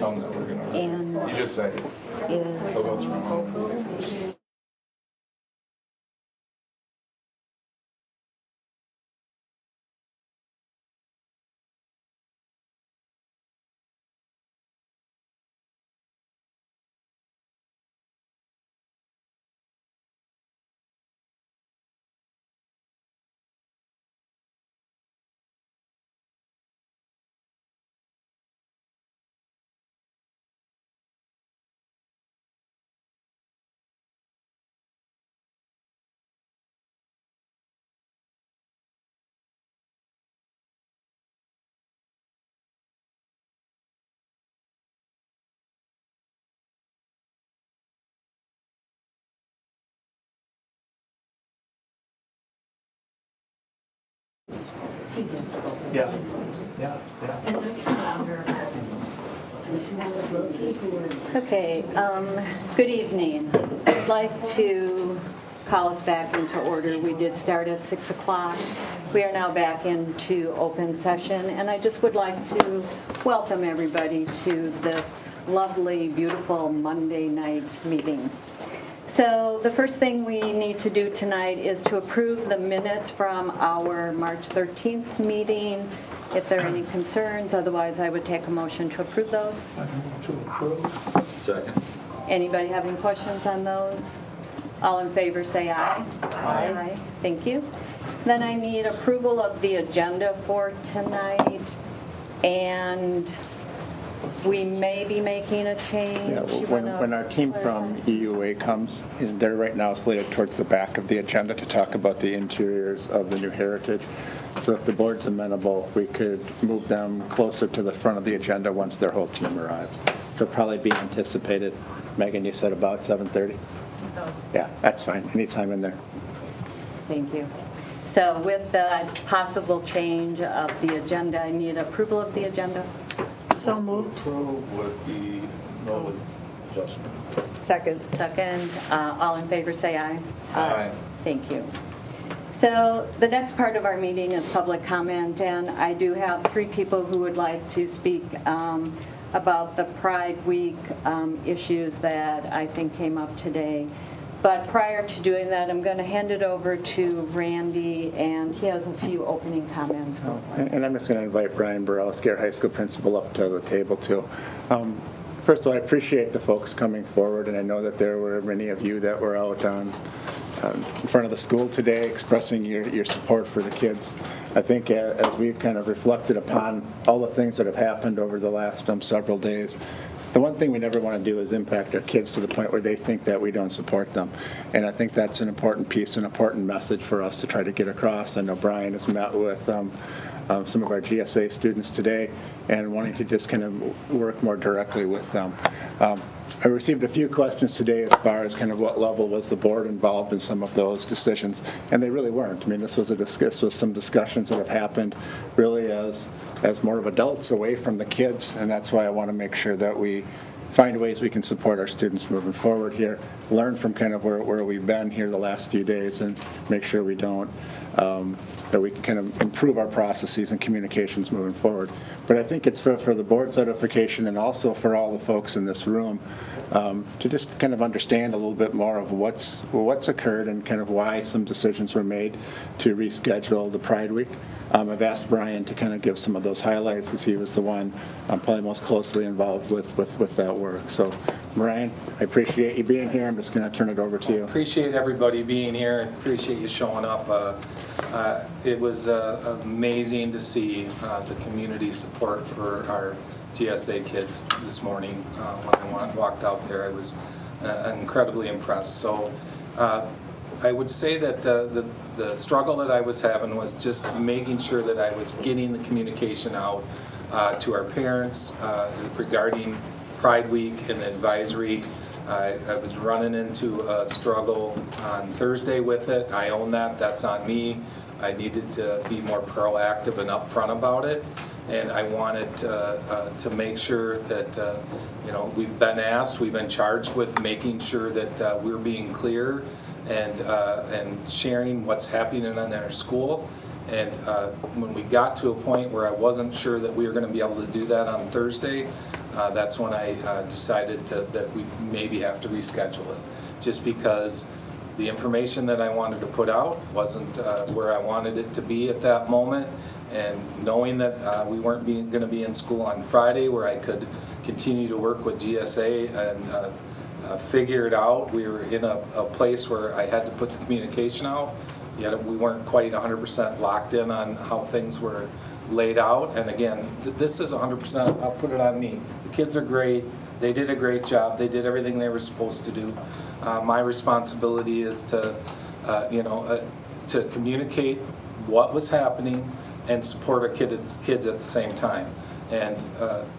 Tell them that we're gonna. And You just say. They'll go through them. Yeah. okay, good evening. I'd like to call us back into order. We did start at 6 o'clock. We are now back into open session, and I just would like to welcome everybody to this lovely, beautiful Monday night meeting. So the first thing we need to do tonight is to approve the minutes from our March 13th meeting. If there are any concerns, otherwise I would take a motion to approve those. I move to approve. Second. Anybody have any questions on those? All in favor say aye. Aye. Thank you. Then I need approval of the agenda for tonight, and we may be making a change. Yeah, You when wanna our team from clarify? EUA comes, they're right now slated towards the back of the agenda to talk about the interiors of the new heritage. So if the board's amenable, if we could move them closer to the front of the agenda once their whole team arrives. They'll probably be anticipated. Megan, you said about 7:30? So, Yeah, that's fine. Anytime in there. thank you. So with the possible change of the agenda, I need approval of the agenda. So moved. Approve with the no adjustment. Second. Second, all in favor say aye. Aye. Thank you. So the next part of our meeting is public comment, and I do have 3 people who would like to speak about the Pride Week issues that I think came up today. But prior to doing that, I'm going to hand it over to Randy, and he has a few opening comments. Go for it. And I'm just going to invite Brian Borowski, our high school principal, up to the table too. First of all, I appreciate the folks coming forward, and I know that there were many of you that were out in front of the school today expressing your support for the kids. I think as we've kind of reflected upon all the things that have happened over the last several days, the one thing we never want to do is impact our kids to the point where they think that we don't support them. And I think that's an important piece, an important message for us to try to get across. I know Brian has met with some of our GSA students today and wanting to just kind of work more directly with them. I received a few questions today as far as kind of what level was the board involved in some of those decisions, and they really weren't. I mean, this was some discussions that have happened really as more of adults away from the kids, and that's why I want to make sure that we find ways we can support our students moving forward here, learn from kind of where we've been here the last few days, and make sure we don't that we can kind of improve our processes and communications moving forward. But I think it's for the board's edification and also for all the folks in this room to just kind of understand a little bit more of what's occurred and kind of why some decisions were made to reschedule the Pride Week. I've asked Brian to kind of give some of those highlights as he was the one probably most closely involved with that work. So, Brian, I appreciate you being here. I'm just going to turn it over to you. Appreciate everybody being here. Appreciate you showing up. It was amazing to see the community support for our GSA kids this morning. When I walked out there, I was incredibly impressed. So I would say that the struggle that I was having was just making sure that I was getting the communication out to our parents regarding Pride Week and the advisory. I was running into a struggle on Thursday with it. I own that. That's on me. I needed to be more proactive and upfront about it. And I wanted to make sure that, we've been asked, we've been charged with making sure that we're being clear and sharing what's happening in our school. And when we got to a point where I wasn't sure that we were going to be able to do that on Thursday, that's when I decided that we maybe have to reschedule it, just because the information that I wanted to put out wasn't where I wanted it to be at that moment, and knowing that we weren't going to be in school on Friday where I could continue to work with GSA and figure it out. We were in a place where I had to put the communication out, yet we weren't quite 100% locked in on how things were laid out. And again, this is 100%, I'll put it on me. The kids are great. They did a great job. They did everything they were supposed to do. My responsibility is to, to communicate what was happening and support our kids at the same time. And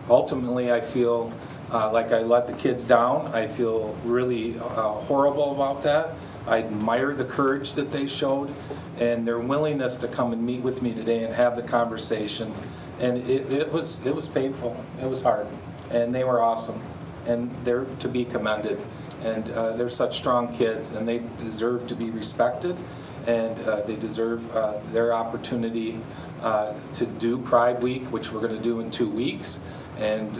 ultimately, I feel like I let the kids down. I feel really horrible about that. I admire the courage that they showed and their willingness to come and meet with me today and have the conversation. And it was painful. It was hard. And they were awesome. And they're to be commended. And they're such strong kids, and they deserve to be respected, and they deserve their opportunity to do Pride Week, which we're going to do in 2 weeks. And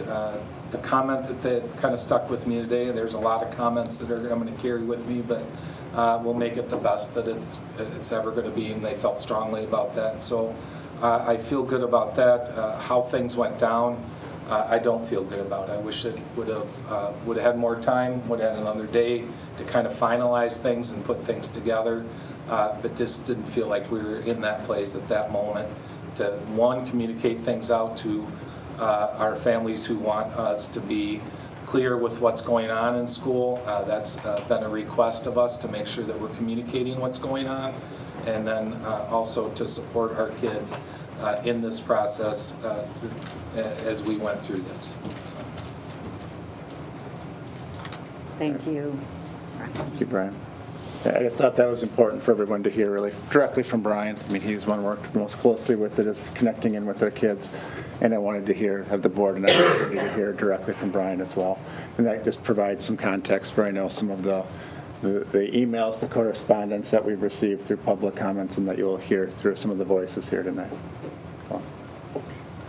the comment that kind of stuck with me today, there's a lot of comments that I'm going to carry with me, but we'll make it the best that it's ever going to be, and they felt strongly about that. So I feel good about that. How things went down, I don't feel good about. I wish it would have had more time, would have had another day to kind of finalize things and put things together, but just didn't feel like we were in that place at that moment to, one, communicate things out to our families who want us to be clear with what's going on in school. That's been a request of us to make sure that we're communicating what's going on, and then also to support our kids in this process as we went through this. Thank you. Thank you, Brian. I just thought that was important for everyone to hear really directly from Brian. I mean, he's one worked most closely with it, is connecting in with their kids. And I wanted to have the board and everybody to hear directly from Brian as well. And that just provides some context for, I know, some of the emails, the correspondence that we've received through public comments, and that you'll hear through some of the voices here tonight. So.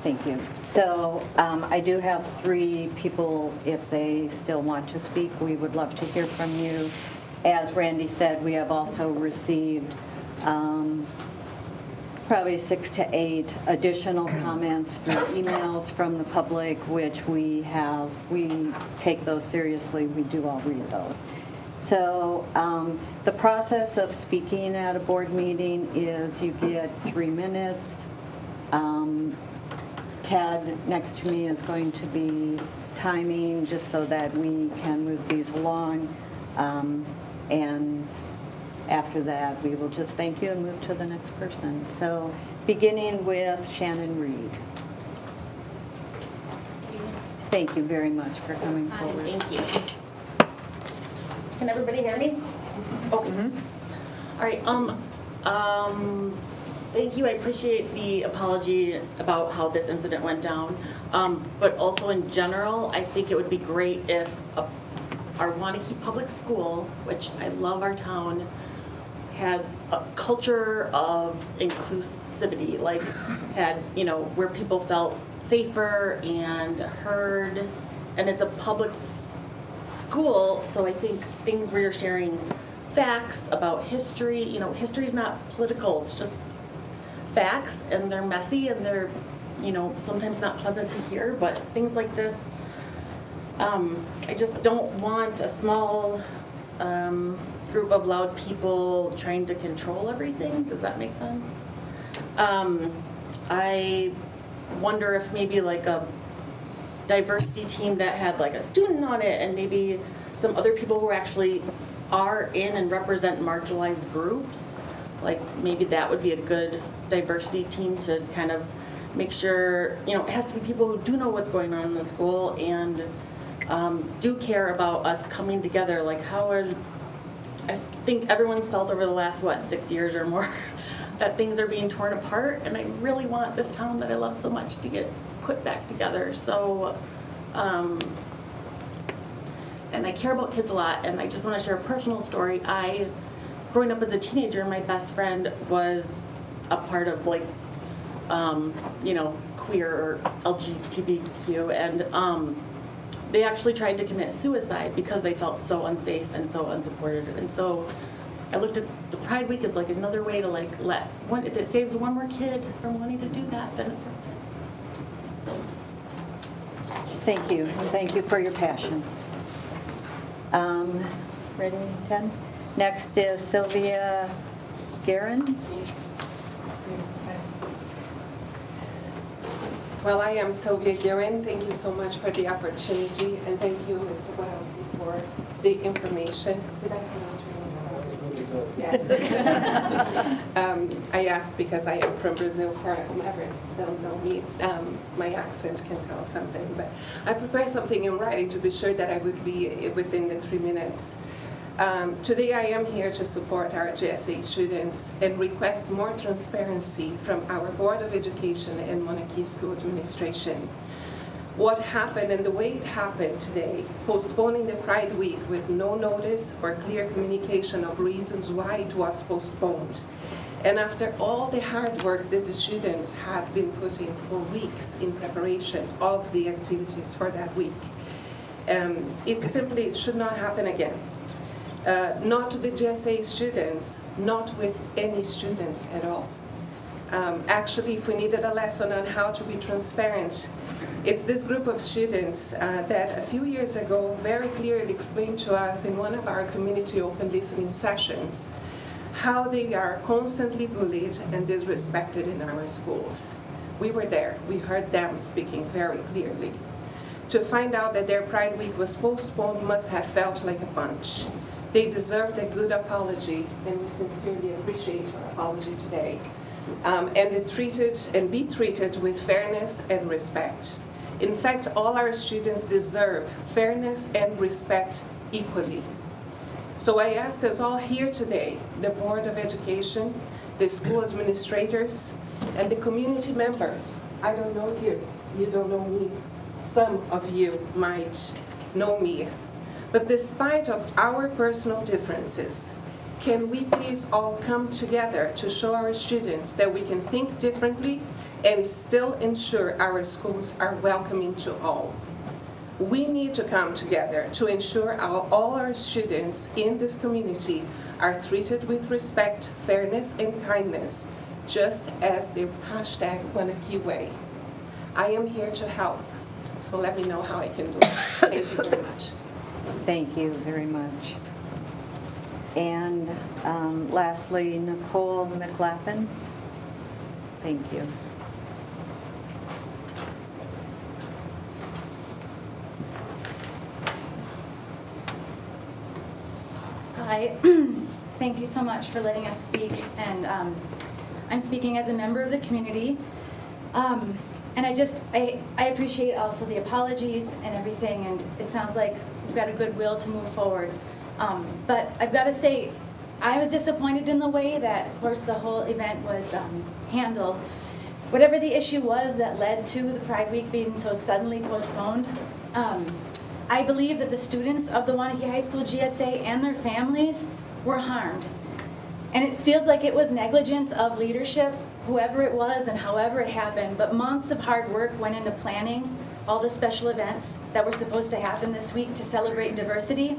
Thank you. So I do have 3 people, if they still want to speak, we would love to hear from you. As Randy said, we have also received probably 6 to 8 additional comments through emails from the public, which we take those seriously. We do all read those. So the process of speaking at a board meeting is you get 3 minutes. Ted next to me is going to be timing just so that we can move these along. And after that, we will just thank you and move to the next person. So beginning with Shannon Reed. Thank you very much for coming forward. Thank you. Can everybody hear me? Okay. All right. Thank you. I appreciate the apology about how this incident went down. But also in general, I think it would be great if our Waunakee Public School, which I love our town, had a culture of inclusivity, like had, where people felt safer and heard, and it's a public school, so I think things where you're sharing facts about history, history's not political, it's just facts, and they're messy, and they're, sometimes not pleasant to hear, but things like this, I just don't want a small group of loud people trying to control everything. Does that make sense? I wonder if maybe like a diversity team that had like a student on it and maybe some other people who actually are in and represent marginalized groups, like maybe that would be a good diversity team to kind of make sure, it has to be people who do know what's going on in the school and do care about us coming together. Like I think everyone's felt over the last, 6 years or more, that things are being torn apart, and I really want this town that I love so much to get put back together. So, and I care about kids a lot, and I just want to share a personal story. Growing up as a teenager, my best friend was a part of queer or LGBTQ, and they actually tried to commit suicide because they felt so unsafe and so unsupported. And so I looked at the Pride Week as like another way to like let one, if it saves one more kid from wanting to do that, then it's worth it. Thank you, and thank you for your passion. Ready, Ken? Next is Sylvia Guerin. Well, I am Sylvia Guerin. Thank you so much for the opportunity, and thank you, Mr. Wellesley, for the information. Did I pronounce your name correctly? Yes. I asked because I am from Brazil, for whomever don't know me. My accent can tell something, but I prepared something in writing to be sure that I would be within the 3 minutes. Today I am here to support our GSA students and request more transparency from our Board of Education and Waunakee School Administration. What happened and the way it happened today, postponing the Pride Week with no notice or clear communication of reasons why it was postponed. And after all the hard work these students had been putting for weeks in preparation of the activities for that week, it simply should not happen again. Not to the GSA students, not with any students at all. Actually, if we needed a lesson on how to be transparent, it's this group of students that a few years ago very clearly explained to us in one of our community open listening sessions how they are constantly bullied and disrespected in our schools. We were there, we heard them speaking very clearly. To find out that their Pride Week was postponed must have felt like a punch. They deserved a good apology, and we sincerely appreciate your apology today. And be treated with fairness and respect. In fact, all our students deserve fairness and respect equally. So I ask us all here today, the Board of Education, the school administrators, and the community members. I don't know you, you don't know me. Some of you might know me. But despite of our personal differences, can we please all come together to show our students that we can think differently and still ensure our schools are welcoming to all? We need to come together to ensure all our students in this community are treated with respect, fairness, and kindness, just as the hashtag Waunakee way. I am here to help, so let me know how I can do it. Thank you very much. Thank you very much. And lastly, Nicole McLaughlin. Thank you. Hi, thank you so much for letting us speak, and I'm speaking as a member of the community, and I appreciate also the apologies and everything, and it sounds like we've got a goodwill to move forward, but I've got to say, I was disappointed in the way that, of course, the whole event was handled. Whatever the issue was that led to the Pride Week being so suddenly postponed, I believe that the students of the Waunakee High School GSA and their families were harmed. And it feels like it was negligence of leadership, whoever it was and however it happened, but months of hard work went into planning all the special events that were supposed to happen this week to celebrate diversity.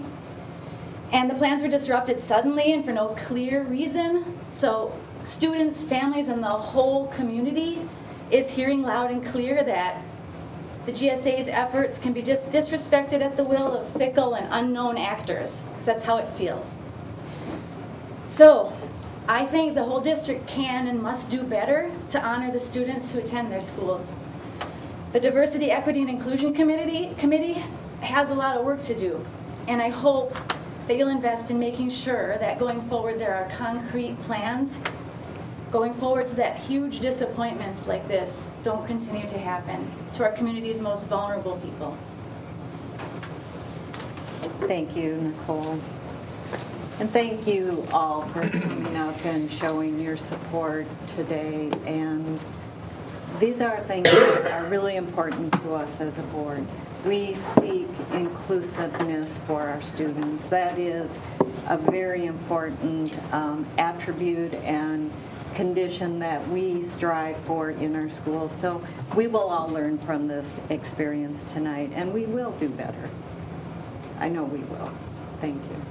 And the plans were disrupted suddenly and for no clear reason. So students, families, and the whole community is hearing loud and clear that the GSA's efforts can be just disrespected at the will of fickle and unknown actors, because that's how it feels. So I think the whole district can and must do better to honor the students who attend their schools. The Diversity, Equity, and Inclusion Committee has a lot of work to do, and I hope that you'll invest in making sure that going forward there are concrete plans going forward so that huge disappointments like this don't continue to happen to our community's most vulnerable people. Thank you, Nicole. And thank you all for coming out and showing your support today. And these are things that are really important to us as a board. We seek inclusiveness for our students. That is a very important attribute and condition that we strive for in our schools. So we will all learn from this experience tonight, and we will do better. I know we will. Thank you.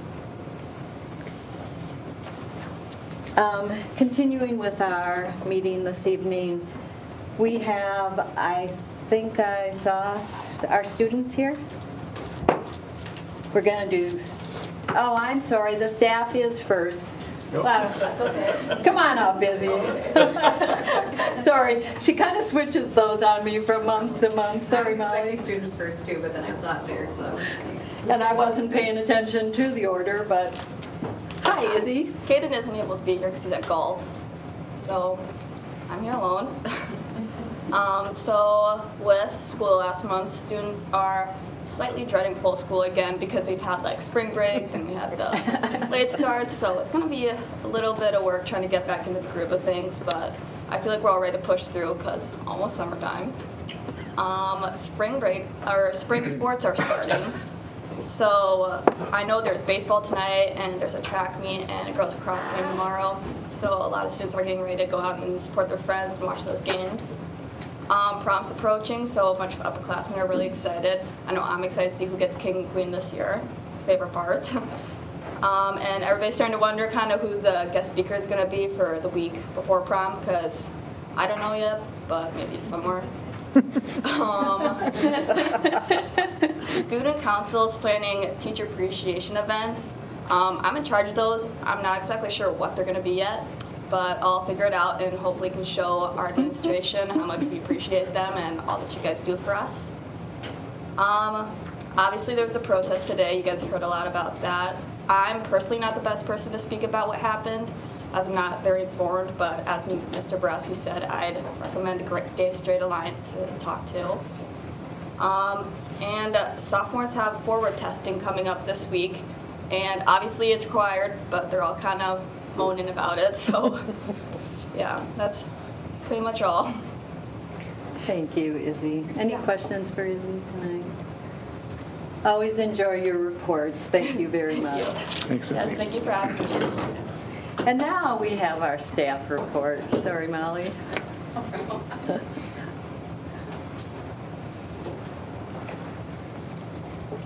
Continuing with our meeting this evening, we have, I think I saw our students here. We're going to do, oh, I'm sorry, the staff is first. Wow. That's okay. Come on up, Izzy. Sorry, she kind of switches those on me from month to month. Sorry, I was Molly. expecting students first too, but then I saw it there, so. And I wasn't paying attention to the order, but hi, Izzy. Kaden isn't able to be here because he's at golf, so I'm here alone. So with school last month, students are slightly dreading full school again because we've had like spring break and we had the late starts, so it's going to be a little bit of work trying to get back into the groove of things, but I feel like we're all ready to push through because almost summertime. Spring break, or spring sports are starting. So I know there's baseball tonight and there's a track meet and a girls lacrosse game tomorrow. So a lot of students are getting ready to go out and support their friends and watch those games. Prom's approaching, so a bunch of upperclassmen are really excited. I know I'm excited to see who gets king and queen this year. Favorite part. And everybody's starting to wonder kind of who the guest speaker is going to be for the week before prom, because I don't know yet, but maybe it's somewhere. Student council is planning teacher appreciation events. I'm in charge of those. I'm not exactly sure what they're going to be yet, but I'll figure it out and hopefully can show our administration how much we appreciate them and all that you guys do for us. Obviously there was a protest today. You guys have heard a lot about that. I'm personally not the best person to speak about what happened, as I'm not very informed, but as Mr. Borowski said, I'd recommend the Gay Straight Alliance to talk to. And sophomores have forward testing coming up this week, and obviously it's required, but they're all kind of moaning about it, so yeah, that's pretty much all. Thank you, Izzy. Any questions for Izzy tonight? Always enjoy your reports. Thank you very much. Thanks, Yes, Izzy. thank you for having me. And now we have our staff report. Sorry, Molly.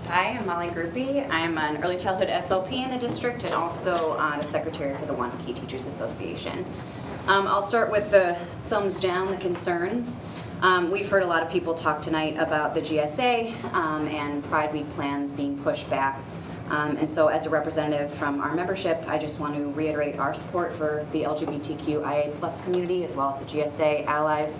Hi, I'm Molly Groupie. I'm an early childhood SLP in the district and also the secretary for the Waunakee Teachers Association. I'll start with the thumbs down, the concerns. We've heard a lot of people talk tonight about the GSA and Pride Week plans being pushed back. And so as a representative from our membership, I just want to reiterate our support for the LGBTQIA+ community as well as the GSA allies.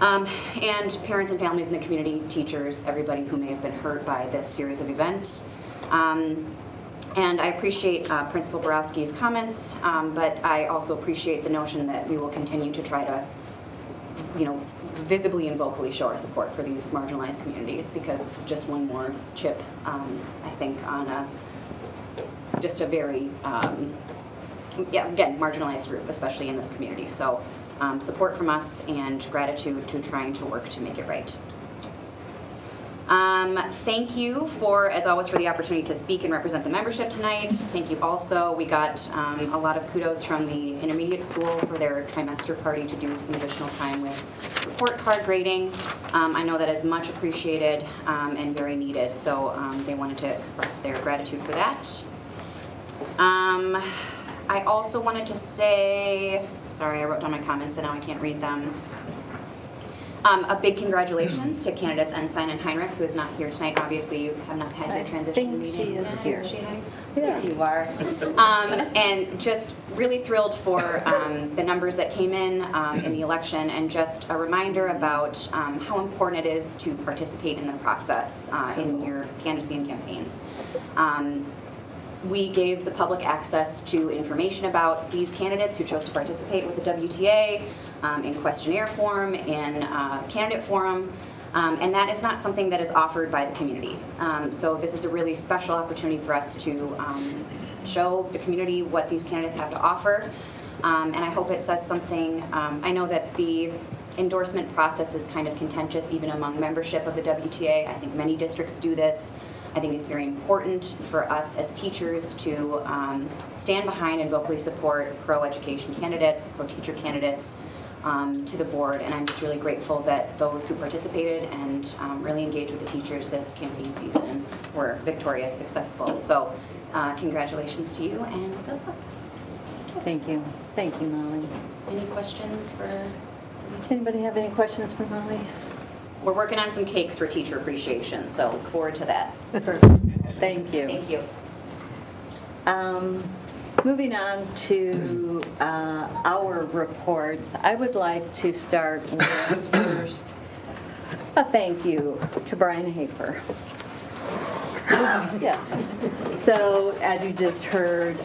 And parents and families in the community, teachers, everybody who may have been hurt by this series of events. And I appreciate Principal Borowski's comments, but I also appreciate the notion that we will continue to try to, visibly and vocally show our support for these marginalized communities, because it's just one more chip, I think, on just a very, again, marginalized group, especially in this community. So support from us and gratitude to trying to work to make it right. Thank you as always, for the opportunity to speak and represent the membership tonight. Thank you also. We got a lot of kudos from the intermediate school for their trimester party to do some additional time with report card grading. I know that is much appreciated and very needed, so they wanted to express their gratitude for that. I also wanted to say, sorry, I wrote down my comments and now I can't read them. A big congratulations to candidates Ensign and Heinrichs, who is not here tonight. Obviously, you have not had your transition meeting. She is here. Is she hiding? Yeah. There you are. And just really thrilled for the numbers that came in the election, and just a reminder about how important it is to participate in the process in your candidacy and campaigns. We gave the public access to information about these candidates who chose to participate with the WTA in questionnaire form, in candidate forum, and that is not something that is offered by the community. So this is a really special opportunity for us to show the community what these candidates have to offer, and I hope it says something. I know that the endorsement process is kind of contentious even among membership of the WTA. I think many districts do this. I think it's very important for us as teachers to stand behind and vocally support pro-education candidates, pro-teacher candidates to the board. And I'm just really grateful that those who participated and really engaged with the teachers this campaign season were victorious, successful. So congratulations to you and good luck. Thank you. Thank you, Molly. Any questions for? Does anybody have any questions for Molly? We're working on some cakes for teacher appreciation, so look forward to that. Thank you. Thank you. Moving on to our reports, I would like to start with first a thank you to Brian Hafer. Yes. So, as you just heard,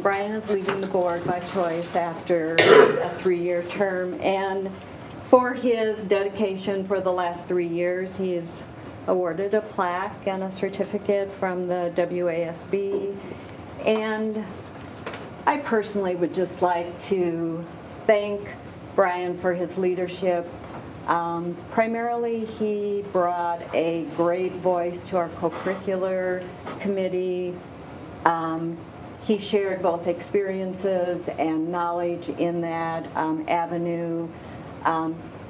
Brian is leaving the board by choice after a 3-year term, and for his dedication for the last 3 years, he's awarded a plaque and a certificate from the WASB. And I personally would just like to thank Brian for his leadership. Primarily, he brought a great voice to our co-curricular committee. He shared both experiences and knowledge in that avenue.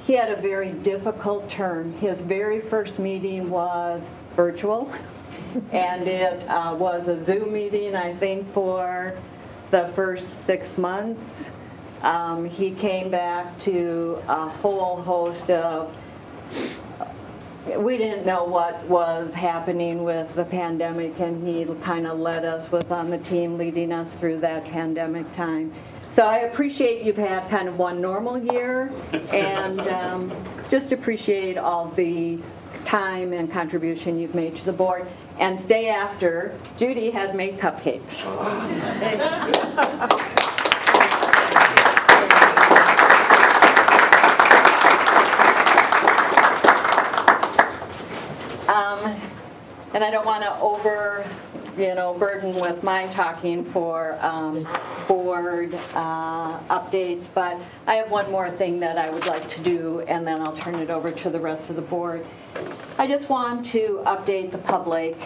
He had a very difficult term. His very first meeting was virtual, and it was a Zoom meeting, I think, for the first 6 months. He came back to a whole host of, we didn't know what was happening with the pandemic, and he kind of led us, was on the team leading us through that pandemic time. So I appreciate you've had kind of one normal year, and just appreciate all the time and contribution you've made to the board. And stay after, Judy has made cupcakes. And I don't want to burden with my talking for board updates, but I have one more thing that I would like to do, and then I'll turn it over to the rest of the board. I just want to update the public.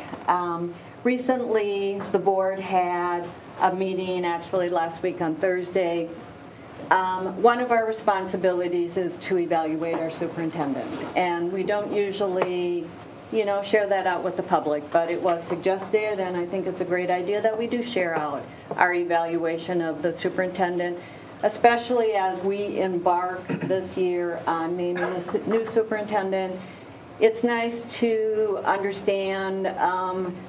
Recently, the board had a meeting, actually last week on Thursday. One of our responsibilities is to evaluate our superintendent, and we don't usually share that out with the public, but it was suggested, and I think it's a great idea that we do share out our evaluation of the superintendent, especially as we embark this year on naming a new superintendent. It's nice to understand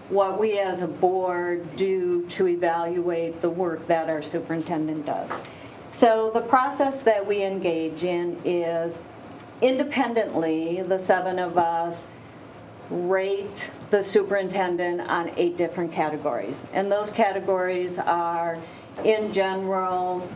what we as a board do to evaluate the work that our superintendent does. So the process that we engage in is independently, the 7 of us rate the superintendent on 8 different categories. And those categories are, in general,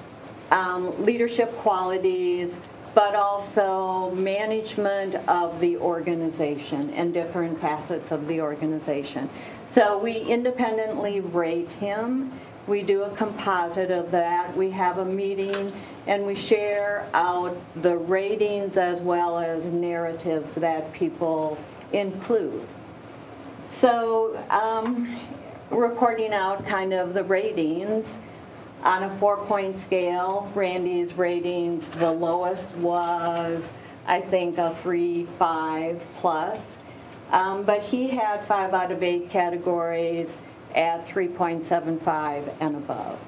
leadership qualities, but also management of the organization and different facets of the organization. So we independently rate him. We do a composite of that. We have a meeting and we share out the ratings as well as narratives that people include. So reporting out kind of the ratings on a 4-point scale. Randy's ratings, the lowest was, I think, a 3.5 plus. But he had 5 out of 8 categories at 3.75 and above.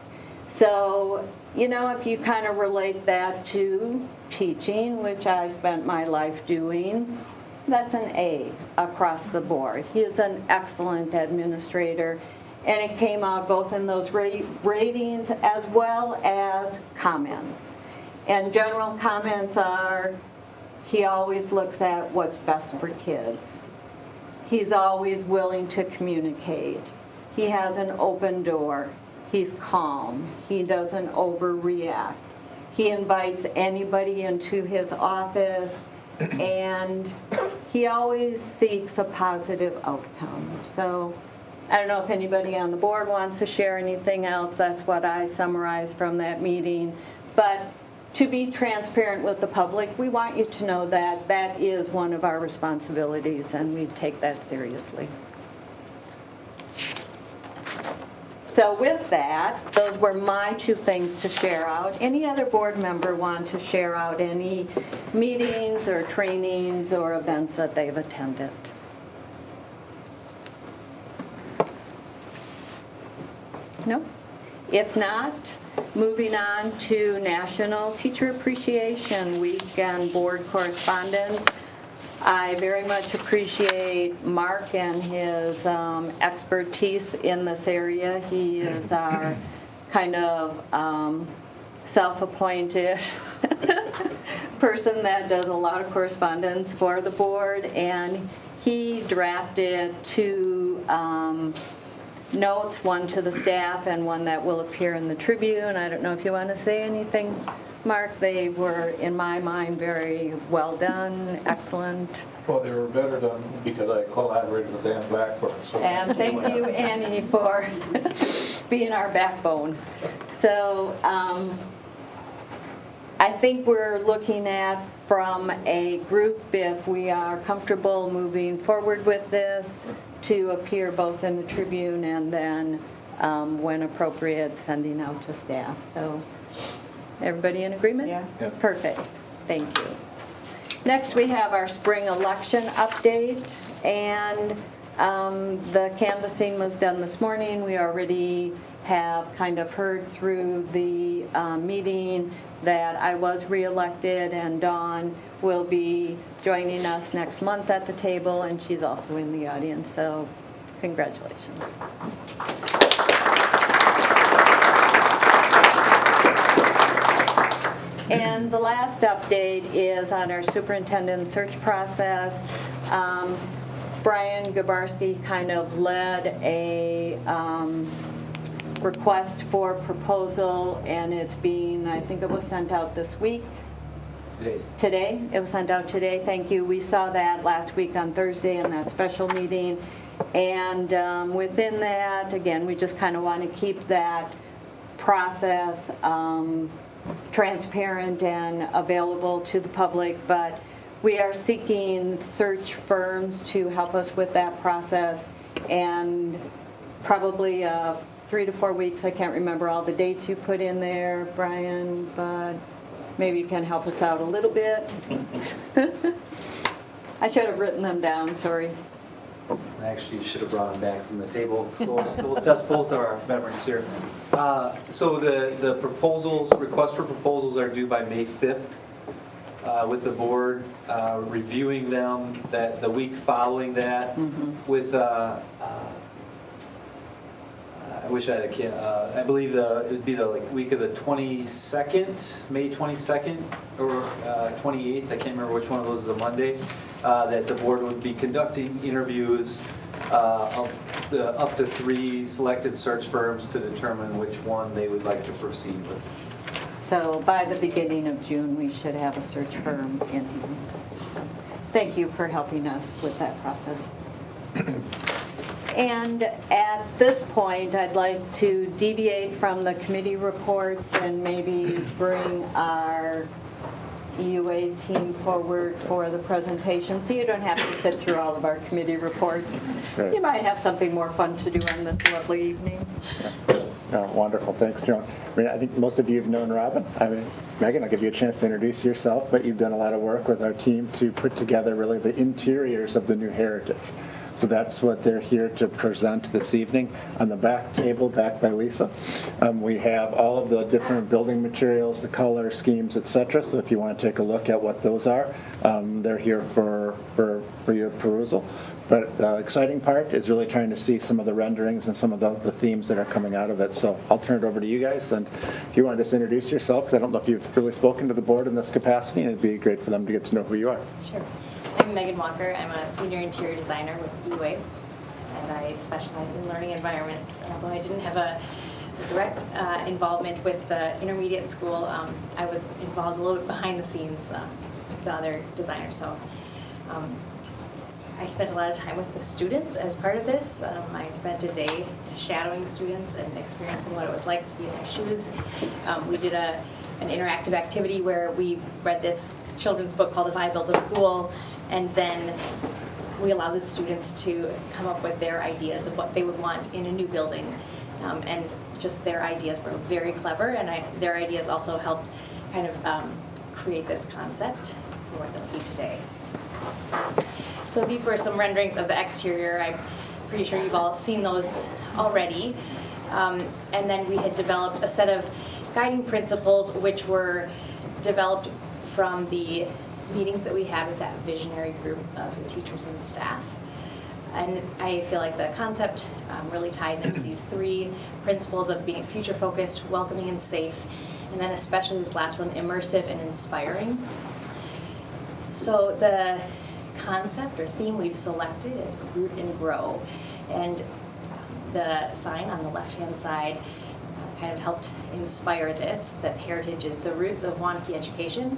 So, if you kind of relate that to teaching, which I spent my life doing, that's an A across the board. He is an excellent administrator, and it came out both in those ratings as well as comments. And general comments are, he always looks at what's best for kids. He's always willing to communicate. He has an open door. He's calm. He doesn't overreact. He invites anybody into his office, and he always seeks a positive outcome. So I don't know if anybody on the board wants to share anything else. That's what I summarized from that meeting. But to be transparent with the public, we want you to know that that is one of our responsibilities, and we take that seriously. So with that, those were my two things to share out. Any other board member want to share out any meetings or trainings or events that they've attended? No? If not, moving on to National Teacher Appreciation Week and board correspondence. I very much appreciate Mark and his expertise in this area. He is our kind of self-appointed person that does a lot of correspondence for the board, and he drafted two notes, one to the staff and one that will appear in the Tribune. I don't know if you want to say anything, Mark. They were, in my mind, very well done, excellent. Well, they were better done because I collaborated with Ann Blackburn. So And thank you, Annie, for being our backbone. So I think we're looking at, from a group, if we are comfortable moving forward with this, to appear both in the Tribune and then, when appropriate, sending out to staff. So everybody in agreement? Yeah. Yeah. Perfect. Thank you. Next, we have our spring election update, and the canvassing was done this morning. We already have kind of heard through the meeting that I was reelected, and Dawn will be joining us next month at the table, and she's also in the audience, so congratulations. And the last update is on our superintendent search process. Brian Gabarski kind of led a request for proposal, and it's being, I think it was sent out this week. Today? It was sent out today, thank you. We saw that last week on Thursday in that special meeting. And within that, again, we just kind of want to keep that process transparent and available to the public, but we are seeking search firms to help us with that process, and probably 3 to 4 weeks. I can't remember all the dates you put in there, Brian, but maybe you can help us out a little bit. I should have written them down, sorry. Actually, you should have brought them back from the table. So we'll test both our memories here. So the proposals, requests for proposals are due by May 5th. With the board reviewing them the week following that. With I wish I had a kid. I believe it would be the week of the 22nd, May 22nd or 28th. I can't remember which one of those is a Monday. That the board would be conducting interviews of up to 3 selected search firms to determine which one they would like to proceed with. So by the beginning of June, we should have a search firm in. So thank you for helping us with that process. And at this point, I'd like to deviate from the committee reports and maybe bring our EUA team forward for the presentation, so you don't have to sit through all of our committee reports. Great. You might have something more fun to do on this lovely evening. Wonderful, thanks, Joan. I mean, I think most of you have known Robin. I mean, Megan, I'll give you a chance to introduce yourself, but you've done a lot of work with our team to put together really the interiors of the new heritage. So that's what they're here to present this evening. On the back table, back by Lisa, we have all of the different building materials, the color schemes, etc. So if you want to take a look at what those are, they're here for your perusal. But the exciting part is really trying to see some of the renderings and some of the themes that are coming out of it. So I'll turn it over to you guys. And if you want to just introduce yourself, because I don't know if you've really spoken to the board in this capacity, and it'd be great for them to get to know who you are. Sure. I'm Megan Walker. I'm a senior interior designer with EUA, and I specialize in learning environments. Although I didn't have a direct involvement with the intermediate school, I was involved a little bit behind the scenes with the other designers. So I spent a lot of time with the students as part of this. I spent a day shadowing students and experiencing what it was like to be in their shoes. We did an interactive activity where we read this children's book called If I Built a School, and then we allowed the students to come up with their ideas of what they would want in a new building. And just their ideas were very clever, and their ideas also helped kind of create this concept for what you'll see today. So these were some renderings of the exterior. I'm pretty sure you've all seen those already. And then we had developed a set of guiding principles which were developed from the meetings that we had with that visionary group of teachers and staff. And I feel like the concept really ties into these 3 principles of being future-focused, welcoming, and safe, and then especially this last one, immersive and inspiring. So the concept or theme we've selected is root and grow, and the sign on the left-hand side kind of helped inspire this, that heritage is the roots of Waunakee education.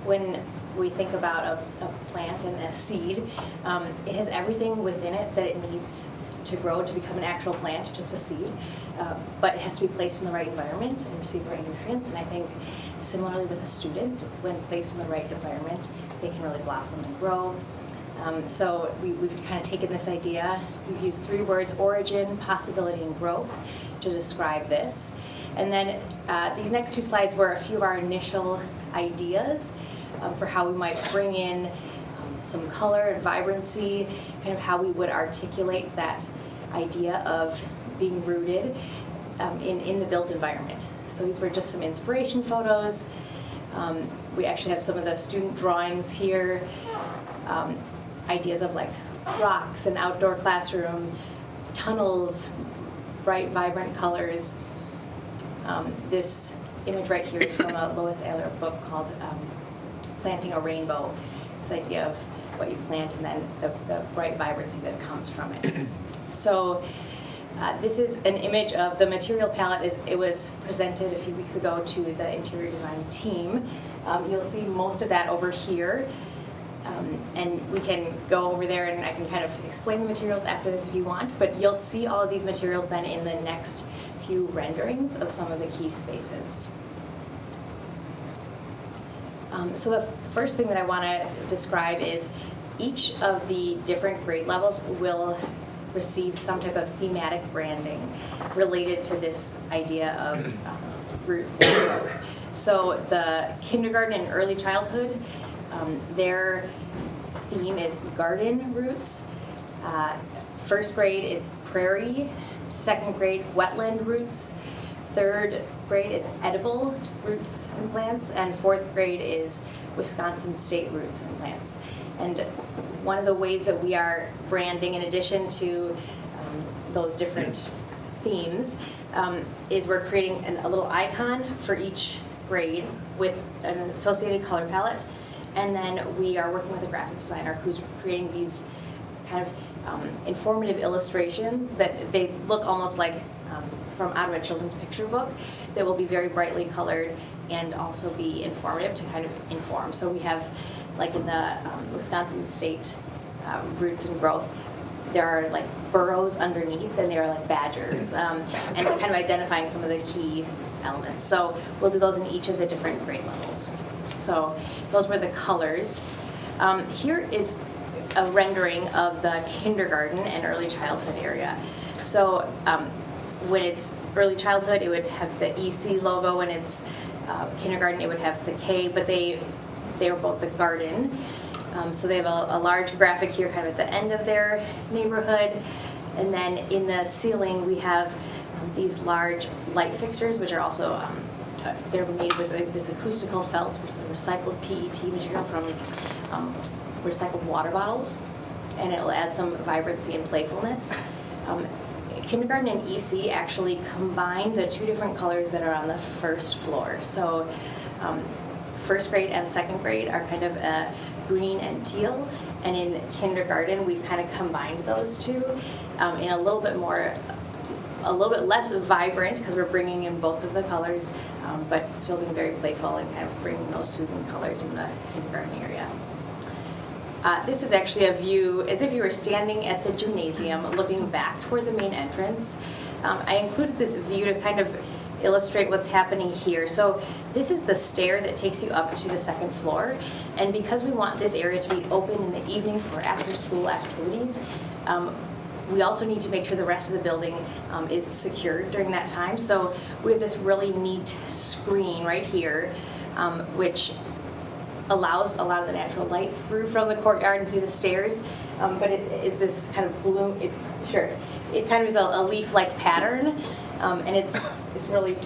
When we think about a plant and a seed, it has everything within it that it needs to grow to become an actual plant, just a seed, but it has to be placed in the right environment and receive the right nutrients. And I think similarly with a student, when placed in the right environment, they can really blossom and grow. So we've kind of taken this idea, we've used 3 words, origin, possibility, and growth, to describe this. And then these next 2 slides were a few of our initial ideas for how we might bring in some color and vibrancy, kind of how we would articulate that idea of being rooted in the built environment. So these were just some inspiration photos. We actually have some of the student drawings here. Ideas of like rocks, an outdoor classroom, tunnels, bright, vibrant colors. This image right here is from a Lois Ayler book called Planting a Rainbow. This idea of what you plant and then the bright vibrancy that comes from it. So this is an image of the material palette. It was presented a few weeks ago to the interior design team. You'll see most of that over here. And we can go over there and I can kind of explain the materials after this if you want, but you'll see all of these materials then in the next few renderings of some of the key spaces. So the first thing that I want to describe is each of the different grade levels will receive some type of thematic branding related to this idea of roots and growth. So the kindergarten and early childhood, their theme is garden roots. First grade is prairie. Second grade, wetland roots. Third grade is edible roots and plants. And fourth grade is Wisconsin state roots and plants. And one of the ways that we are branding, in addition to those different themes, is we're creating a little icon for each grade with an associated color palette. And then we are working with a graphic designer who's creating these kind of informative illustrations that they look almost like from out of a children's picture book that will be very brightly colored and also be informative to kind of inform. So we have, like in the Wisconsin state roots and growth, there are like burrows underneath and they are like badgers, and kind of identifying some of the key elements. So we'll do those in each of the different grade levels. So those were the colors. Here is a rendering of the kindergarten and early childhood area. So when it's early childhood, it would have the EC logo. When it's kindergarten, it would have the K, but they are both the garden. So they have a large graphic here kind of at the end of their neighborhood. And then in the ceiling, we have these large light fixtures, which are also they're made with this acoustical felt, which is a recycled PET material from recycled water bottles, and it will add some vibrancy and playfulness. Kindergarten and EC actually combine the 2 different colors that are on the first floor. So first grade and second grade are kind of green and teal, and in kindergarten we've kind of combined those 2 in a little bit less vibrant, because we're bringing in both of the colors, but still being very playful and kind of bringing those soothing colors in the kindergarten area. This is actually a view as if you were standing at the gymnasium looking back toward the main entrance. I included this view to kind of illustrate what's happening here. So this is the stair that takes you up to the second floor, and because we want this area to be open in the evening for after school activities, we also need to make sure the rest of the building is secure during that time. So we have this really neat screen right here, which allows a lot of the natural light through from the courtyard and through the stairs, but it is this kind of bloom. It kind of is a leaf-like pattern, and it's really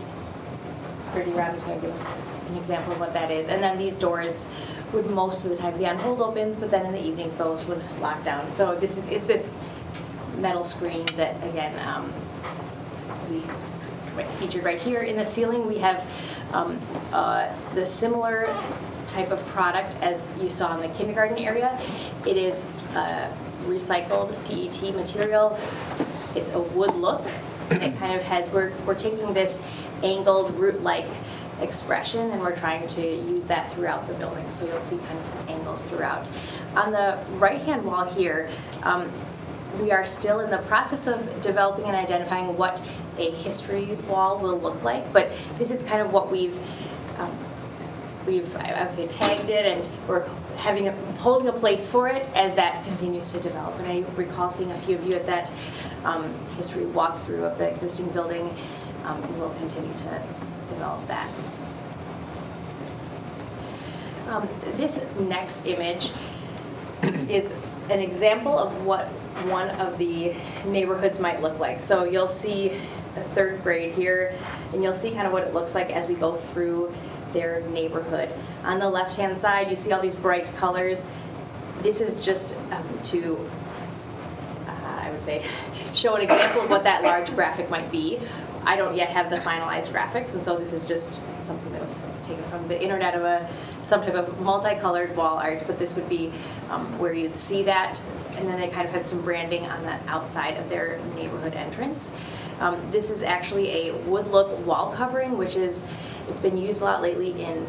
pretty. Robin's going to give us an example of what that is. And then these doors would most of the time be on hold opens, but then in the evenings those would lock down. So it's this metal screen that again we featured right here. In the ceiling we have the similar type of product as you saw in the kindergarten area. It is recycled PET material. It's a wood look, and it kind of has, we're taking this angled root-like expression and we're trying to use that throughout the building. So you'll see kind of some angles throughout. On the right-hand wall here, we are still in the process of developing and identifying what a history wall will look like, but this is kind of what we've I would say tagged it, and we're holding a place for it as that continues to develop. And I recall seeing a few of you at that history walkthrough of the existing building, and we'll continue to develop that. This next image is an example of what one of the neighborhoods might look like. So you'll see a third grade here, and you'll see kind of what it looks like as we go through their neighborhood. On the left-hand side, you see all these bright colors. This is just to, I would say, show an example of what that large graphic might be. I don't yet have the finalized graphics, and so this is just something that was taken from the internet of some type of multicolored wall art, but this would be where you'd see that, and then they kind of have some branding on the outside of their neighborhood entrance. This is actually a wood look wall covering, which is, it's been used a lot lately in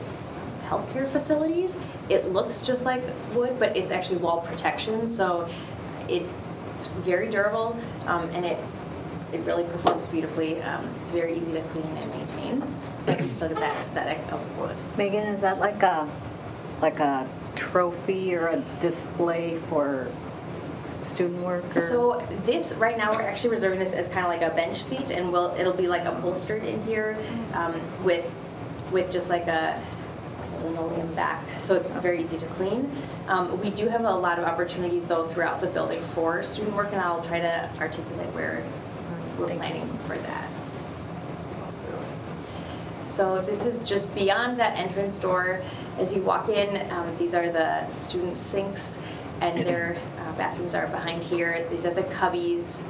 healthcare facilities. It looks just like wood, but it's actually wall protection, so it's very durable, and it really performs beautifully. It's very easy to clean and maintain, but you still get that aesthetic of wood. Megan, is that like a trophy or a display for student work? Or? So this, right now, we're actually reserving this as kind of like a bench seat, and it'll be like upholstered in here with just like a linoleum back, so it's very easy to clean. We do have a lot of opportunities though throughout the building for student work, and I'll try to articulate where we're planning for that. So this is just beyond that entrance door. As you walk in, these are the student sinks, and their bathrooms are behind here. These are the cubbies.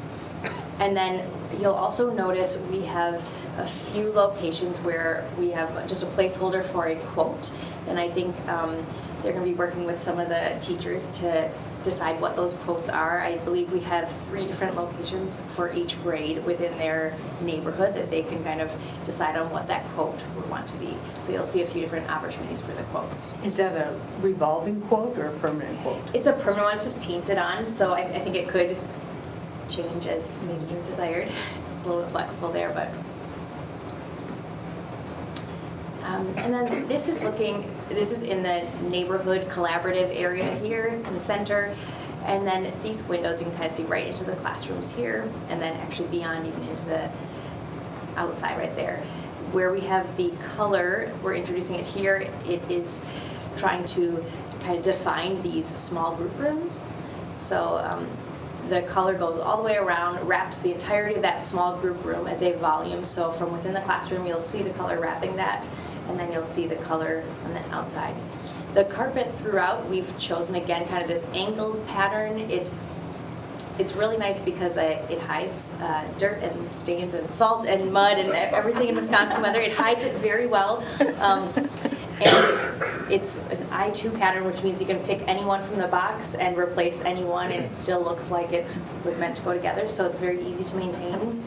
And then you'll also notice we have a few locations where we have just a placeholder for a quote, and I think they're going to be working with some of the teachers to decide what those quotes are. I believe we have 3 different locations for each grade within their neighborhood that they can kind of decide on what that quote would want to be. So you'll see a few different opportunities for the quotes. Is that a revolving quote or a permanent quote? It's a permanent one. It's just painted on, so I think it could change as needed or desired. It's a little bit flexible there, but. And then this is in the neighborhood collaborative area here in the center. And then these windows, you can kind of see right into the classrooms here, and then actually beyond even into the outside right there. Where we have the color, we're introducing it here, it is trying to kind of define these small group rooms. So the color goes all the way around, wraps the entirety of that small group room as a volume. So from within the classroom, you'll see the color wrapping that, and then you'll see the color on the outside. The carpet throughout, we've chosen again kind of this angled pattern. It's really nice because it hides dirt and stains and salt and mud and everything in Wisconsin weather. It hides it very well. And it's an I-2 pattern, which means you can pick anyone from the box and replace anyone, and it still looks like it was meant to go together, so it's very easy to maintain.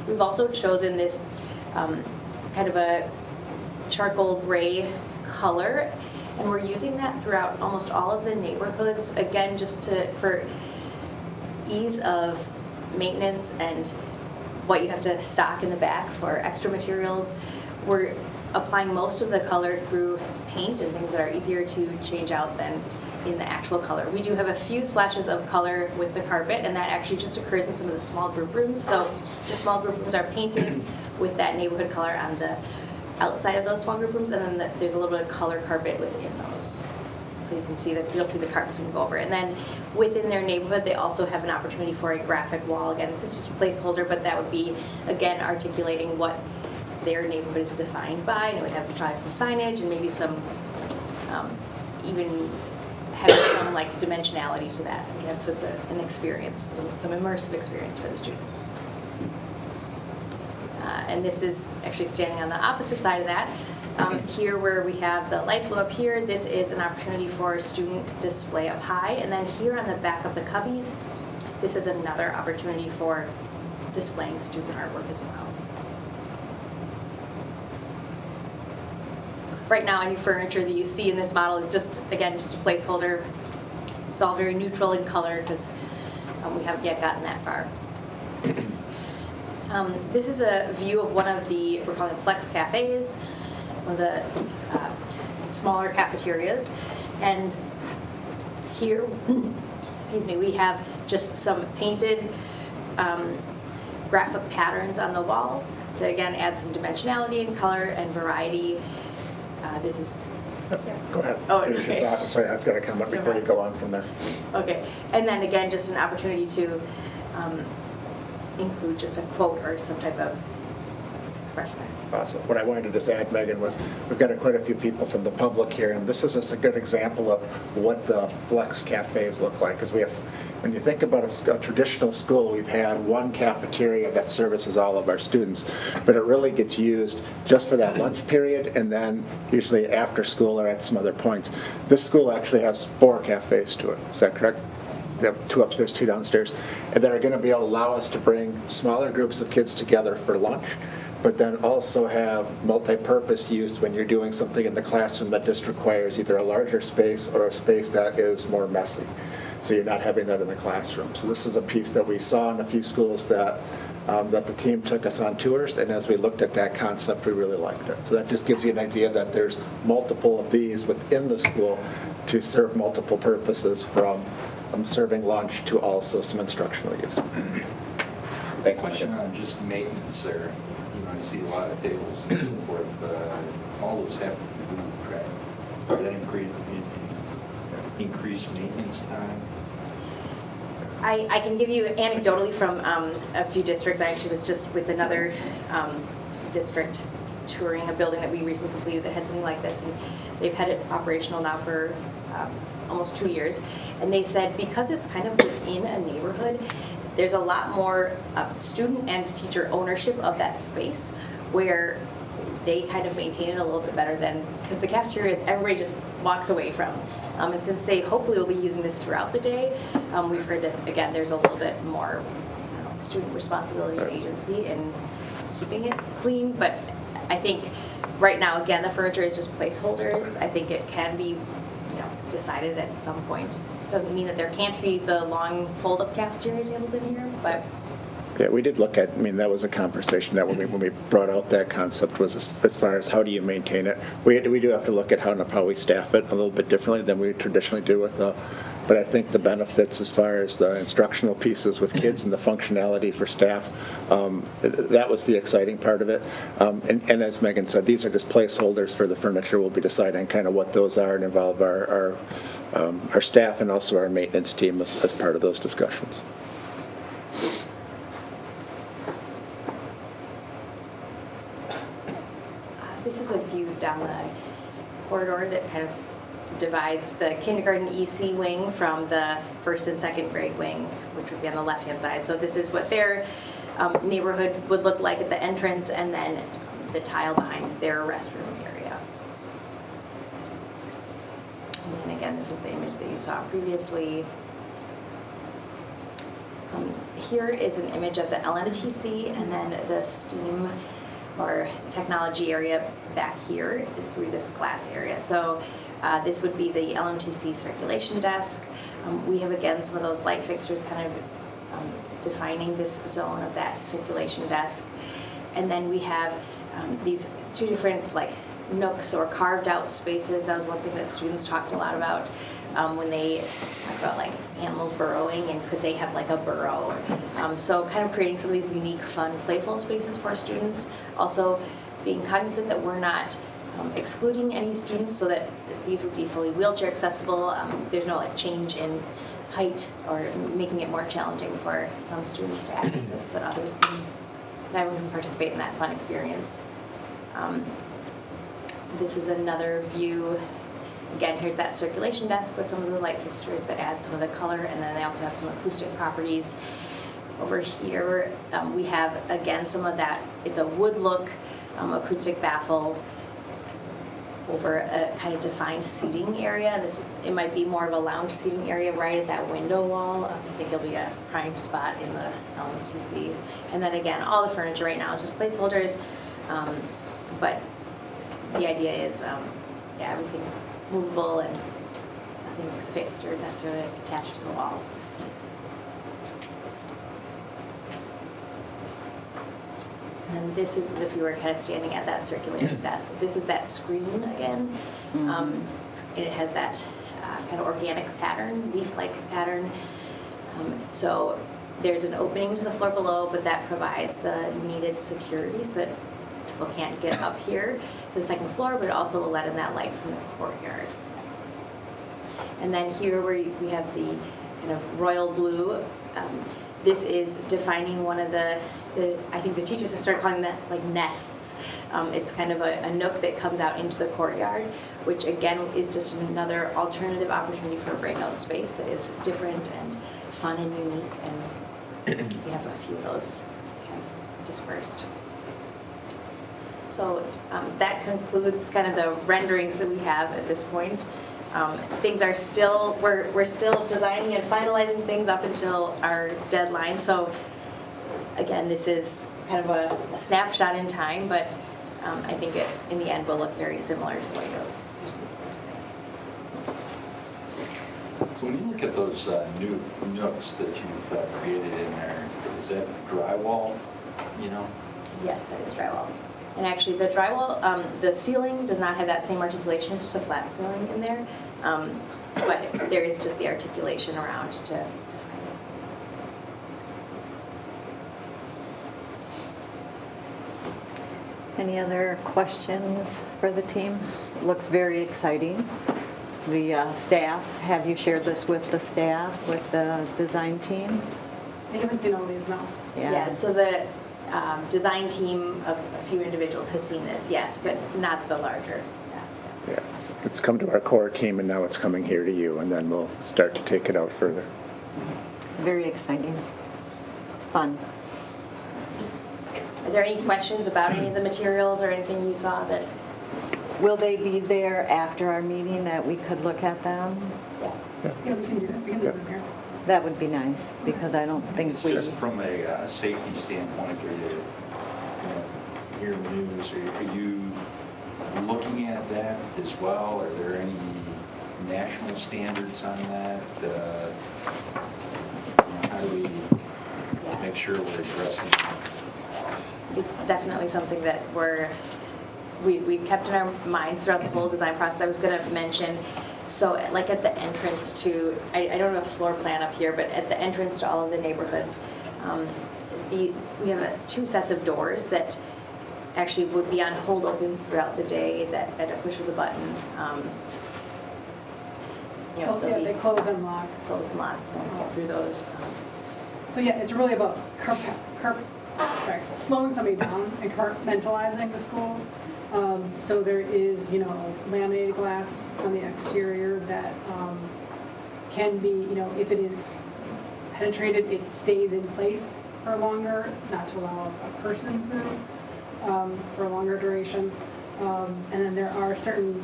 We've also chosen this kind of a charcoal gray color, and we're using that throughout almost all of the neighborhoods, again, just for ease of maintenance and what you have to stock in the back for extra materials. We're applying most of the color through paint and things that are easier to change out than in the actual color. We do have a few splashes of color with the carpet, and that actually just occurs in some of the small group rooms. So the small group rooms are painted with that neighborhood color on the outside of those small group rooms, and then there's a little bit of color carpet within those. So you can see that, you'll see the carpets when you go over. And then within their neighborhood, they also have an opportunity for a graphic wall. Again, this is just a placeholder, but that would be, again, articulating what their neighborhood is defined by, and it would have to try some signage and maybe some, even having some like dimensionality to that. Again, so it's an experience, some immersive experience for the students. And this is actually standing on the opposite side of that. Here where we have the light blue up here, this is an opportunity for a student display up high. And then here on the back of the cubbies, this is another opportunity for displaying student artwork as well. Right now, any furniture that you see in this model is just, again, just a placeholder. It's all very neutral in color because we haven't yet gotten that far. This is a view of one of the, we're calling flex cafes, one of the smaller cafeterias. And here, excuse me, we have just some painted graphic patterns on the walls to, again, add some dimensionality and color and variety. This is... Go ahead. Oh, Finish your okay. thought. I'm sorry, I was going to come up before you go on from there. Okay, and then again, just an opportunity to include just a quote or some type of expression. Awesome. What I wanted to just add, Megan, was we've got quite a few people from the public here, and this is just a good example of what the flex cafes look like. Because we have, when you think about a traditional school, we've had one cafeteria that services all of our students, but it really gets used just for that lunch period and then usually after school or at some other points. This school actually has 4 cafes to it. Is that correct? They have 2 upstairs, 2 downstairs, and that are going to be able to allow us to bring smaller groups of kids together for lunch, but then also have multi-purpose use when you're doing something in the classroom that just requires either a larger space or a space that is more messy. So you're not having that in the classroom. So this is a piece that we saw in a few schools that the team took us on tours, and as we looked at that concept, we really liked it. So that just gives you an idea that there's multiple of these within the school to serve multiple purposes, from serving lunch to also some instructional use. Thanks. Question on just maintenance there. You know, I see a lot of tables and so forth. All those have to be moved, correct? Does that increase maintenance time? I can give you anecdotally from a few districts. I actually was just with another district touring a building that we recently completed that had something like this, and they've had it operational now for almost 2 years. And they said because it's kind of within a neighborhood, there's a lot more student and teacher ownership of that space, where they kind of maintain it a little bit better than, because the cafeteria everybody just walks away from. And since they hopefully will be using this throughout the day, we've heard that, again, there's a little bit more student responsibility and agency in keeping it clean. But I think right now, again, the furniture is just placeholders. I think it can be decided at some point. Doesn't mean that there can't be the long fold-up cafeteria tables in here, but... Yeah, we did look at, that was a conversation that when we brought out that concept was as far as how do you maintain it. We do have to look at how we staff it a little bit differently than we traditionally do with but I think the benefits as far as the instructional pieces with kids and the functionality for staff, that was the exciting part of it. And as Megan said, these are just placeholders for the furniture. We'll be deciding kind of what those are and involve our staff and also our maintenance team as part of those discussions. This is a view down the corridor that kind of divides the kindergarten EC wing from the first and second grade wing, which would be on the left-hand side. So this is what their neighborhood would look like at the entrance, and then the tile behind their restroom area. And then again, this is the image that you saw previously. Here is an image of the LMTC and then the STEAM or technology area back here through this glass area. So this would be the LMTC circulation desk. We have, again, some of those light fixtures kind of defining this zone of that circulation desk. And then we have these 2 different nooks or carved out spaces. That was one thing that students talked a lot about when they talked about like animals burrowing and could they have like a burrow. So kind of creating some of these unique, fun, playful spaces for our students. Also being cognizant that we're not excluding any students so that these would be fully wheelchair accessible. There's no like change in height or making it more challenging for some students to access it so that others can, that everyone can participate in that fun experience. This is another view. Again, here's that circulation desk with some of the light fixtures that add some of the color, and then they also have some acoustic properties. Over here, we have, again, some of that, it's a wood look, acoustic baffle over a kind of defined seating area. It might be more of a lounge seating area right at that window wall. I think it'll be a prime spot in the LMTC. And then again, all the furniture right now is just placeholders, but the idea is, yeah, everything movable and nothing fixed or necessarily attached to the walls. And then this is as if you were kind of standing at that circulation desk. This is that screen again. And it has that kind of organic pattern, leaf-like pattern. So there's an opening to the floor below, but that provides the needed security so that people can't get up here to the second floor, but it also will let in that light from the courtyard. And then here where we have the kind of royal blue, this is defining one of the I think the teachers have started calling that like nests. It's kind of a nook that comes out into the courtyard, which again is just another alternative opportunity for a breakout space that is different and fun and unique, and we have a few of those kind of dispersed. So that concludes kind of the renderings that we have at this point. Things are still, we're still designing and finalizing things up until our deadline. So again, this is kind of a snapshot in time, but I think it, in the end, will look very similar to what you're seeing today. So when you look at those new nooks that you've created in there, is that drywall, you know? Yes, that is drywall. And actually, the drywall, the ceiling does not have that same articulation. It's just a flat ceiling in there. But there is just the articulation around to define it. Any other questions for the team? It looks very exciting. The staff, have you shared this with the staff, with the design team? I haven't seen all these, no. Yeah, so the design team of a few individuals has seen this, yes, but not the larger staff. Yeah, it's come to our core team, and now it's coming here to you, and then we'll start to take it out further. Very exciting. Fun. Are there any questions about any of the materials or anything you saw that? Will they be there after our meeting that we could look at them? Yeah, we can do that. We can leave them here. That would be nice, because I don't think It's we... just from a safety standpoint, or you hear the news, are you looking at that as well? Are there any national standards on that? How do we make sure we're addressing it? It's definitely something that we've kept in our minds throughout the whole design process. I was going to mention, so like at the entrance to, I don't have a floor plan up here, but at the entrance to all of the neighborhoods, we have two sets of doors that actually would be on hold opens throughout the day that at a push of the button, They close and lock. Close and lock, and get through those. So yeah, it's really about slowing somebody down and compartmentalizing the school. So there is, laminated glass on the exterior that can be, if it is penetrated, it stays in place for longer, not to allow a person through for a longer duration. And then there are certain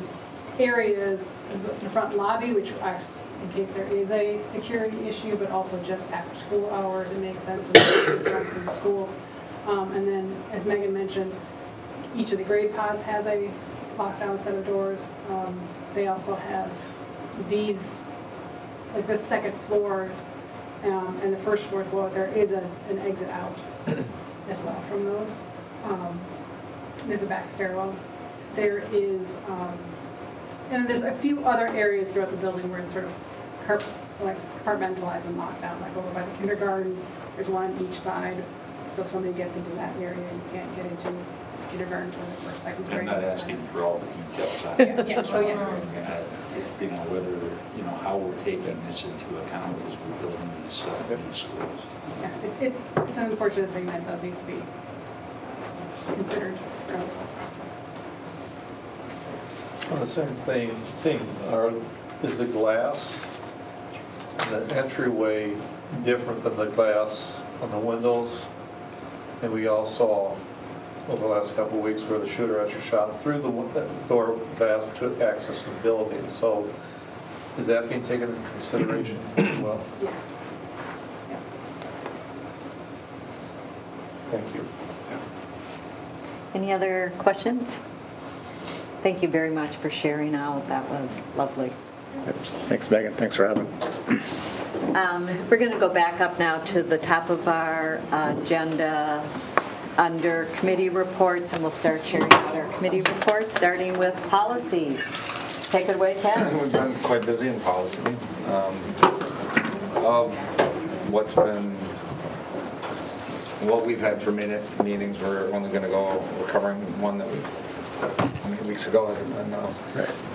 areas, the front lobby, which acts in case there is a security issue, but also just after school hours, it makes sense to let kids run through the school. And then, as Megan mentioned, each of the grade pods has a lockdown set of doors. They also have these, like this second floor and the first floor as well, there is an exit out as well from those. There's a back stairwell there is, and there's a few other areas throughout the building where it's sort of compartmentalized and locked down, like over by the kindergarten, there's one on each side. So if somebody gets into that area, you can't get into kindergarten until the first, second grade. I'm not asking for all the details on Yeah, it. yeah, so yes. You know, whether, you know, how we're taking this into account as we're building these new schools. Yeah, it's an unfortunate thing that does need to be considered throughout the whole process. On the same thing, is the glass, the entryway different than the glass on the windows? And we all saw over the last couple of weeks where the shooter actually shot through the door glass to access the building. So is that being taken into consideration as well? Yes. Yeah. Thank you. Any other questions? Thank you very much for sharing out. That was lovely. Thanks, Megan. Thanks for having. We're going to go back up now to the top of our agenda under committee reports, and we'll start sharing out our committee reports, starting with policy. Take it away, Ted. We've been quite busy in policy. Of what we've had for meetings, we're only going to we're covering one that how many weeks ago has it been now?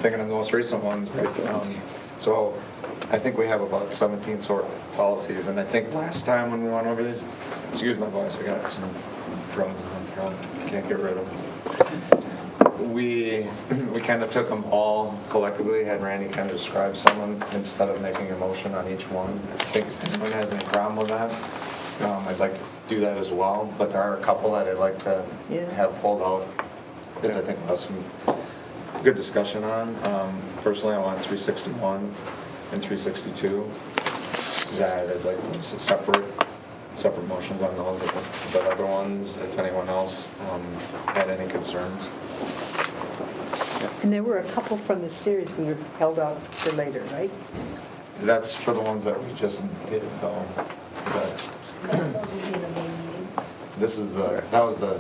Thinking of the most recent ones. So I think we have about 17 sort of policies, and I think last time when we went over these, excuse my voice, I got some problems in my throat, can't get rid of them. We kind of took them all collectively, had Randy kind of describe someone instead of making a motion on each one. I think if anyone has any problem with that, I'd like to do that as well, but there are a couple that I'd like to have pulled out, because I think we'll have some good discussion on. Personally, I want 361 and 362. That I'd like separate motions on those. But other ones, if anyone else had any concerns. And there were a couple from the series we were held out for later, right? That's for the ones that we just did, though. That was the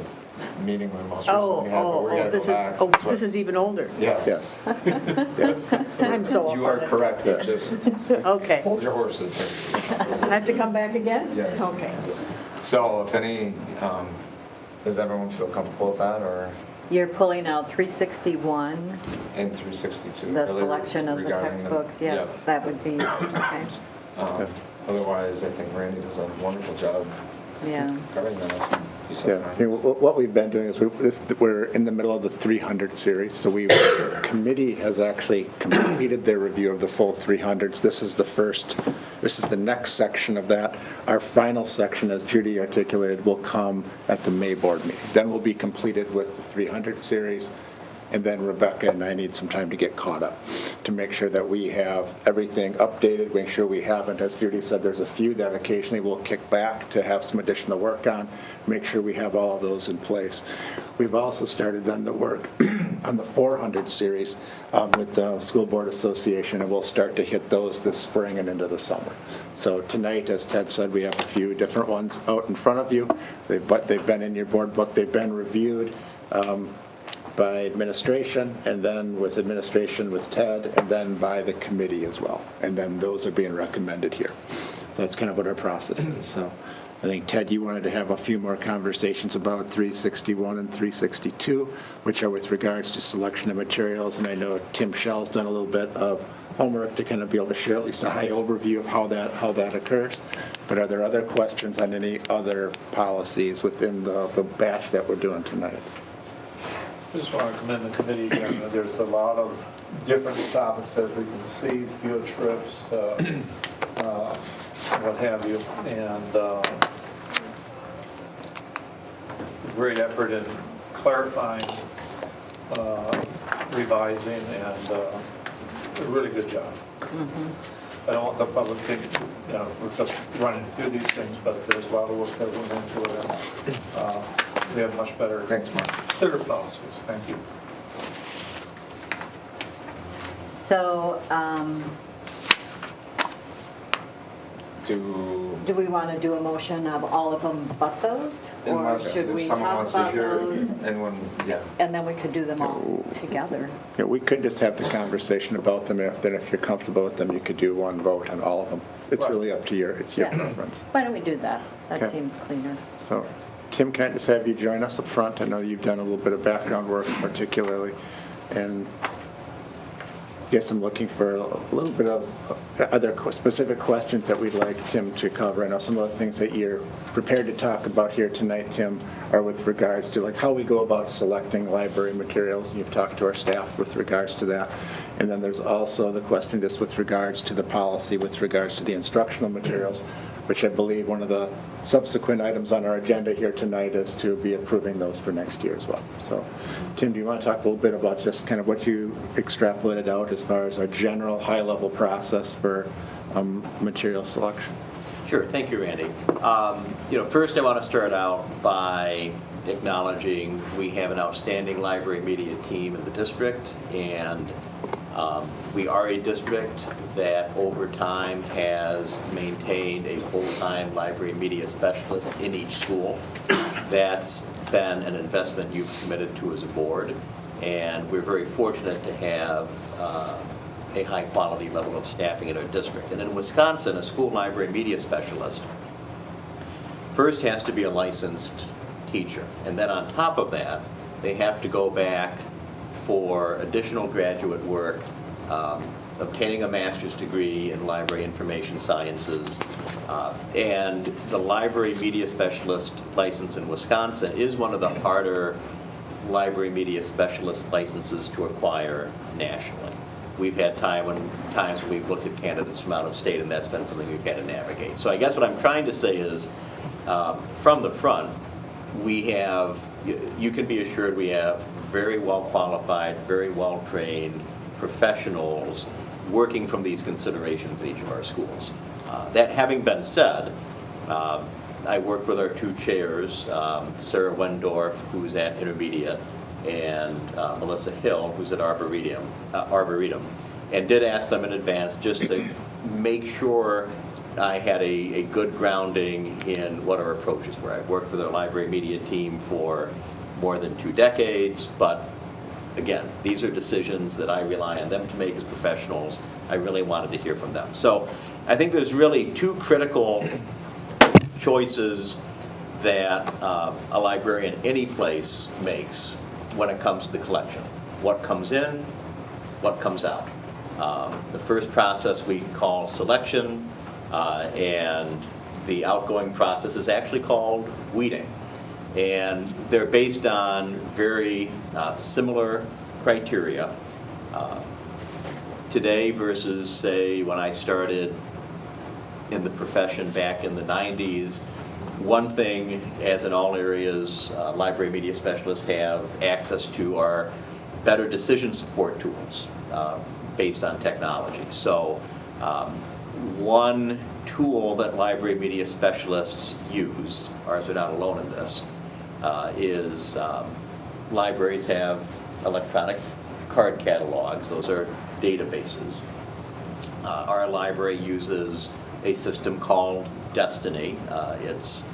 meeting we most recently had, but we're gonna go back. This is even older. Yes. Yes. I'm so off You are on it. correct, but just Okay. hold your horses. I have to come back again? Yes. Okay. So if any, does everyone feel comfortable with that, or? You're pulling out 361, And 362. the really selection of the regarding textbooks. Yeah, that would be, okay. Otherwise, I think Randy does a wonderful job Yeah. covering that. Yeah, I mean, what we've been doing is we're in the middle of the 300 series, so committee has actually completed their review of the full 300s. This is the next section of that. Our final section, as Judy articulated, will come at the May board meeting. Then we'll be completed with the 300 series, and then Rebecca and I need some time to get caught up to make sure that we have everything updated, make sure we haven't, as Judy said, there's a few that occasionally we'll kick back to have some additional work on, make sure we have all of those in place. We've also started on the work on the 400 series with the School Board Association, and we'll start to hit those this spring and into the summer. So tonight, as Ted said, we have a few different ones out in front of you. They've been in your board book, they've been reviewed by administration, and then with administration with Ted, and then by the committee as well. And then those are being recommended here. So that's kind of what our process is. So I think, Ted, you wanted to have a few more conversations about 361 and 362, which are with regards to selection of materials. And I know Tim Schell's done a little bit of homework to kind of be able to share at least a high overview of how that occurs. But are there other questions on any other policies within the batch that we're doing tonight? I just want to commend the committee again. There's a lot of different topics, as we can see, field trips, what have you, and great effort in clarifying, revising, and a really good job. I don't want the public to think, we're just running through these things, but there's a lot of work that went into it, and we have much better, clearer policies. Thank you. So Do we want to do a motion of all of them but those? Or Unless should if we someone talk wants to about hear those? anyone, yeah. And then we could do them all together. Yeah, we could just have the conversation about them, if you're comfortable with them, you could do one vote on all of them. It's really up to it's your Yeah. preference. Why don't we do that? That Okay. seems cleaner. So, Tim, can I just have you join us up front? I know you've done a little bit of background work particularly, and guess I'm looking for a little bit of other specific questions that we'd like Tim to cover. I know some of the things that you're prepared to talk about here tonight, Tim, are with regards to like how we go about selecting library materials, and you've talked to our staff with regards to that. And then there's also the question just with regards to the policy, with regards to the instructional materials, which I believe one of the subsequent items on our agenda here tonight is to be approving those for next year as well. So, Tim, do you want to talk a little bit about just kind of what you extrapolated out as far as our general high-level process for material selection? Sure, thank you, Randy. First I want to start out by acknowledging we have an outstanding library media team in the district, and we are a district that over time has maintained a full-time library media specialist in each school. That's been an investment you've committed to as a board, and we're very fortunate to have a high-quality level of staffing in our district. And in Wisconsin, a school library media specialist first has to be a licensed teacher, and then on top of that, they have to go back for additional graduate work, obtaining a master's degree in library information sciences, and the library media specialist license in Wisconsin is one of the harder library media specialist licenses to acquire nationally. We've had times when we've looked at candidates from out of state, and that's been something we've had to navigate. So I guess what I'm trying to say is, from the front, you can be assured we have very well qualified, very well trained professionals working from these considerations in each of our schools. That having been said, I worked with our two chairs, Sarah Wendorf, who's at Intermediate, and Melissa Hill, who's at Arboretum, and did ask them in advance just to make sure I had a good grounding in what our approaches were. I've worked with our library media team for more than 2 decades, but again, these are decisions that I rely on them to make as professionals. I really wanted to hear from them. So I think there's really 2 critical choices that a librarian any place makes when it comes to the collection. What comes in, what comes out. The first process we call selection, and the outgoing process is actually called weeding. And they're based on very similar criteria. Today versus, say, when I started in the profession back in the 90s, one thing, as in all areas, library media specialists have access to are better decision support tools based on technology. So one tool that library media specialists use, ours are not alone in this, is libraries have electronic card catalogs. Those are databases. Our library uses a system called Destiny. It's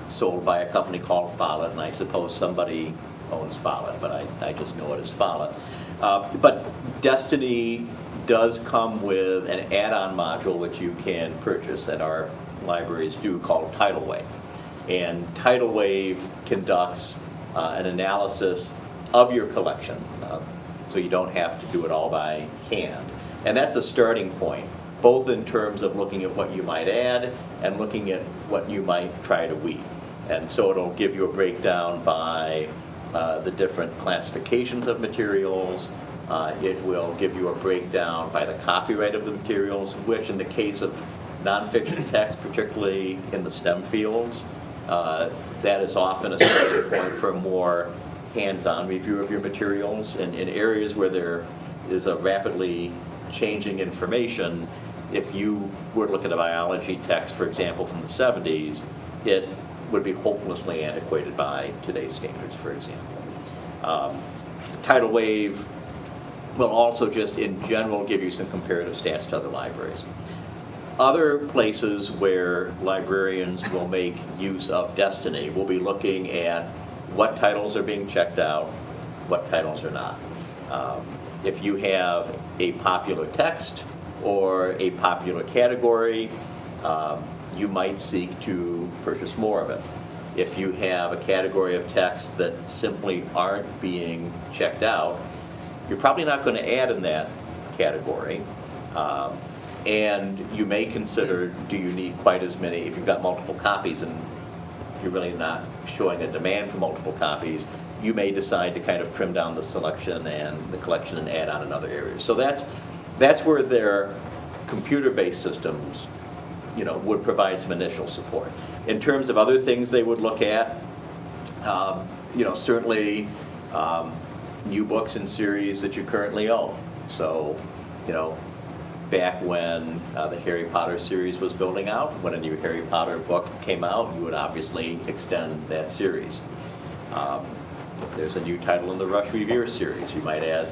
sold by a company called Follett, and I suppose somebody owns Follett, but I just know it as Follett. But Destiny does come with an add-on module which you can purchase, and our libraries do, called Tidal Wave. And Tidal Wave conducts an analysis of your collection, so you don't have to do it all by hand. And that's a starting point, both in terms of looking at what you might add and looking at what you might try to weed. And so it'll give you a breakdown by the different classifications of materials. It will give you a breakdown by the copyright of the materials, which in the case of nonfiction text, particularly in the STEM fields, that is often a starting point for a more hands-on review of your materials. And in areas where there is a rapidly changing information, if you were to look at a biology text, for example, from the 70s, it would be hopelessly antiquated by today's standards, for example. Tidal Wave will also just in general give you some comparative stats to other libraries. Other places where librarians will make use of Destiny will be looking at what titles are being checked out, what titles are not. If you have a popular text or a popular category, you might seek to purchase more of it. If you have a category of text that simply aren't being checked out, you're probably not going to add in that category. And you may consider, do you need quite as many, if you've got multiple copies and you're really not showing a demand for multiple copies, you may decide to kind of trim down the selection and the collection and add on in other areas. So that's where their computer-based systems, would provide some initial support. In terms of other things they would look at, certainly new books and series that you currently own. So, back when the Harry Potter series was building out, when a new Harry Potter book came out, you would obviously extend that series. If there's a new title in the Rush Revere series, you might add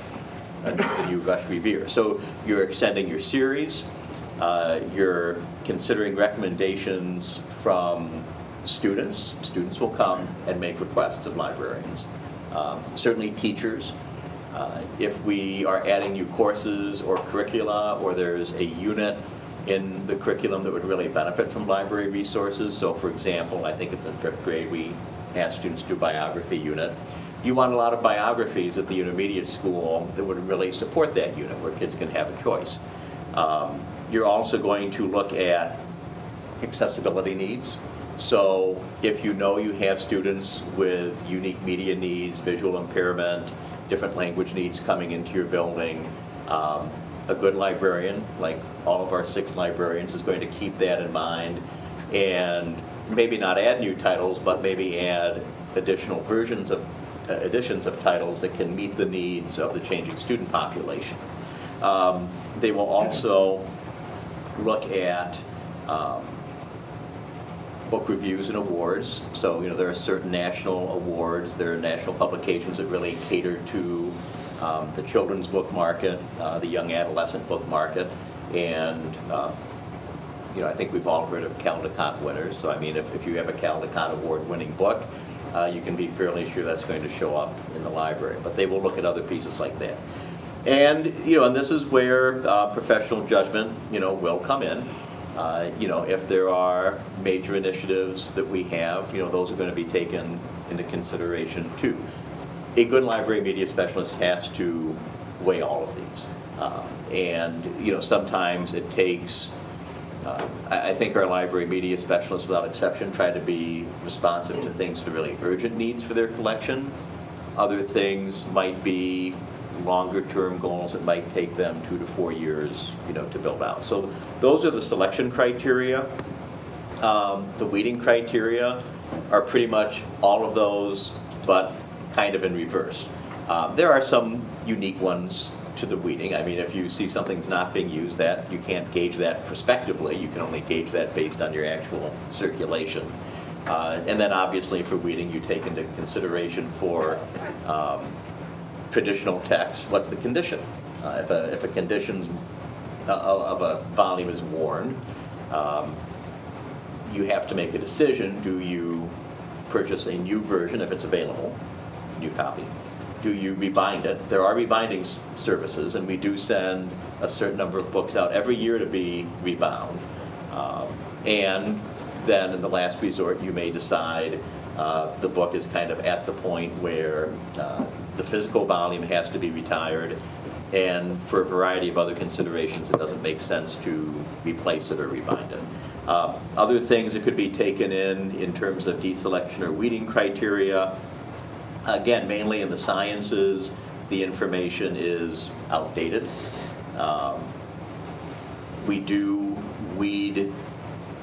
a new Rush Revere. So you're extending your series. You're considering recommendations from students. Students will come and make requests of librarians. Certainly teachers. If we are adding new courses or curricula, or there's a unit in the curriculum that would really benefit from library resources. So for example, I think it's in 5th grade, we ask students to do a biography unit. You want a lot of biographies at the intermediate school that would really support that unit, where kids can have a choice. You're also going to look at accessibility needs. So if you know you have students with unique media needs, visual impairment, different language needs coming into your building, a good librarian, like all of our 6 librarians, is going to keep that in mind and maybe not add new titles, but maybe add additional editions of titles that can meet the needs of the changing student population. They will also look at book reviews and awards. So, there are certain national awards, there are national publications that really cater to the children's book market, the young adolescent book market, and I think we've all heard of Caldecott winners. So, I mean, if you have a Caldecott award-winning book, you can be fairly sure that's going to show up in the library. But they will look at other pieces like that. And, and this is where professional judgment, will come in. If there are major initiatives that we have, those are going to be taken into consideration too. A good library media specialist has to weigh all of these. And sometimes it takes, I think our library media specialists, without exception, try to be responsive to things that are really urgent needs for their collection. Other things might be longer term goals that might take them 2 to 4 years, to build out. So those are the selection criteria. The weeding criteria are pretty much all of those, but kind of in reverse. There are some unique ones to the weeding. I mean, if you see something's not being used, that you can't gauge that prospectively. You can only gauge that based on your actual circulation. And then obviously for weeding, you take into consideration for traditional text, what's the condition? If a condition of a volume is worn, you have to make a decision. Do you purchase a new version if it's available, new copy? Do you rebind it? There are rebinding services, and we do send a certain number of books out every year to be rebound. And then in the last resort, you may decide the book is kind of at the point where the physical volume has to be retired, and for a variety of other considerations, it doesn't make sense to replace it or rebind it. Other things that could be taken in terms of deselection or weeding criteria, again, mainly in the sciences, the information is outdated. We do weed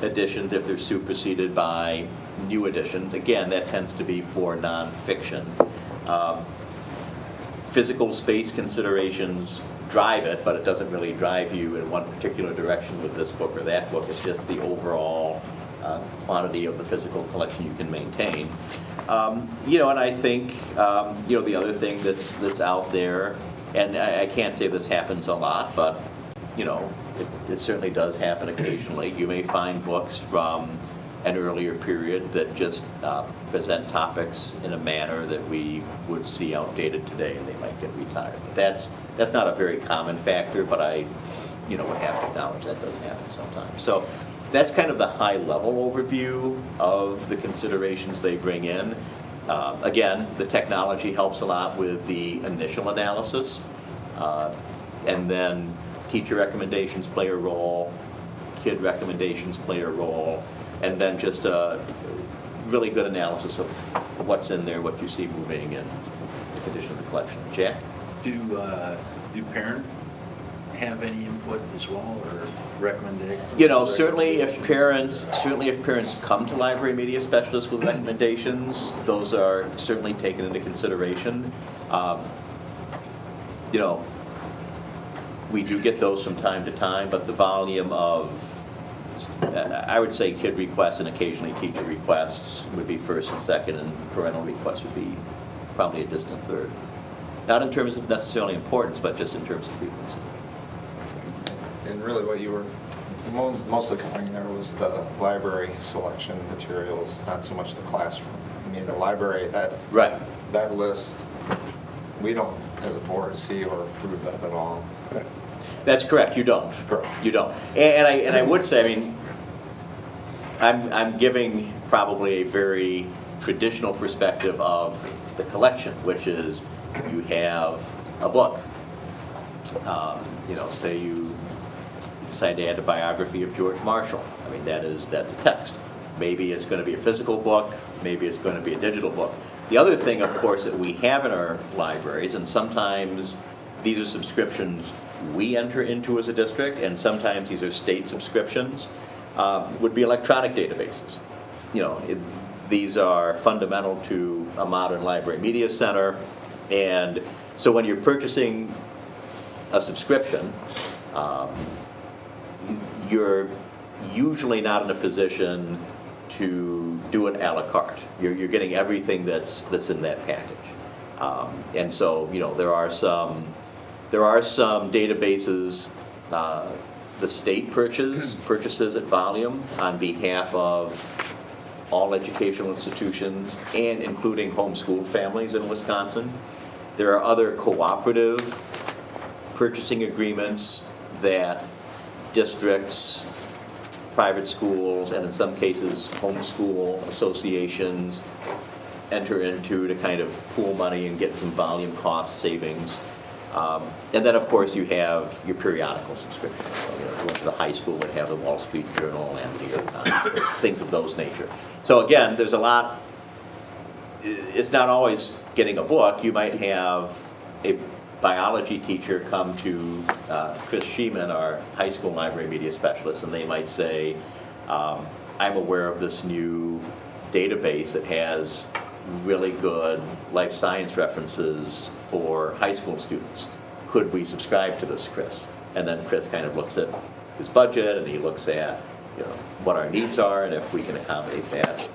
editions if they're superseded by new editions. Again, that tends to be for nonfiction. Physical space considerations drive it, but it doesn't really drive you in one particular direction with this book or that book. It's just the overall quantity of the physical collection you can maintain. And I think, the other thing that's out there, and I can't say this happens a lot, but you know, it certainly does happen occasionally. You may find books from an earlier period that just present topics in a manner that we would see outdated today, and they might get retired. But that's not a very common factor, but I, you know, would have to acknowledge that does happen sometimes. So that's kind of the high-level overview of the considerations they bring in. Again, the technology helps a lot with the initial analysis, and then teacher recommendations play a role, kid recommendations play a role, and then just a really good analysis of what's in there, what you see moving, and the condition of the collection. Jack? Do parents have any input as well, or recommendation? You know, certainly if parents come to library media specialists with recommendations, those are certainly taken into consideration. You know, we do get those from time to time, but the volume of, I would say, kid requests and occasionally teacher requests would be first and second, and parental requests would be probably a distant third. Not in terms of necessarily importance, but just in terms of frequency. And really what you were mostly covering there was the library selection materials, not so much the classroom. I mean, the library, right. That list, we don't, as a board, see or approve that at all. Right. That's correct. You don't. Correct. You don't. And I would say, I mean, I'm giving probably a very traditional perspective of the collection, which is you have a book. You know, say you decide to add a biography of George Marshall. I mean, that's a text. Maybe it's going to be a physical book. Maybe it's going to be a digital book. The other thing, of course, that we have in our libraries, and sometimes these are subscriptions we enter into as a district, and sometimes these are state subscriptions, would be electronic databases. You know, these are fundamental to a modern library media center, and so when you're purchasing a subscription, you're usually not in a position to do it a la carte. You're getting everything that's in that package, and so, you know, there are some databases the state purchases at volume on behalf of all educational institutions and including homeschooled families in Wisconsin. There are other cooperative purchasing agreements that districts, private schools, and in some cases homeschool associations enter into to kind of pool money and get some volume cost savings. And then, of course, you have your periodical subscriptions. So, you know, if you went to the high school, would have the Wall Street Journal and the New York Times, things of those nature. So again, there's a lot. It's not always getting a book. You might have a biology teacher come to Chris Sheeman, our high school library media specialist, and they might say, I'm aware of this new database that has really good life science references for high school students. Could we subscribe to this, Chris? And then Chris kind of looks at his budget, and he looks at, you know, what our needs are, and if we can accommodate that,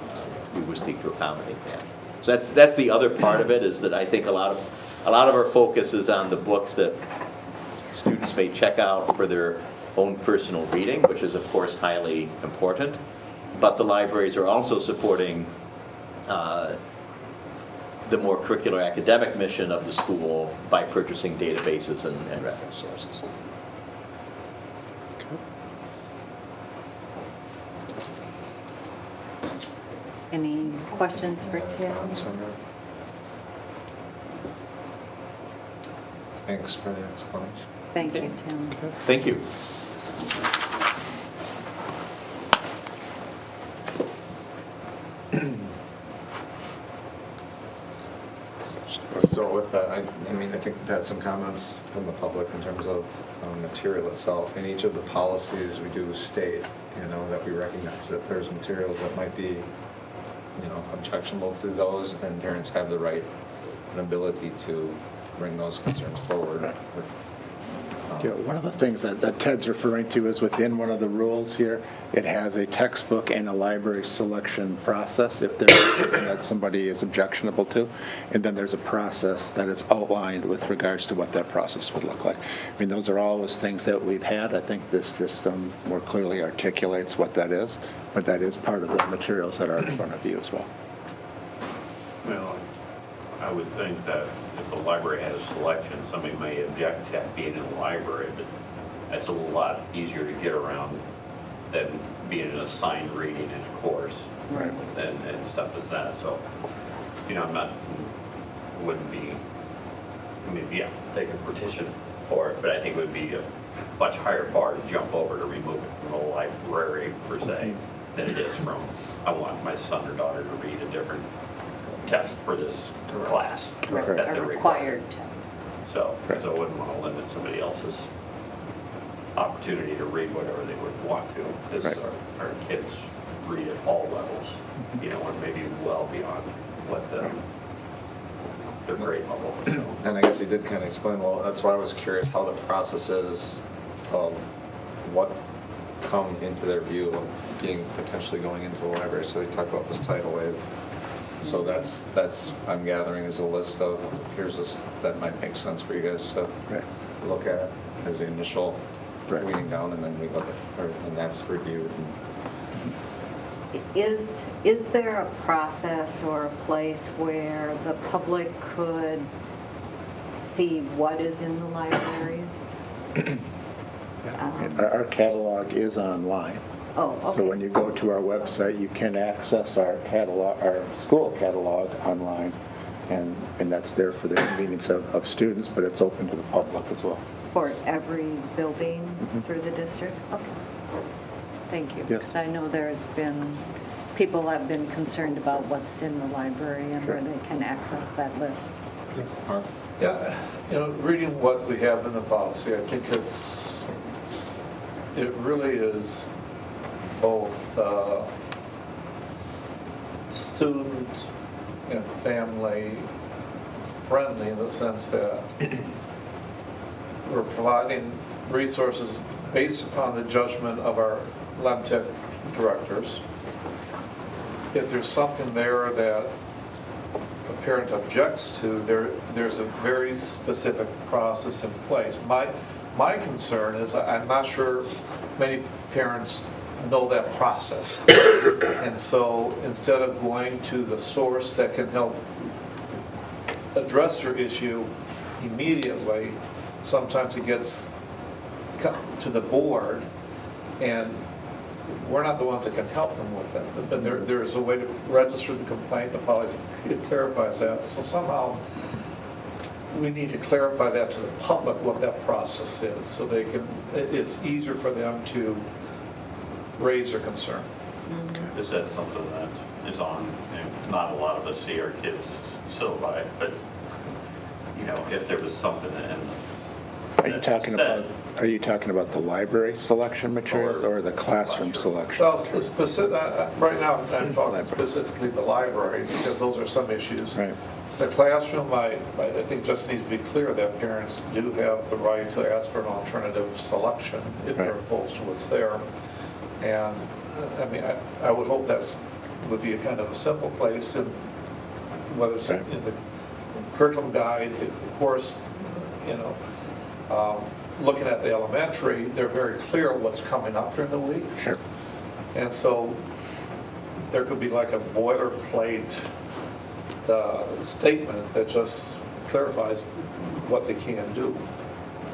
we would seek to accommodate that. So that's the other part of it, is that I think a lot of our focus is on the books that students may check out for their own personal reading, which is of course highly important. But the libraries are also supporting the more curricular academic mission of the school by purchasing databases and reference sources. Any questions for Tim? Thanks for the explanation. Thank you, Tim. Thank you. So with that, I mean, I think we've had some comments from the public in terms of material itself. In each of the policies, we do state, you know, that we recognize that there's materials that might be, you know, objectionable to those, and parents have the right and ability to bring those concerns forward with One of the things that Ted's referring to is within one of the rules here, it has a textbook and a library selection process if there's something that somebody is objectionable to. And then there's a process that is outlined with regards to what that process would look like. I mean, those are always things that we've had. I think this just more clearly articulates what that is, but that is part of the materials that are in front of you as well. Well, I would think that if the library has a selection, somebody may object to that being in the library, but that's a lot easier to get around than being an assigned reading in a course. Right. And stuff as that, so, wouldn't be, yeah, they could petition for it, but I think it would be a much higher bar to jump over to remove it from the library per se than it is from, I want my son or daughter to read a different text for this class. Right, that a they're required required. text. So I wouldn't want to limit somebody else's opportunity to read whatever they would want to. Because our kids read at all levels, or maybe well beyond what their grade level is. So. And I guess he did kind of explain a little, that's why I was curious how the process is of what come into their view of being potentially going into the library. So they talk about this tidal wave. So that's I'm gathering is a list of, here's this, that might make sense for you guys to look at as the initial weeding down, and then we look at, and that's reviewed. Is there a process or a place where the public could see what is in the libraries? Our catalog is online. Oh, okay. So when you go to our website, you can access our catalog, our school catalog online, and that's there for the convenience of students, but it's open to the public as well. For every building through the district? Okay. Thank you. Yes. Because I know there's been, people have been concerned about what's in the library and where they can access that list. Yeah, reading what we have in the policy, I think it really is both student and family friendly in the sense that we're providing resources based upon the judgment of our LEMTech directors. If there's something there that a parent objects to, there's a very specific process in place. My concern is I'm not sure many parents know that process. And so instead of going to the source that can help address their issue immediately, sometimes it gets to the board, and we're not the ones that can help them with it. But there's a way to register the complaint. The policy clarifies that. So somehow we need to clarify that to the public what that process is, so it's easier for them to raise their concern. Is that something that is on, not a lot of us see our kids syllabi, but, if there was something in Are you talking about the library selection materials or the classroom selection? Well, right now I'm talking specifically the library, because those are some issues. Right. The classroom, I think just needs to be clear that parents do have the right to ask for an alternative selection if they're opposed to what's there. And I would hope would be a kind of a simple place, and whether it's in the curriculum guide, of course, looking at the elementary, they're very clear what's coming up during the week. Sure. And so there could be like a boilerplate statement that just clarifies what they can do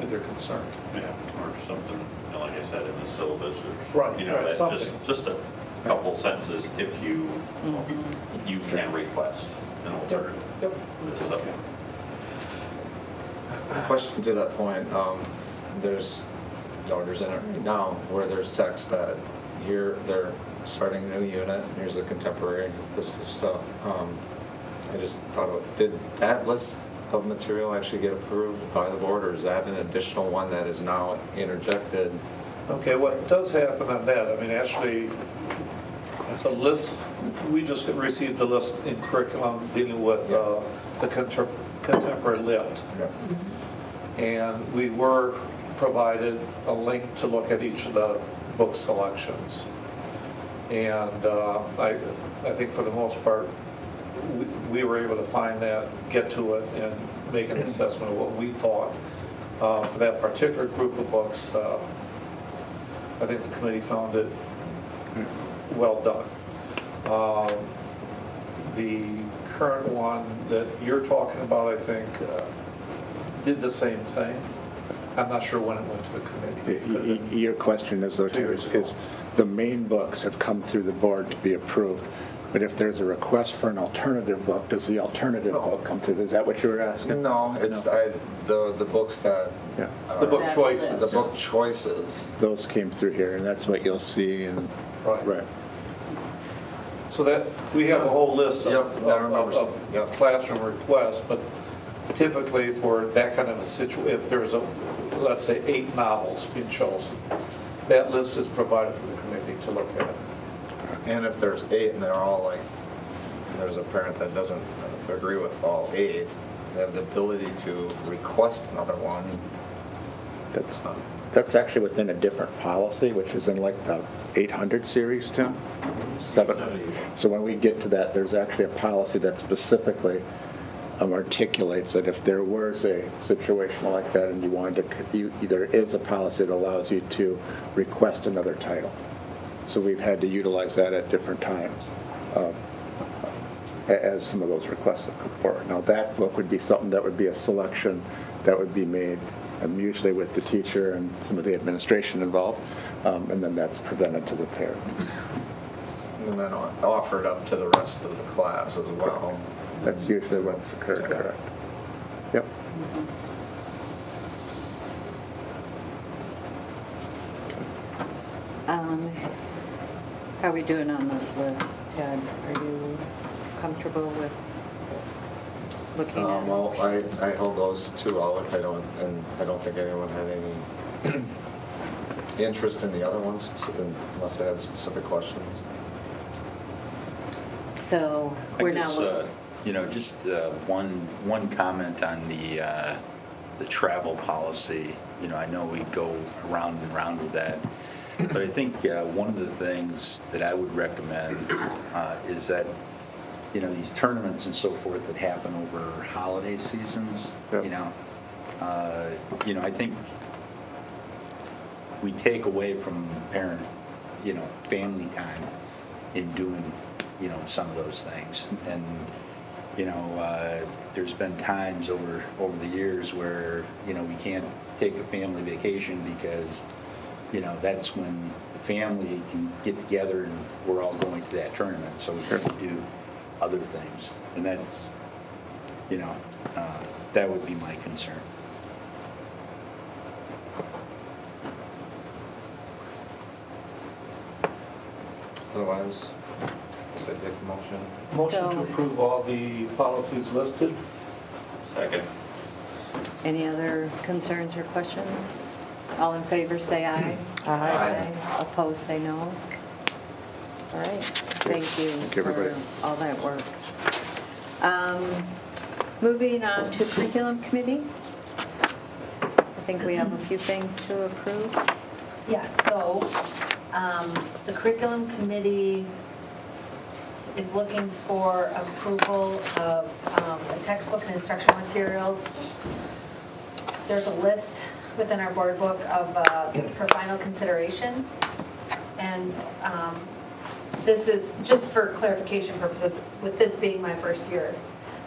if they're concerned. Yeah, or something, like I said, in the syllabus, or Right, that's something. just a couple sentences. If you can request an alternative. Yep. So, Question to that point, there's orders in it right now where there's text that here they're starting a new unit, here's a contemporary, this stuff. I just thought, did that list of material actually get approved by the board, or is that an additional one that is now interjected? Okay, what does happen on that, actually, the list, we just received the list in curriculum dealing with the contemporary lit. And we were provided a link to look at each of the book selections. And I think for the most part, we were able to find that, get to it, and make an assessment of what we thought for that particular group of books. I think the committee found it well done. The current one that you're talking about, I think, did the same thing. I'm not sure when it went to the committee. Your question is, though, Tim, is the main books have come through the board to be approved, but if there's a request for an alternative book, does the alternative book come through? Is that what you were asking? No, it's the books that. Yeah. The book choices. The book choices. Those came through here, and that's what you'll see. And Right. So that, we have a whole list of classroom requests, but typically for that kind of a situation, if there's let's say 8 novels being chosen, that list is provided for the committee to look at. And if there's 8 and they're all like, there's a parent that doesn't agree with all 8, they have the ability to request another one. That's actually within a different policy, which is in like the 800 series, Tim? 7. So when we get to that, there's actually a policy that specifically articulates that if there was a situation like that and you wanted to, there is a policy that allows you to request another title. So we've had to utilize that at different times as some of those requests have come forward. Now that book would be something that would be a selection that would be made usually with the teacher and some of the administration involved, and then that's presented to the parent. And then offered up to the rest of the class as well. That's usually what's occurred, correct? Yep. How are we doing on this list, Ted? Are you comfortable with looking at it? Well, I held those 2 out. I don't think anyone had any interest in the other ones unless they had specific questions. So we're now looking. Just one comment on the travel policy. I know we go around and around with that, but I think one of the things that I would recommend is that these tournaments and so forth that happen over holiday seasons. Yep. I think we take away from parent, family time in doing, some of those things. And, there's been times over the years where, we can't take a family vacation because, that's when the family can get together and we're all going to that tournament. So we can do other things. And that's, that would be my concern. Otherwise, I take a motion. Motion to approve all the policies listed. Second. Any other concerns or questions? All in favor, say aye. Aye. Opposed, say no. All right, thank you for all that work. Moving on to curriculum committee. I think we have a few things to approve. Yes, so the curriculum committee is looking for approval of the textbook and instructional materials. There's a list within our board book of for final consideration, and this is just for clarification purposes, with this being my first year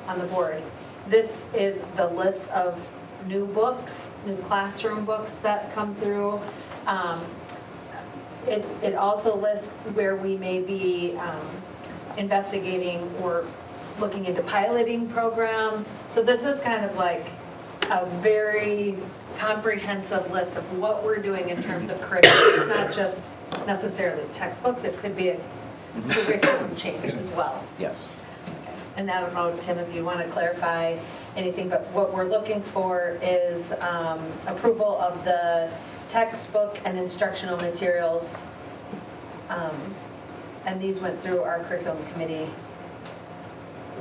on the board. This is the list of new books, new classroom books that come through. It also lists where we may be investigating or looking into piloting programs. So this is kind of like a very comprehensive list of what we're doing in terms of curriculum. It's not just necessarily textbooks, it could be a curriculum change as well. Yes. And I don't know, Tim, if you want to clarify anything, but what we're looking for is approval of the textbook and instructional materials. And these went through our curriculum committee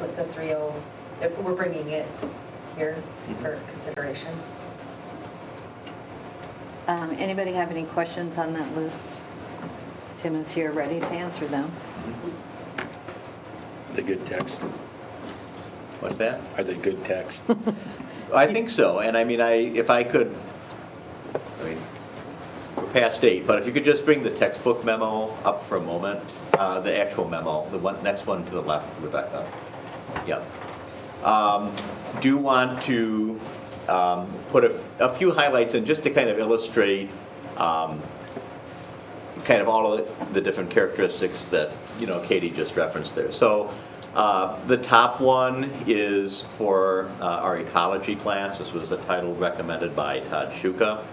with the 3.0. We're bringing it here for consideration. Anybody have any questions on that list? Tim is here ready to answer them. Are they good text? What's that? Are they good text? I think so, and I mean, if I could, we're past 8, but if you could just bring the textbook memo up for a moment, the actual memo, the next one to the left, Rebecca. Yep. Do want to put a few highlights in just to kind of illustrate kind of all of the different characteristics that, Katie just referenced there. So the top one is for our ecology class. This was a title recommended by Todd Shuka,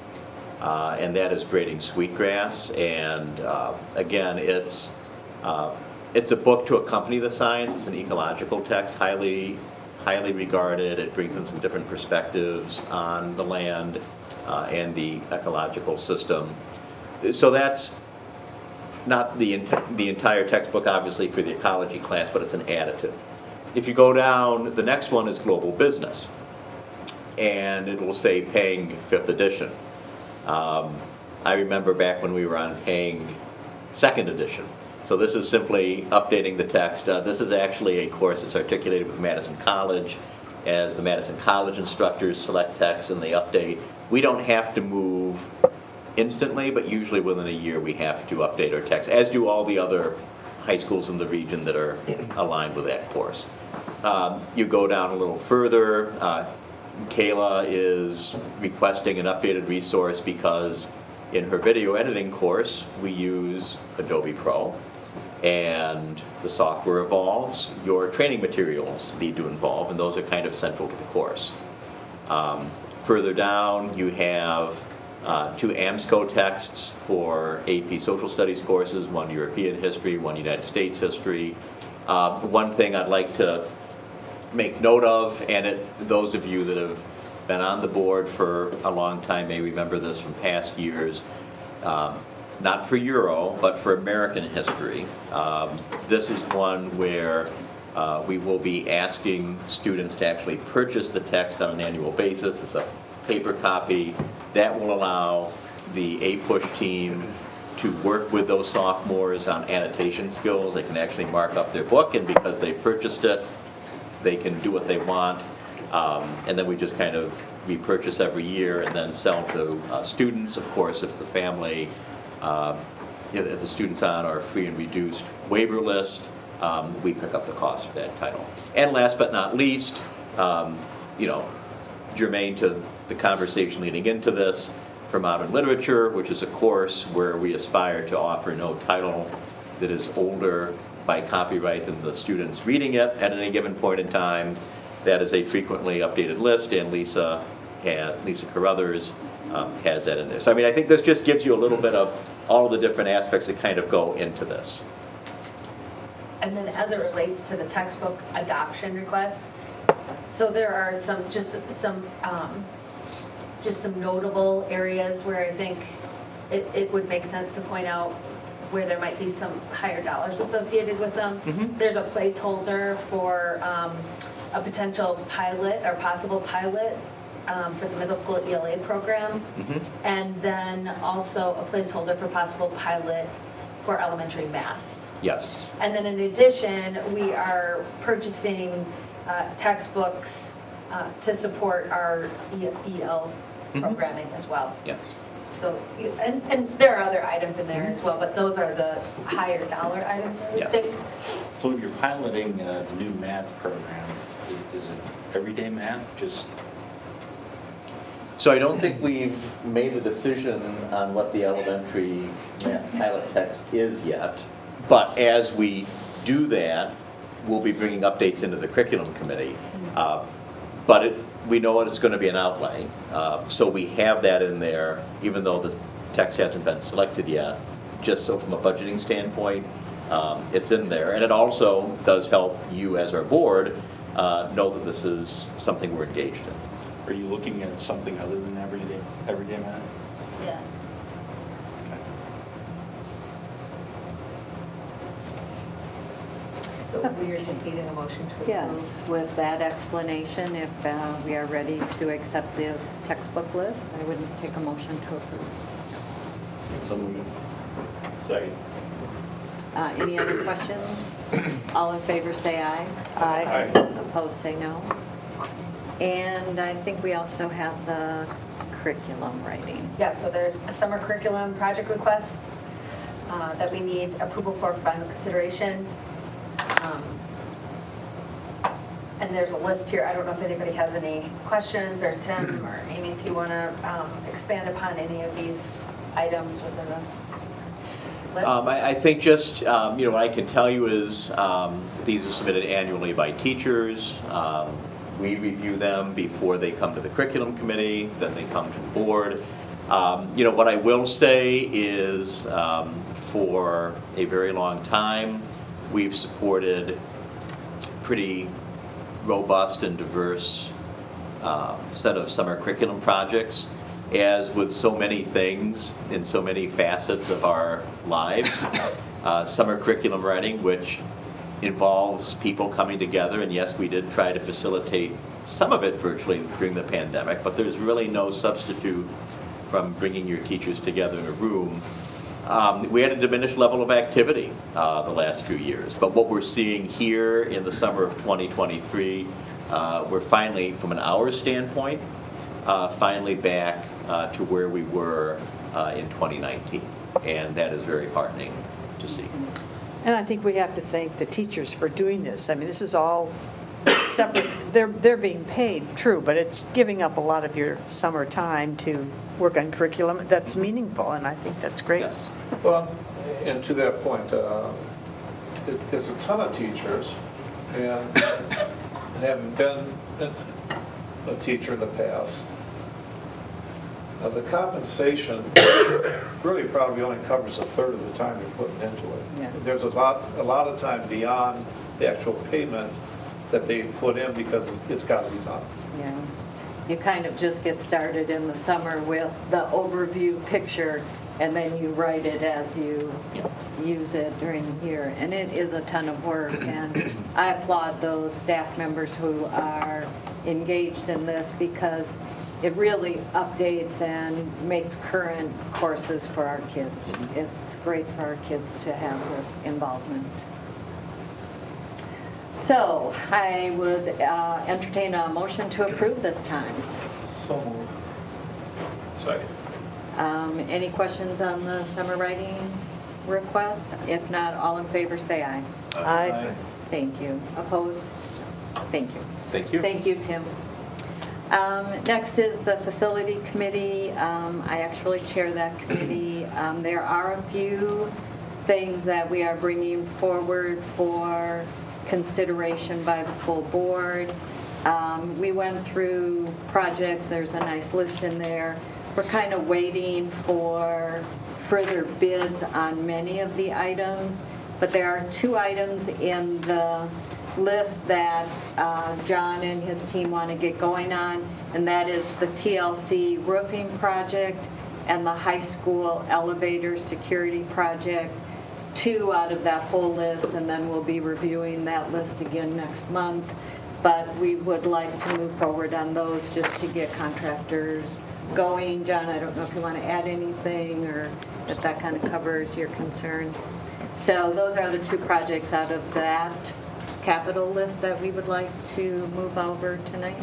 and that is grading sweetgrass. And again, it's a book to accompany the science. It's an ecological text, highly regarded. It brings in some different perspectives on the land and the ecological system. So that's not the entire textbook, obviously, for the ecology class, but it's an additive. If you go down, the next one is global business, and it will say Paying 5th edition. I remember back when we were on Paying 2nd edition. So this is simply updating the text. This is actually a course that's articulated with Madison College, as the Madison College instructors select text and they update. We don't have to move instantly, but usually within a year we have to update our text, as do all the other high schools in the region that are aligned with that course. You go down a little further, Kayla is requesting an updated resource because in her video editing course we use Adobe Pro, and the software evolves, your training materials need to evolve, and those are kind of central to the course. Further down you have 2 AMSCO texts for AP Social Studies courses, one European history, one United States history. One thing I'd like to make note of, and those of you that have been on the board for a long time may remember this from past years, not for Euro, but for American history. This is one where we will be asking students to actually purchase the text on an annual basis. It's a paper copy. That will allow the APUSH team to work with those sophomores on annotation skills. They can actually mark up their book, and because they purchased it, they can do what they want. And then we just kind of repurchase every year and then sell to students. Of course, if the family, if the students on our free and reduced waiver list, we pick up the cost for that title. And last but not least, germane to the conversation leading into this, for modern literature, which is a course where we aspire to offer no title that is older by copyright than the students reading it at any given point in time. That is a frequently updated list, and Lisa Carruthers has that in there. So I mean, I think this just gives you a little bit of all of the different aspects that kind of go into this. And then as it relates to the textbook adoption requests, so there are some notable areas where I think it would make sense to point out where there might be some higher dollars associated with them. Mm-hmm. There's a placeholder for a potential pilot or possible pilot for the middle school ELA program. Mm-hmm. And then also a placeholder for possible pilot for elementary math. Yes. And then in addition, we are purchasing textbooks to support our EL programming as well. Yes. So, and there are other items in there as well, but those are the higher dollar items, I would Yes. say. So when you're piloting the new math program, is it everyday math, just? So I don't think we've made the decision on what the elementary math pilot text is yet, but as we do that, we'll be bringing updates into the curriculum committee. But we know it's going to be an outlay, so we have that in there, even though this text hasn't been selected yet, just so from a budgeting standpoint, it's in there. And it also does help you as our board know that this is something we're engaged in. Are you looking at something other than everyday math? Yes. So we are just needing a motion to approve. Yes, with that explanation, if we are ready to accept this textbook list, I would take a motion to approve. So moved. Second. Any other questions? All in favor, say aye. Aye. Opposed, say no. And I think we also have the curriculum writing. Yeah, so there's a summer curriculum project requests that we need approval for final consideration. And there's a list here. I don't know if anybody has any questions, or Tim or Amy, if you want to expand upon any of these items within this list. I think just, what I can tell you is these are submitted annually by teachers. We review them before they come to the curriculum committee, then they come to the board. What I will say is for a very long time, we've supported pretty robust and diverse set of summer curriculum projects. As with so many things in so many facets of our lives, summer curriculum writing, which involves people coming together, and yes, we did try to facilitate some of it virtually during the pandemic, but there's really no substitute from bringing your teachers together in a room. We had a diminished level of activity the last few years, but what we're seeing here in the summer of 2023, we're finally, from an hours standpoint, finally back to where we were in 2019, and that is very heartening to see. And I think we have to thank the teachers for doing this. I mean, this is all separate. They're being paid, true, but it's giving up a lot of your summer time to work on curriculum that's meaningful, and I think that's great. Yes. Well, and to that point, it's a ton of teachers, and having been a teacher in the past, the compensation really probably only covers a third of the time you're putting into it. Yeah. There's a lot of time beyond the actual payment that they put in because it's got to be done. Yeah. You kind of just get started in the summer with the overview picture, and then you write it as you use it during the year. And it is a ton of work, and I applaud those staff members who are engaged in this, because it really updates and makes current courses for our kids. It's great for our kids to have this involvement. So I would entertain a motion to approve this time. So move. Second. Any questions on the summer writing request? If not, all in favor, say aye. Aye. Thank you. Opposed? Thank you. Thank you. Thank you, Tim. Next is the facility committee. I actually chair that committee. There are a few things that we are bringing forward for consideration by the full board. We went through projects. There's a nice list in there. We're kind of waiting for further bids on many of the items, but there are 2 items in the list that John and his team want to get going on, and that is the TLC roofing project and the high school elevator security project. 2 out of that whole list, and then we'll be reviewing that list again next month. But we would like to move forward on those just to get contractors going. John, I don't know if you want to add anything, or if that kind of covers your concern. So those are the 2 projects out of that capital list that we would like to move over tonight.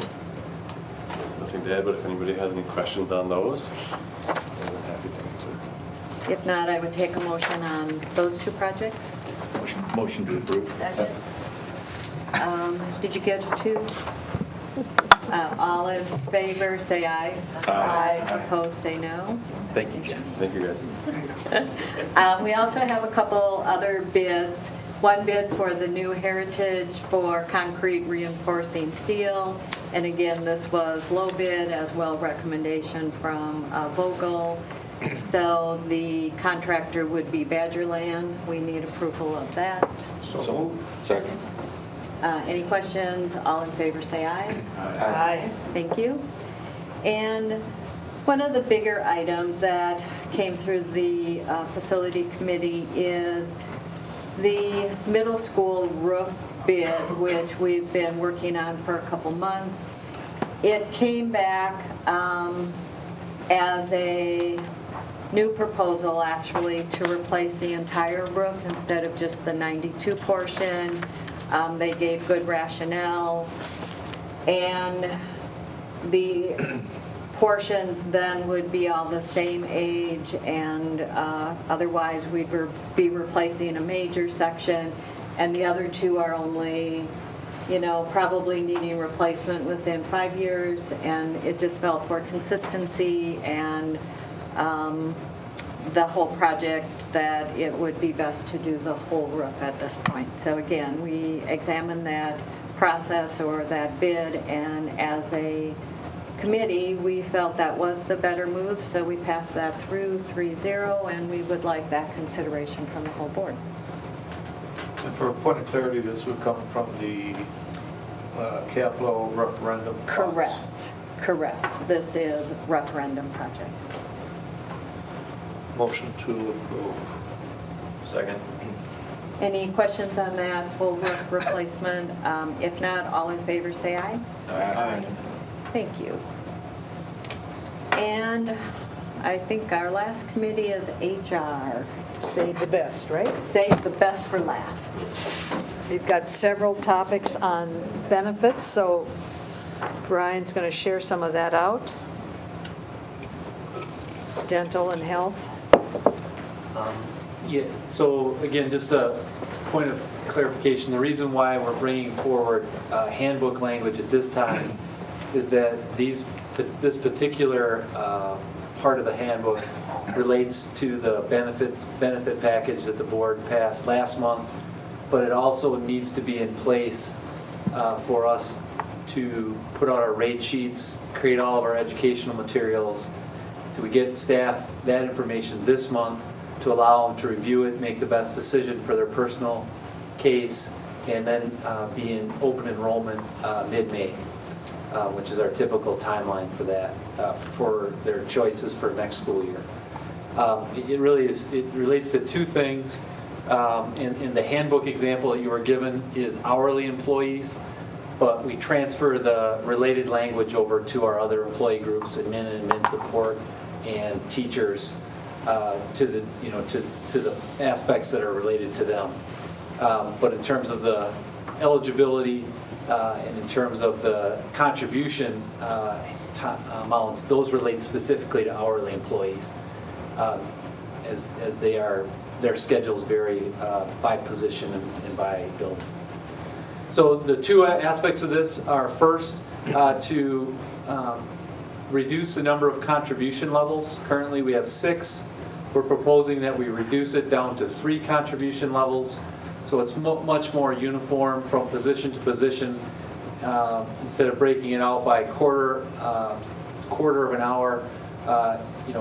Nothing to add, but if anybody has any questions on those, I'm happy to answer. If not, I would take a motion on those 2 projects. Motion to approve. Second. Did you get 2? All in favor, say aye. Aye. Opposed, say no. Thank you, Jen. Thank you, guys. We also have a couple other bids. One bid for the new Heritage for concrete reinforcing steel. And again, this was low bid as well, recommendation from Vogel. So the contractor would be Badgerland. We need approval of that. So move. Second. Any questions? All in favor, say aye. Aye. Thank you. And one of the bigger items that came through the facility committee is the middle school roof bid, which we've been working on for a couple months. It came back as a new proposal actually to replace the entire roof instead of just the 92 portion. They gave good rationale. And the portions then would be all the same age, and otherwise we'd be replacing a major section, and the other two are only, probably needing replacement within 5 years, and it just felt for consistency and the whole project that it would be best to do the whole roof at this point. So again, we examined that process or that bid, and as a committee, we felt that was the better move, so we passed that through 3-0, and we would like that consideration from the whole board. And for a point of clarity, this would come from the capital referendum funds. Correct. This is a referendum project. Motion to approve. Second. Any questions on that full roof replacement? If not, all in favor say aye. Aye. Thank you. And I think our last committee is HR. Save the best, right? Save the best for last. We've got several topics on benefits, so Brian's going to share some of that out. Dental and health. Yeah, so again, just a point of clarification, the reason why we're bringing forward handbook language at this time is that this particular part of the handbook relates to the benefit package that the board passed last month, but it also needs to be in place for us to put out our rate sheets, create all of our educational materials. So we get staff that information this month to allow them to review it, make the best decision for their personal case, and then be in open enrollment mid-May, which is our typical timeline for that, for their choices for next school year. It relates to two things. In the handbook example that you were given is hourly employees, but we transfer the related language over to our other employee groups, admin and admin support, and teachers, to the aspects that are related to them. But in terms of the eligibility and in terms of the contribution amounts, those relate specifically to hourly employees, as their schedules vary by position and by building. So the two aspects of this are first to reduce the number of contribution levels. Currently we have 6. We're proposing that we reduce it down to 3 contribution levels, so it's much more uniform from position to position. Instead of breaking it out by quarter of an hour,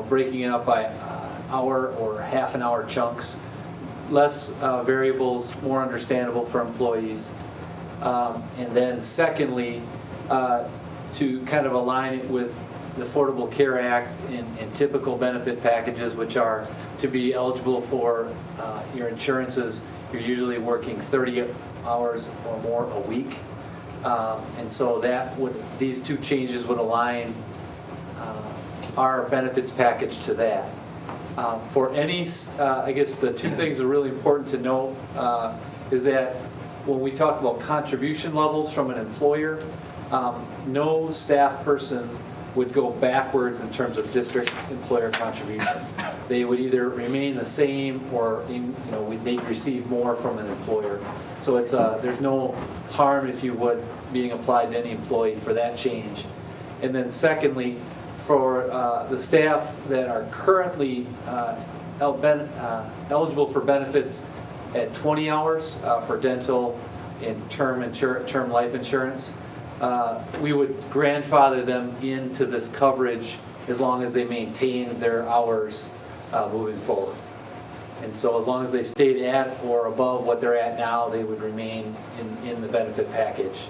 breaking it up by hour or half an hour chunks. Less variables, more understandable for employees. And then secondly, to kind of align it with the Affordable Care Act and typical benefit packages, which are to be eligible for your insurances, you're usually working 30 hours or more a week. And so these two changes would align our benefits package to that. For any, I guess the two things that are really important to note is that when we talk about contribution levels from an employer, no staff person would go backwards in terms of district employer contribution. They would either remain the same or they'd receive more from an employer. So it's there's no harm, if you would, being applied to any employee for that change. And then secondly, for the staff that are currently eligible for benefits at 20 hours for dental and term life insurance, we would grandfather them into this coverage as long as they maintain their hours moving forward. And so as long as they stayed at or above what they're at now, they would remain in the benefit package.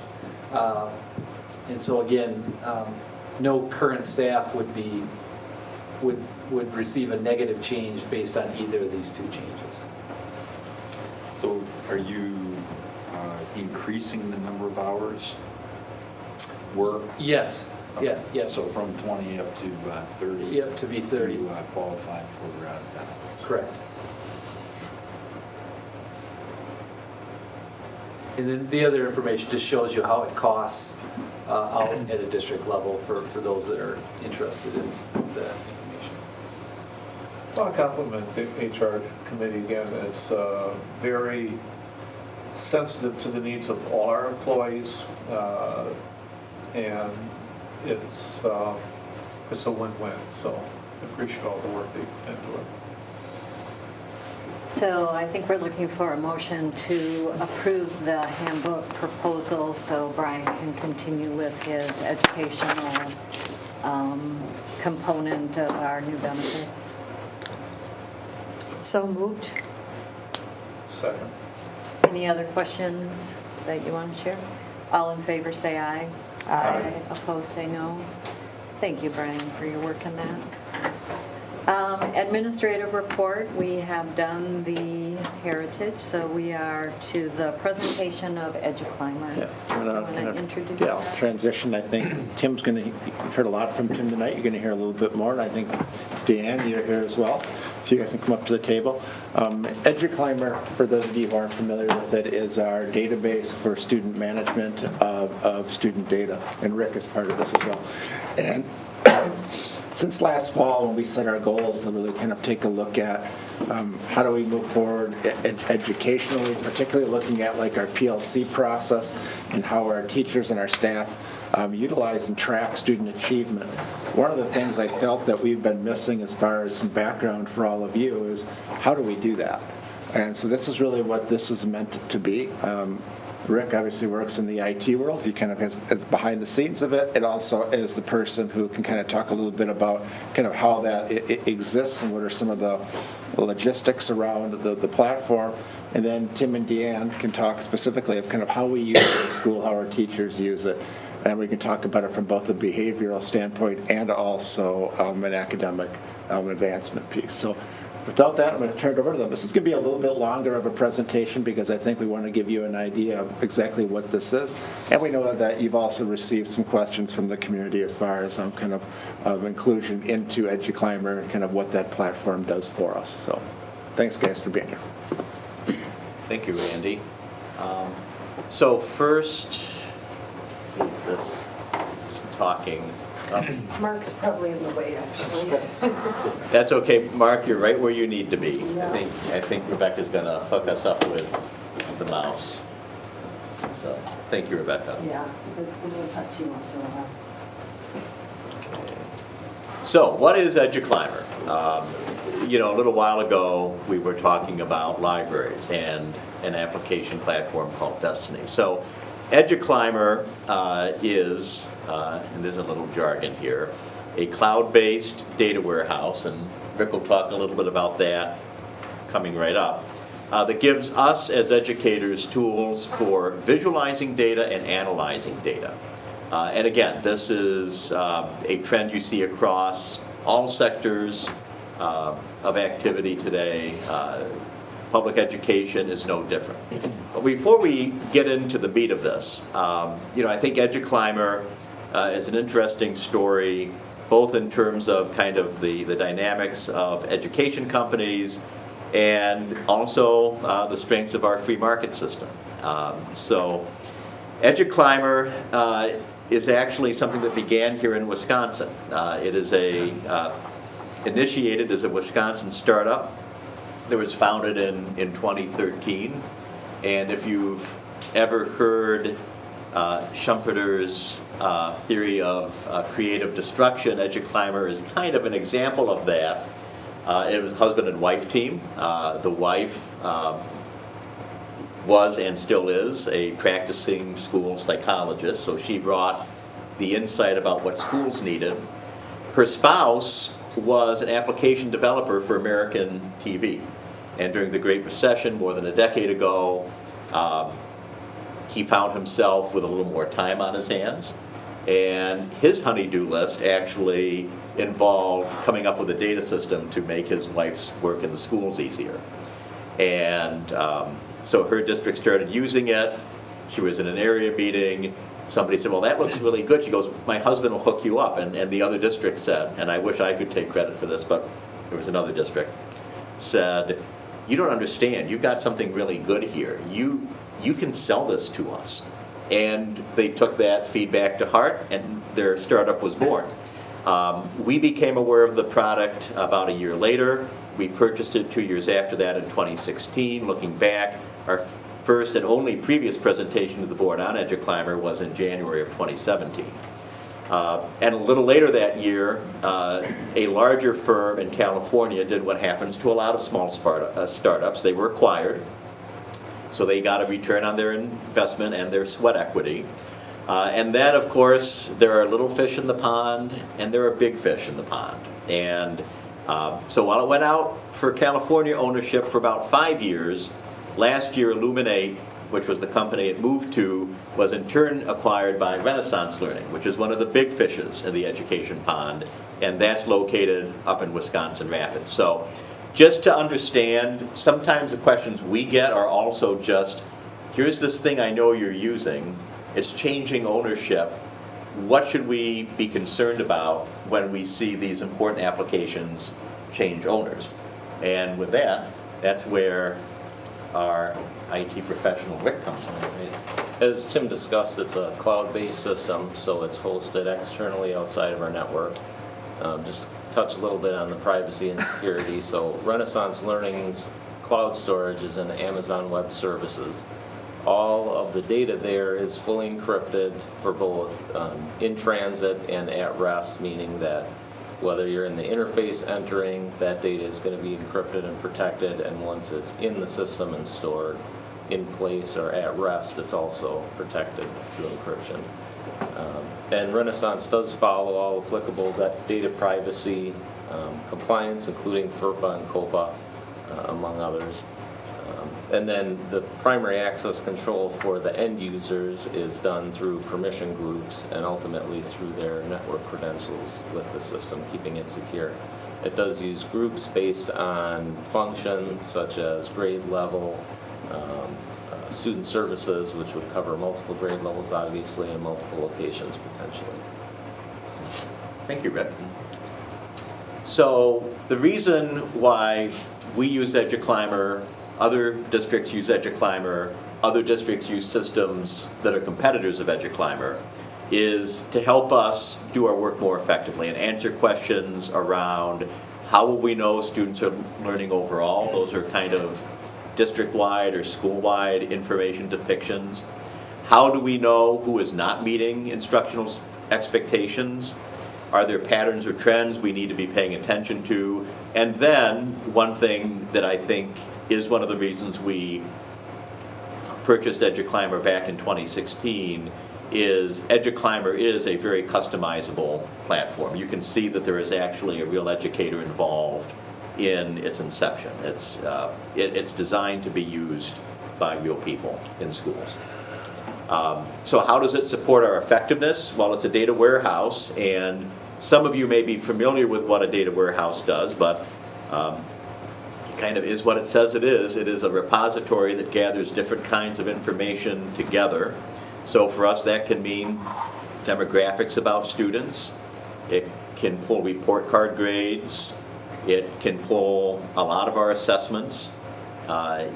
And so again, no current staff would receive a negative change based on either of these two changes. So are you increasing the number of hours worked? Yes. Yeah, yeah. So from 20 up to 30? Yep, to be 30. To qualify for benefits. Correct. And then the other information just shows you how it costs out at a district level for those that are interested in the information. Well, I compliment the HR committee again. It's very sensitive to the needs of all our employees, and it's a win-win. So I appreciate all the work they put into it. So I think we're looking for a motion to approve the handbook proposal so Brian can continue with his educational component of our new benefits. So moved. Second. Any other questions that you want to share? All in favor say aye. Aye. Opposed say no. Thank you, Brian, for your work on that. Administrative report, we have done the heritage, so we are to the presentation of EduClimber. Yeah, I'm You gonna want kind to of- introduce yeah, I'll that? transition. I think Tim's going to, you've heard a lot from Tim tonight. You're going to hear a little bit more, and I think Deanne, you're here as well. So you guys can come up to the table. EduClimber, for those of you who aren't familiar with it, is our database for student management of student data, and Rick is part of this as well. And since last fall, when we set our goals to really kind of take a look at how do we move forward educationally, particularly looking at like our PLC process and how our teachers and our staff utilize and track student achievement. One of the things I felt that we've been missing as far as some background for all of you is how do we do that? And so this is really what this is meant to be. Rick obviously works in the IT world. He kind of is behind the scenes of it. It also is the person who can kind of talk a little bit about kind of how that it exists and what are some of the logistics around the platform. And then Tim and Deanne can talk specifically of kind of how we use it in school, how our teachers use it. And we can talk about it from both a behavioral standpoint and also an academic advancement piece. So without that, I'm going to turn it over to them. This is going to be a little bit longer of a presentation because I think we want to give you an idea of exactly what this is. And we know that you've also received some questions from the community as far as kind of inclusion into EduClimber and kind of what that platform does for us. So thanks, guys, for being here. Thank you, Randy. So first, let's see if this is talking. Mark's probably in the way, actually. That's okay, Mark, you're right where you need to be. I think Rebecca's going to hook us up with the mouse. So, thank you, Rebecca. Yeah, it's a little touchy once in a while. So, what is EduClimber? A little while ago, we were talking about libraries and an application platform called Destiny. So, EduClimber is, and there's a little jargon here, a cloud-based data warehouse, and Rick will talk a little bit about that coming right up, that gives us as educators tools for visualizing data and analyzing data. And again, this is a trend you see across all sectors of activity today. Public education is no different. But before we get into the meat of this, I think EduClimber is an interesting story, both in terms of kind of the dynamics of education companies and also the strengths of our free market system. So EduClimber is actually something that began here in Wisconsin. It is initiated as a Wisconsin startup that was founded in 2013. And if you've ever heard Schumpeter's theory of creative destruction, EduClimber is kind of an example of that. It was a husband and wife team. The wife was and still is a practicing school psychologist, so she brought the insight about what schools needed. Her spouse was an application developer for American TV. And during the Great Recession, more than a decade ago, he found himself with a little more time on his hands. And his honey-do list actually involved coming up with a data system to make his wife's work in the schools easier. And so her district started using it. She was in an area meeting, somebody said, well, that looks really good. She goes, my husband will hook you up. And the other district said, and I wish I could take credit for this, but there was another district, said, you don't understand. You've got something really good here. You can sell this to us. And they took that feedback to heart, and their startup was born. We became aware of the product about a year later. We purchased it 2 years after that in 2016. Looking back, our first and only previous presentation to the board on EduClimber was in January of 2017. And a little later that year, a larger firm in California did what happens to a lot of small startups. They were acquired, so they got a return on their investment and their sweat equity. And then, of course, there are little fish in the pond, and there are big fish in the pond. And so while it went out for California ownership for about 5 years, last year Illuminate, which was the company it moved to, was in turn acquired by Renaissance Learning, which is one of the big fishes in the education pond, and that's located up in Wisconsin Rapids. So just to understand, sometimes the questions we get are also just, here's this thing I know you're using, it's changing ownership. What should we be concerned about when we see these important applications change owners? And with that, that's where our IT professional Rick comes in. As Tim discussed, it's a cloud-based system, so it's hosted externally outside of our network. Just touch a little bit on the privacy and security. So Renaissance Learning's cloud storage is in Amazon Web Services. All of the data there is fully encrypted for both in transit and at rest, meaning that whether you're in the interface entering, that data is going to be encrypted and protected, and once it's in the system and stored in place or at rest, it's also protected through encryption. And Renaissance does follow all applicable data privacy compliance, including FERPA and COPA, among others. And then the primary access control for the end users is done through permission groups and ultimately through their network credentials with the system, keeping it secure. It does use groups based on functions such as grade level, student services, which would cover multiple grade levels, obviously, and multiple locations potentially. Thank you, Rick. So the reason why we use EduClimber, other districts use EduClimber, other districts use systems that are competitors of EduClimber, is to help us do our work more effectively and answer questions around how will we know students are learning overall. Those are kind of district-wide or school-wide information depictions. How do we know who is not meeting instructional expectations? Are there patterns or trends we need to be paying attention to? And then, one thing that I think is one of the reasons we purchased EduClimber back in 2016 is EduClimber is a very customizable platform. You can see that there is actually a real educator involved in its inception. It's designed to be used by real people in schools. So how does it support our effectiveness? Well, it's a data warehouse, and some of you may be familiar with what a data warehouse does, but it kind of is what it says it is. It is a repository that gathers different kinds of information together. So for us, that can mean demographics about students. It can pull report card grades. It can pull a lot of our assessments.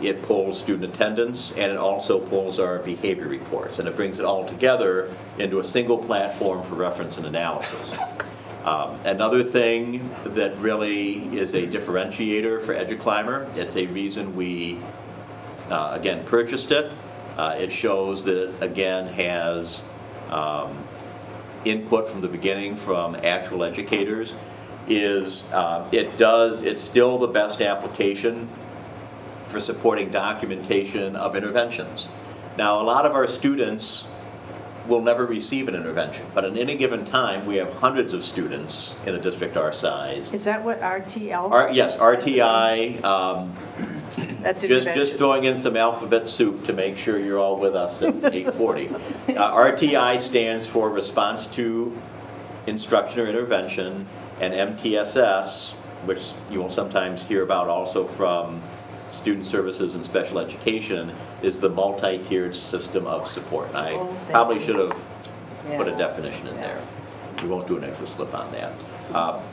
It pulls student attendance, and it also pulls our behavior reports, and it brings it all together into a single platform for reference and analysis. Another thing that really is a differentiator for EduClimber, it's a reason we, again, purchased it. It shows that it, again, has input from the beginning from actual educators, it's still the best application for supporting documentation of interventions. Now, a lot of our students will never receive an intervention, but at any given time, we have hundreds of students in a district our size. Is that what RTL is? Yes, RTI. That's just throwing in some alphabet soup to make sure you're all with us at 8:40. RTI stands for Response to Instruction or Intervention, and MTSS, which you will sometimes hear about also from Student Services and Special Education, is the multi-tiered system of support. I probably should have put a definition in there. We won't do an exit slip on that.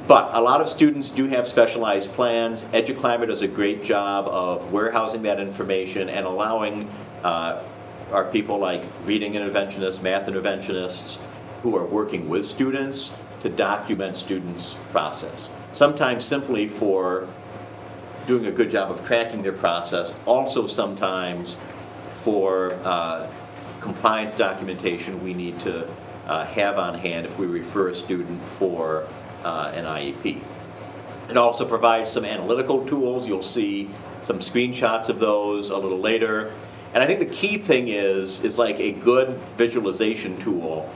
But a lot of students do have specialized plans. EduClimate does a great job of warehousing that information and allowing our people like reading interventionists, math interventionists, who are working with students to document students' process. Sometimes simply for doing a good job of tracking their process, also sometimes for compliance documentation we need to have on hand if we refer a student for an IEP. It also provides some analytical tools. You'll see some screenshots of those a little later. And I think the key thing is like a good visualization tool.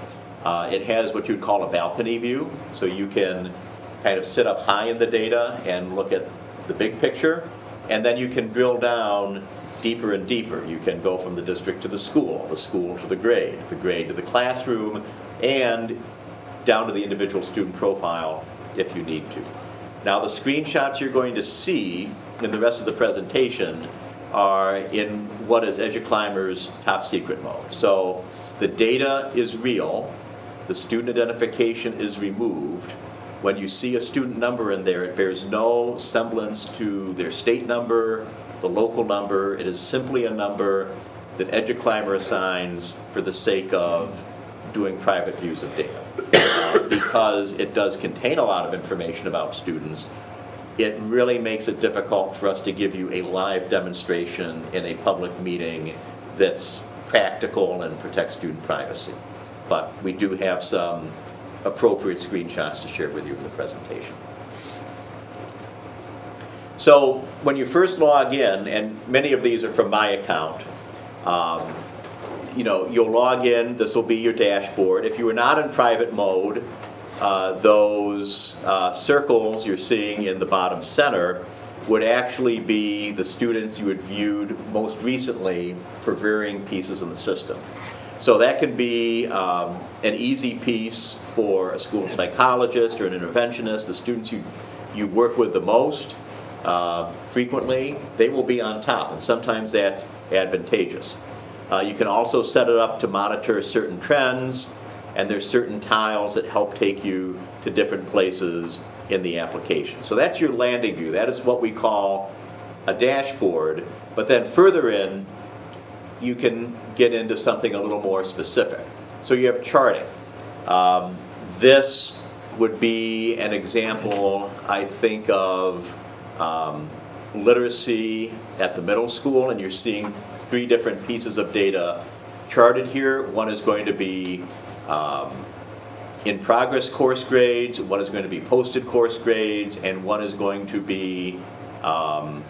It has what you'd call a balcony view, so you can kind of sit up high in the data and look at the big picture, and then you can drill down deeper and deeper. You can go from the district to the school to the grade to the classroom, and down to the individual student profile if you need to. Now the screenshots you're going to see in the rest of the presentation are in what is EduClimer's top secret mode. So the data is real, the student identification is removed. When you see a student number in there, it bears no semblance to their state number, the local number. It is simply a number that EduClimer assigns for the sake of doing private views of data. Because it does contain a lot of information about students, it really makes it difficult for us to give you a live demonstration in a public meeting that's practical and protects student privacy. But we do have some appropriate screenshots to share with you in the presentation. So when you first log in, and many of these are from my account, you'll log in, this will be your dashboard. If you are not in private mode, those circles you're seeing in the bottom center would actually be the students you had viewed most recently for varying pieces in the system. So that can be an easy piece for a school psychologist or an interventionist. The students you work with the most frequently, they will be on top, and sometimes that's advantageous. You can also set it up to monitor certain trends, and there's certain tiles that help take you to different places in the application. So that's your landing view. That is what we call a dashboard. But then further in, you can get into something a little more specific. So you have charting. This would be an example, I think, of literacy at the middle school, and you're seeing 3 different pieces of data charted here. One is going to be in progress course grades, one is going to be posted course grades, and one is going to be, I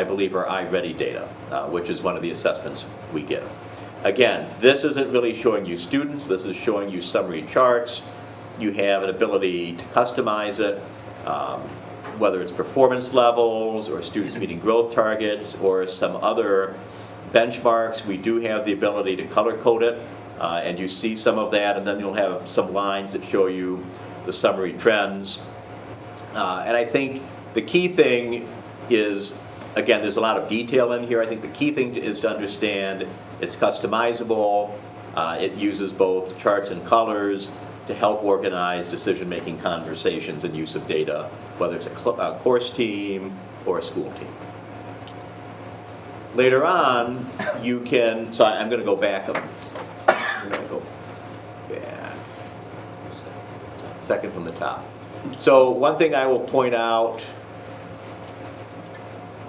believe, our iReady data, which is one of the assessments we give. Again, this isn't really showing you students, this is showing you summary charts. You have an ability to customize it, whether it's performance levels or students meeting growth targets or some other benchmarks. We do have the ability to color code it, and you see some of that, and then you'll have some lines that show you the summary trends. And I think the key thing is, again, there's a lot of detail in here. I think the key thing is to understand it's customizable. It uses both charts and colors to help organize decision-making conversations and use of data, whether it's a course team or a school team. Later on, you can, so I'm going to go back. I'm going to go back. Second from the top. So one thing I will point out,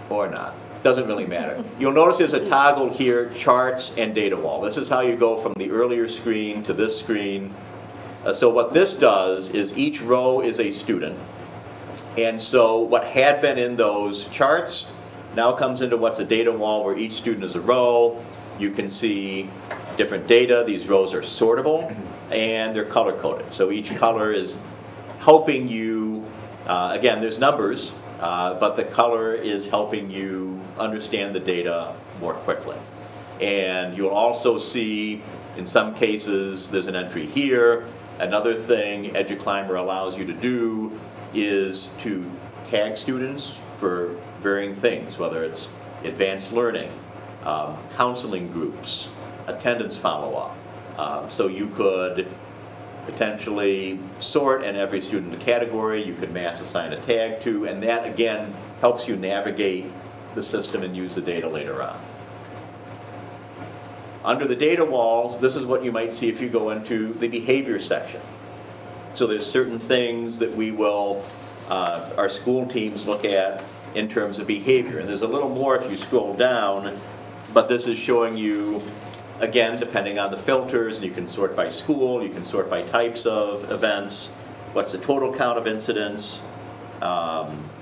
or not, doesn't really matter. You'll notice there's a toggle here, charts and data wall. This is how you go from the earlier screen to this screen. So what this does is each row is a student. And so what had been in those charts now comes into what's a data wall, where each student is a row. You can see different data. These rows are sortable, and they're color-coded. So each color is helping you, again, there's numbers, but the color is helping you understand the data more quickly. And you'll also see, in some cases, there's an entry here. Another thing EduClimer allows you to do is to tag students for varying things, whether it's advanced learning, counseling groups, attendance follow-up. So you could potentially sort and every student a category, you could mass assign a tag to, and that again helps you navigate the system and use the data later on. Under the data walls, this is what you might see if you go into the behavior section. So there's certain things that we will, our school teams look at in terms of behavior. And there's a little more if you scroll down, but this is showing you, again, depending on the filters, you can sort by school, you can sort by types of events, what's the total count of incidents.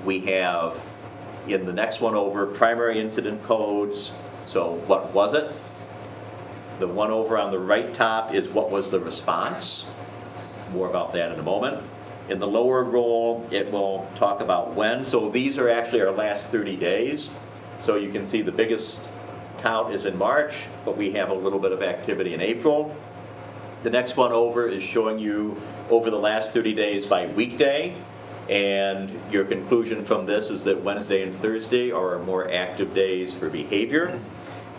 We have, in the next one over, primary incident codes. So what was it? The one over on the right top is what was the response. More about that in a moment. In the lower roll, it will talk about when. So these are actually our last 30 days. So you can see the biggest count is in March, but we have a little bit of activity in April. The next one over is showing you over the last 30 days by weekday. And your conclusion from this is that Wednesday and Thursday are our more active days for behavior.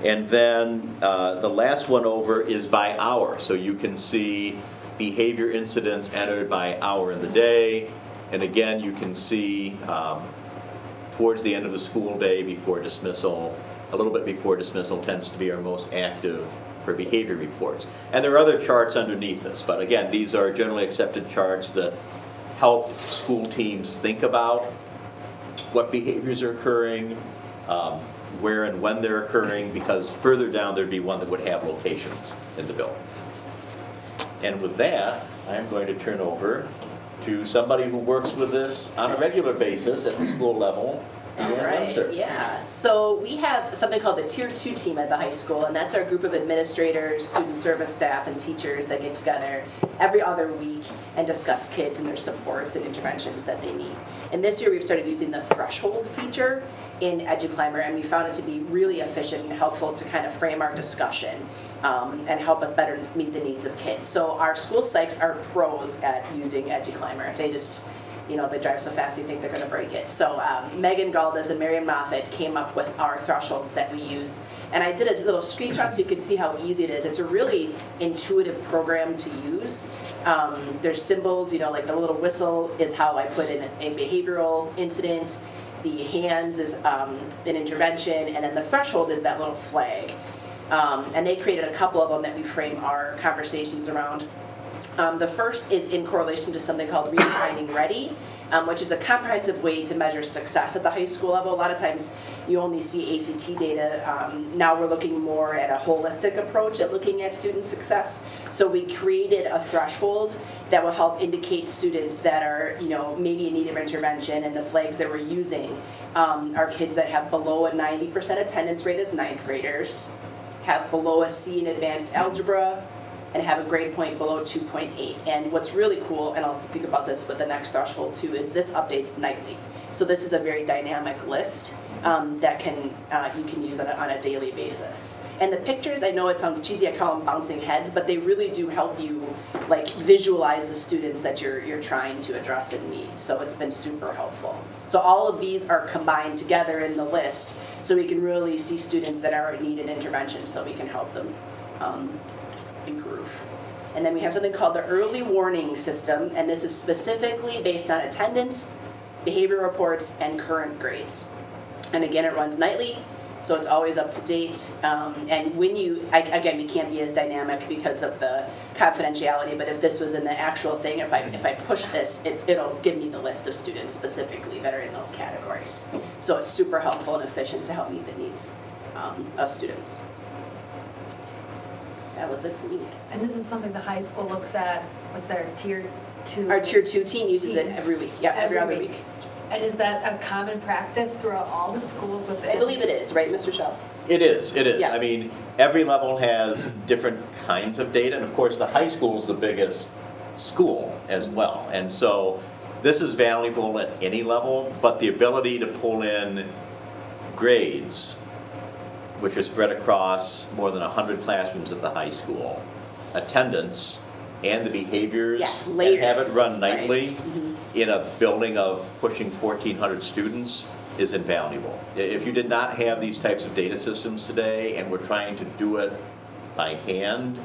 And then the last one over is by hour. So you can see behavior incidents entered by hour in the day. And again, you can see towards the end of the school day before dismissal, a little bit before dismissal tends to be our most active for behavior reports. And there are other charts underneath this, but again, these are generally accepted charts that help school teams think about what behaviors are occurring, where and when they're occurring, because further down there'd be one that would have locations in the building. And with that, I'm going to turn over to somebody who works with this on a regular basis at the school level. Right, yeah. So we have something called the Tier 2 team at the high school, and that's our group of administrators, student service staff, and teachers that get together every other week and discuss kids and their supports and interventions that they need. And this year we've started using the threshold feature in EduClimber, and we found it to be really efficient and helpful to kind of frame our discussion and help us better meet the needs of kids. So our school psychs are pros at using EduClimber. They just, you know, they drive so fast you think they're going to break it. So Megan Galdas and Marion Moffat came up with our thresholds that we use. And I did a little screenshot so you could see how easy it is. It's a really intuitive program to use. There's symbols, you know, like the little whistle is how I put in a behavioral incident. The hands is an intervention, and then the threshold is that little flag. And they created a couple of them that we frame our conversations around. The first is in correlation to something called Redefining Ready, which is a comprehensive way to measure success at the high school level. A lot of times you only see ACT data. Now we're looking more at a holistic approach at looking at student success. So we created a threshold that will help indicate students that are, you know, maybe in need of intervention, and the flags that we're using are kids that have below a 90% attendance rate as 9th graders, have below a C in advanced algebra, and have a grade point below 2.8. And what's really cool, and I'll speak about this with the next threshold too, is this updates nightly. So this is a very dynamic list that you can use on a daily basis. And the pictures, I know it sounds cheesy, I call them bouncing heads, but they really do help you like visualize the students that you're trying to address and need. So it's been super helpful. So all of these are combined together in the list, so we can really see students that are in need of intervention, so we can help them improve. And then we have something called the early warning system, and this is specifically based on attendance, behavior reports, and current grades. And again, it runs nightly, so it's always up to date. And when again, we can't be as dynamic because of the confidentiality, but if this was in the actual thing, if I push this, it'll give me the list of students specifically that are in those categories. So it's super helpful and efficient to help meet the needs of students. That was it for me. And this is something the high school looks at with their Tier 2? Our Tier 2 team uses it every week. Yeah, every other week. And is that a common practice throughout all the schools within? I believe it is, right, Mr. Shell? It is. Yeah. I mean, every level has different kinds of data, and of course the high school is the biggest school as well. And so this is valuable at any level, but the ability to pull in grades, which are spread across more than 100 classrooms at the high school, attendance, and the behaviors, and have it run nightly in a building of pushing 1,400 students is invaluable. If you did not have these types of data systems today and we're trying to do it by hand,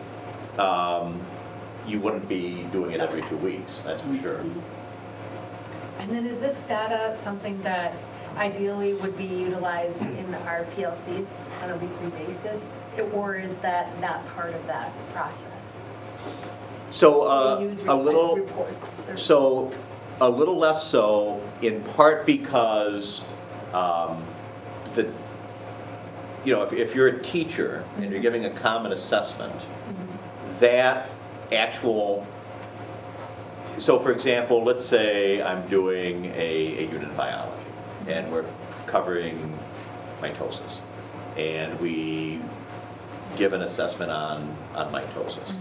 you wouldn't be doing it every 2 weeks, that's for sure. And then is this data something that ideally would be utilized in our PLCs on a weekly basis? Or is that not part of that process? So Do you use a little, reports or- so a little less so, in part because if you're a teacher and you're giving a common assessment, that actual, so for example, let's say I'm doing a unit of biology and we're covering mitosis and we give an assessment on mitosis.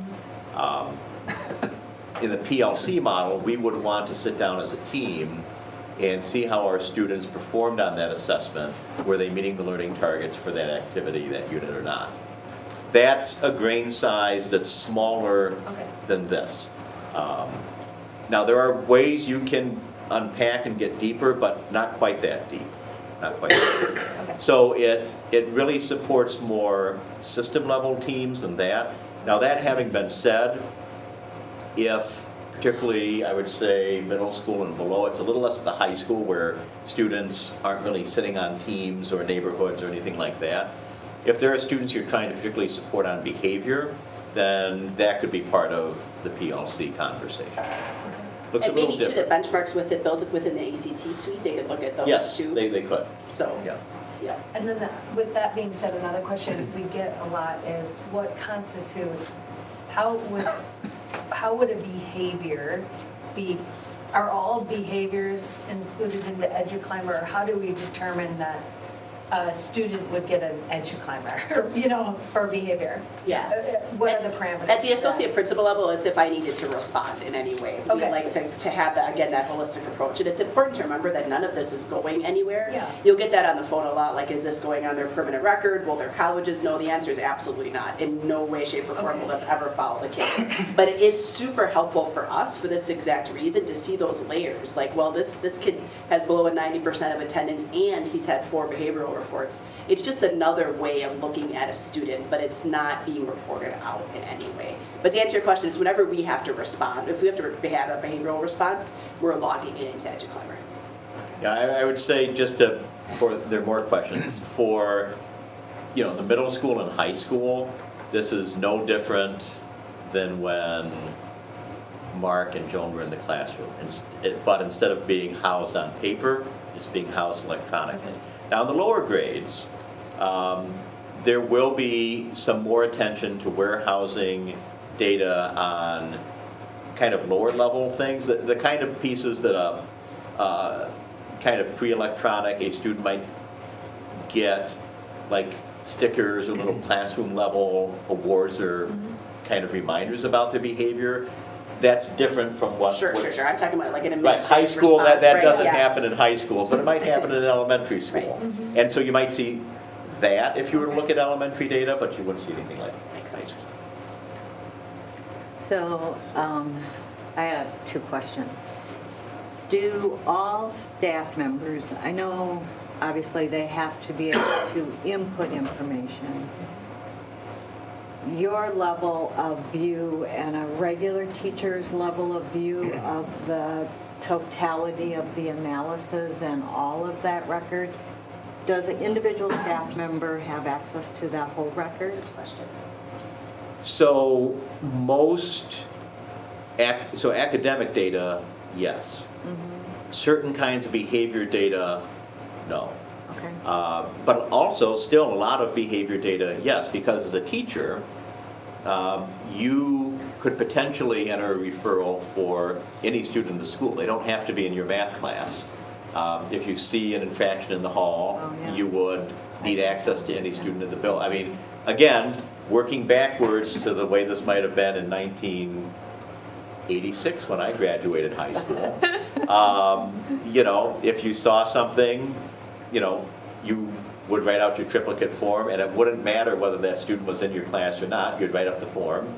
In the PLC model, we would want to sit down as a team and see how our students performed on that assessment. Were they meeting the learning targets for that activity, that unit, or not? That's a grain size that's smaller than this. Now, there are ways you can unpack and get deeper, but not quite that deep. Not quite that deep. So it really supports more system-level teams than that. Now, that having been said, if particularly, I would say, middle school and below, it's a little less at the high school where students aren't really sitting on teams or neighborhoods or anything like that. If there are students you're trying to particularly support on behavior, then that could be part of the PLC conversation. Looks a And little maybe too, the different. benchmarks with it built within the ACT suite, they could look at those Yes, too. they could. So, Yeah. yeah. And then with that being said, another question we get a lot is what constitutes, how would a behavior be, are all behaviors included in the EduClimber, or how do we determine that a student would get an EduClimber, for behavior? Yeah. What are the parameters? At the for associate principal level, it's if I needed to respond in any way. We Okay. like to have that, again, that holistic approach. And it's important to remember that none of this is going anywhere. Yeah. You'll get that on the phone a lot, like, is this going on their permanent record? Will their colleges know? The answer is absolutely not. In no way, shape, or form will this ever follow the kid. But it is super helpful for us for this exact reason, to see those layers. Like, well, this kid has below a 90% of attendance and he's had 4 behavioral reports. It's just another way of looking at a student, but it's not being reported out in any way. But to answer your question, it's whenever we have to respond, if we have to have a behavioral response, we're logging it into EduClimber. Yeah, I would say before there are more questions, for the middle school and high school, this is no different than when Mark and Joan were in the classroom. But instead of being housed on paper, it's being housed electronically. Now, in the lower grades, there will be some more attention to warehousing data on kind of lower level things, the kind of pieces that kind of pre-electronic, a student might get, like stickers or little classroom level awards or kind of reminders about their behavior. That's different from what... Sure. I'm talking about like an Right, high administrative school, response, that right? doesn't Yeah. happen in high schools, but it might happen in elementary school. And so you might see that if you were to look at elementary data, but you wouldn't see anything like Makes sense. So, I have 2 questions. Do all staff members, I know obviously they have to be able to input information, your level of view and a regular teacher's level of view of the totality of the analysis and all of that record, does an individual staff member have access to that whole record? So academic data, yes. Certain kinds of behavior data, no. Okay. But also, still a lot of behavior data, yes, because as a teacher, you could potentially enter a referral for any student in the school. They don't have to be in your math class. If you see an infraction in the hall, you would need access to any student in the building. I mean, again, working backwards to the way this might have been in 1986 when I graduated high school. If you saw something, you would write out your triplicate form, and it wouldn't matter whether that student was in your class or not. You'd write up the form,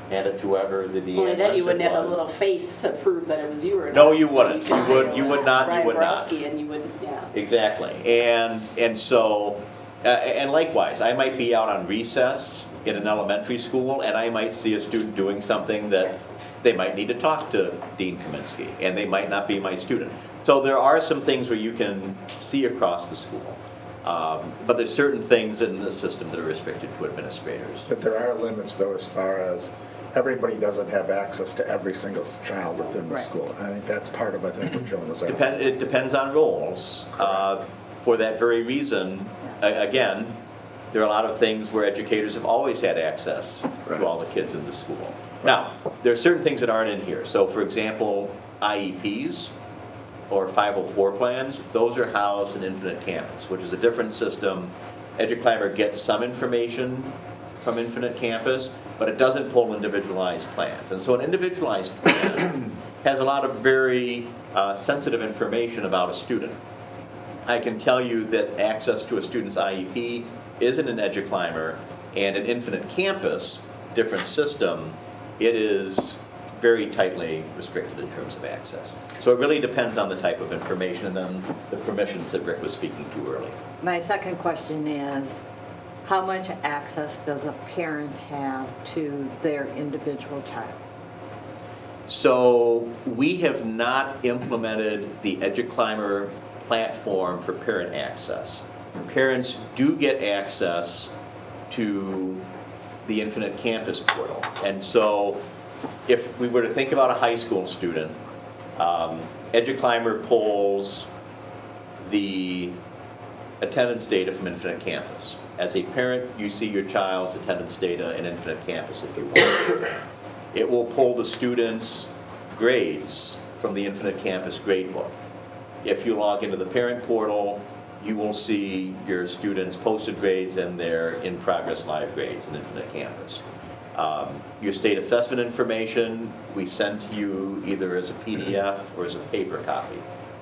hand it to whoever the DA Only then you was. wouldn't have a little face to prove that it was you or not. No, you So wouldn't. could say it You would was not. Brian You would not. Borowski, and you would, yeah. Exactly. And so, and likewise, I might be out on recess in an elementary school, and I might see a student doing something that they might need to talk to Dean Kaminsky, and they might not be my student. So there are some things where you can see across the school. But there's certain things in the system that are restricted to administrators. But there are limits, though, as far as everybody doesn't have access to every single child within the Right. school. I think that's part of, I think, what Joan was asking. It depends on roles. For that very reason, again, there are a lot of things where educators have always had access to all the kids in the school. Now, there are certain things that aren't in here. So, for example, IEPs or 504 plans, those are housed in Infinite Campus, which is a different system. EduClimber gets some information from Infinite Campus, but it doesn't pull individualized plans. And so an individualized plan has a lot of very sensitive information about a student. I can tell you that access to a student's IEP isn't an EduClimber, and an Infinite Campus, different system, it is very tightly restricted in terms of access. So it really depends on the type of information and then the permissions that Rick was speaking to earlier. My second question is, how much access does a parent have to their individual child? So we have not implemented the EduClimber platform for parent access. Parents do get access to the Infinite Campus portal. And so if we were to think about a high school student, EduClimber pulls the attendance data from Infinite Campus. As a parent, you see your child's attendance data in Infinite Campus if you want. It will pull the student's grades from the Infinite Campus gradebook. If you log into the parent portal, you will see your students' posted grades and their in-progress live grades in Infinite Campus. Your state assessment information, we send to you either as a PDF or as a paper copy.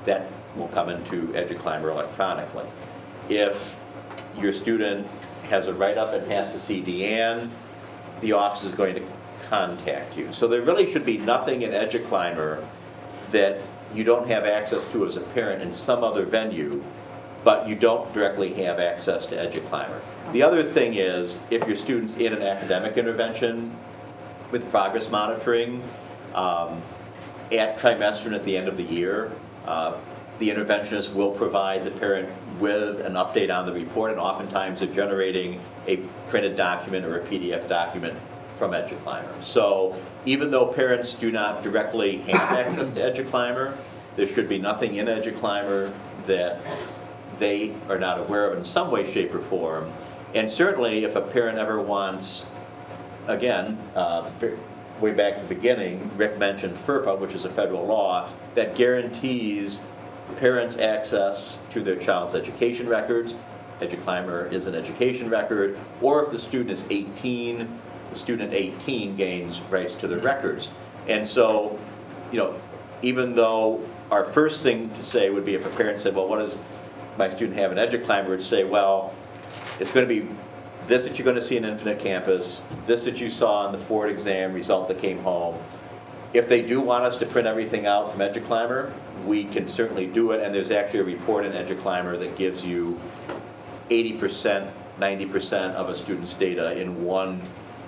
That will come into EduClimber electronically. If your student has a write-up and has to see Deanne, the office is going to contact you. So there really should be nothing in EduClimber that you don't have access to as a parent in some other venue, but you don't directly have access to EduClimber. The other thing is, if your student's in an academic intervention with progress monitoring, at trimester and at the end of the year, the interventionist will provide the parent with an update on the report, and oftentimes they're generating a printed document or a PDF document from EduClimber. So even though parents do not directly have access to EduClimber, there should be nothing in EduClimber that they are not aware of in some way, shape, or form. And certainly if a parent ever wants, again, way back at the beginning, Rick mentioned FERPA, which is a federal law that guarantees parents access to their child's education records. EduClimber is an education record, or if the student is 18, the student at 18 gains rights to their records. And so, you know, even though our first thing to say would be if a parent said, well, what does my student have in EduClimber, would say, well, it's going to be this that you're going to see in Infinite Campus, this that you saw in the Ford exam result that came home. If they do want us to print everything out from EduClimber, we can certainly do it, and there's actually a report in EduClimber that gives you 80%, 90% of a student's data in one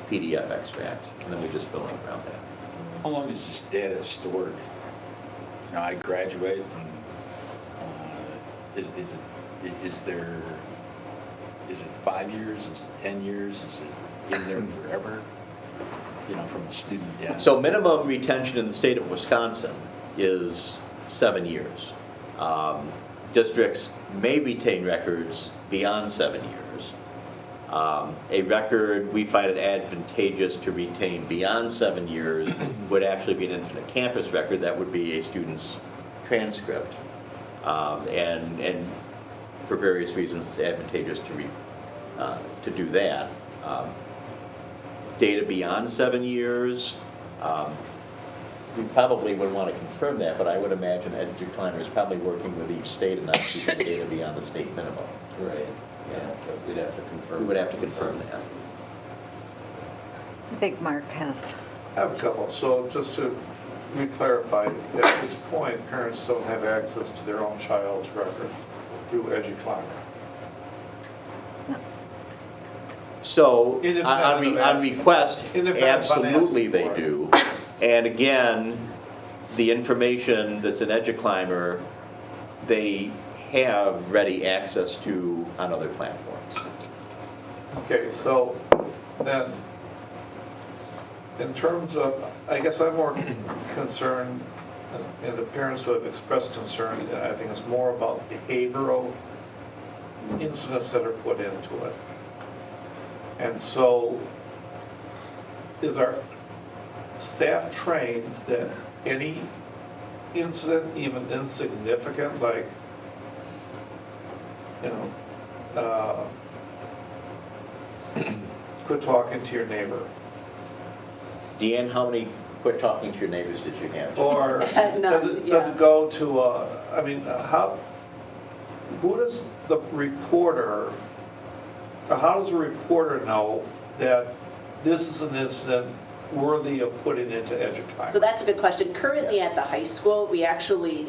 PDF extract, and then we just fill in around that. How long is this data stored? You know, I graduate, and is it 5 years? Is it 10 years? Is it in there forever? You know, from a student data. So minimum retention in the state of Wisconsin is 7 years. Districts may retain records beyond 7 years. A record we find it advantageous to retain beyond 7 years would actually be an Infinite Campus record. That would be a student's transcript. And for various reasons, it's advantageous to do that. Data beyond 7 years, we probably would want to confirm that, but I would imagine EduClimber is probably working with each state and not keeping data beyond the state minimum. Right, yeah, we'd have to confirm. We would have to confirm that. I think Mark has. I have a couple. So just to re-clarify, at this point, parents don't have access to their own child's record through EduClimber. So, Independent of on asking. request, Independent of absolutely asking they for it. do. And again, the information that's in EduClimber, they have ready access to on other platforms. Okay, so then, in terms of, I guess I'm more concerned, and the parents who have expressed concern, I think it's more about behavioral incidents that are put into it. And so, is our staff trained that any incident, even insignificant, like, you know, quit talking to your neighbor, Deanne, how many quit talking to your neighbors did you have? or does it go to, I mean, who does the reporter, or how does a reporter know that this is an incident worthy of putting into EduClimber? So that's a good question. Currently at the high school, we actually,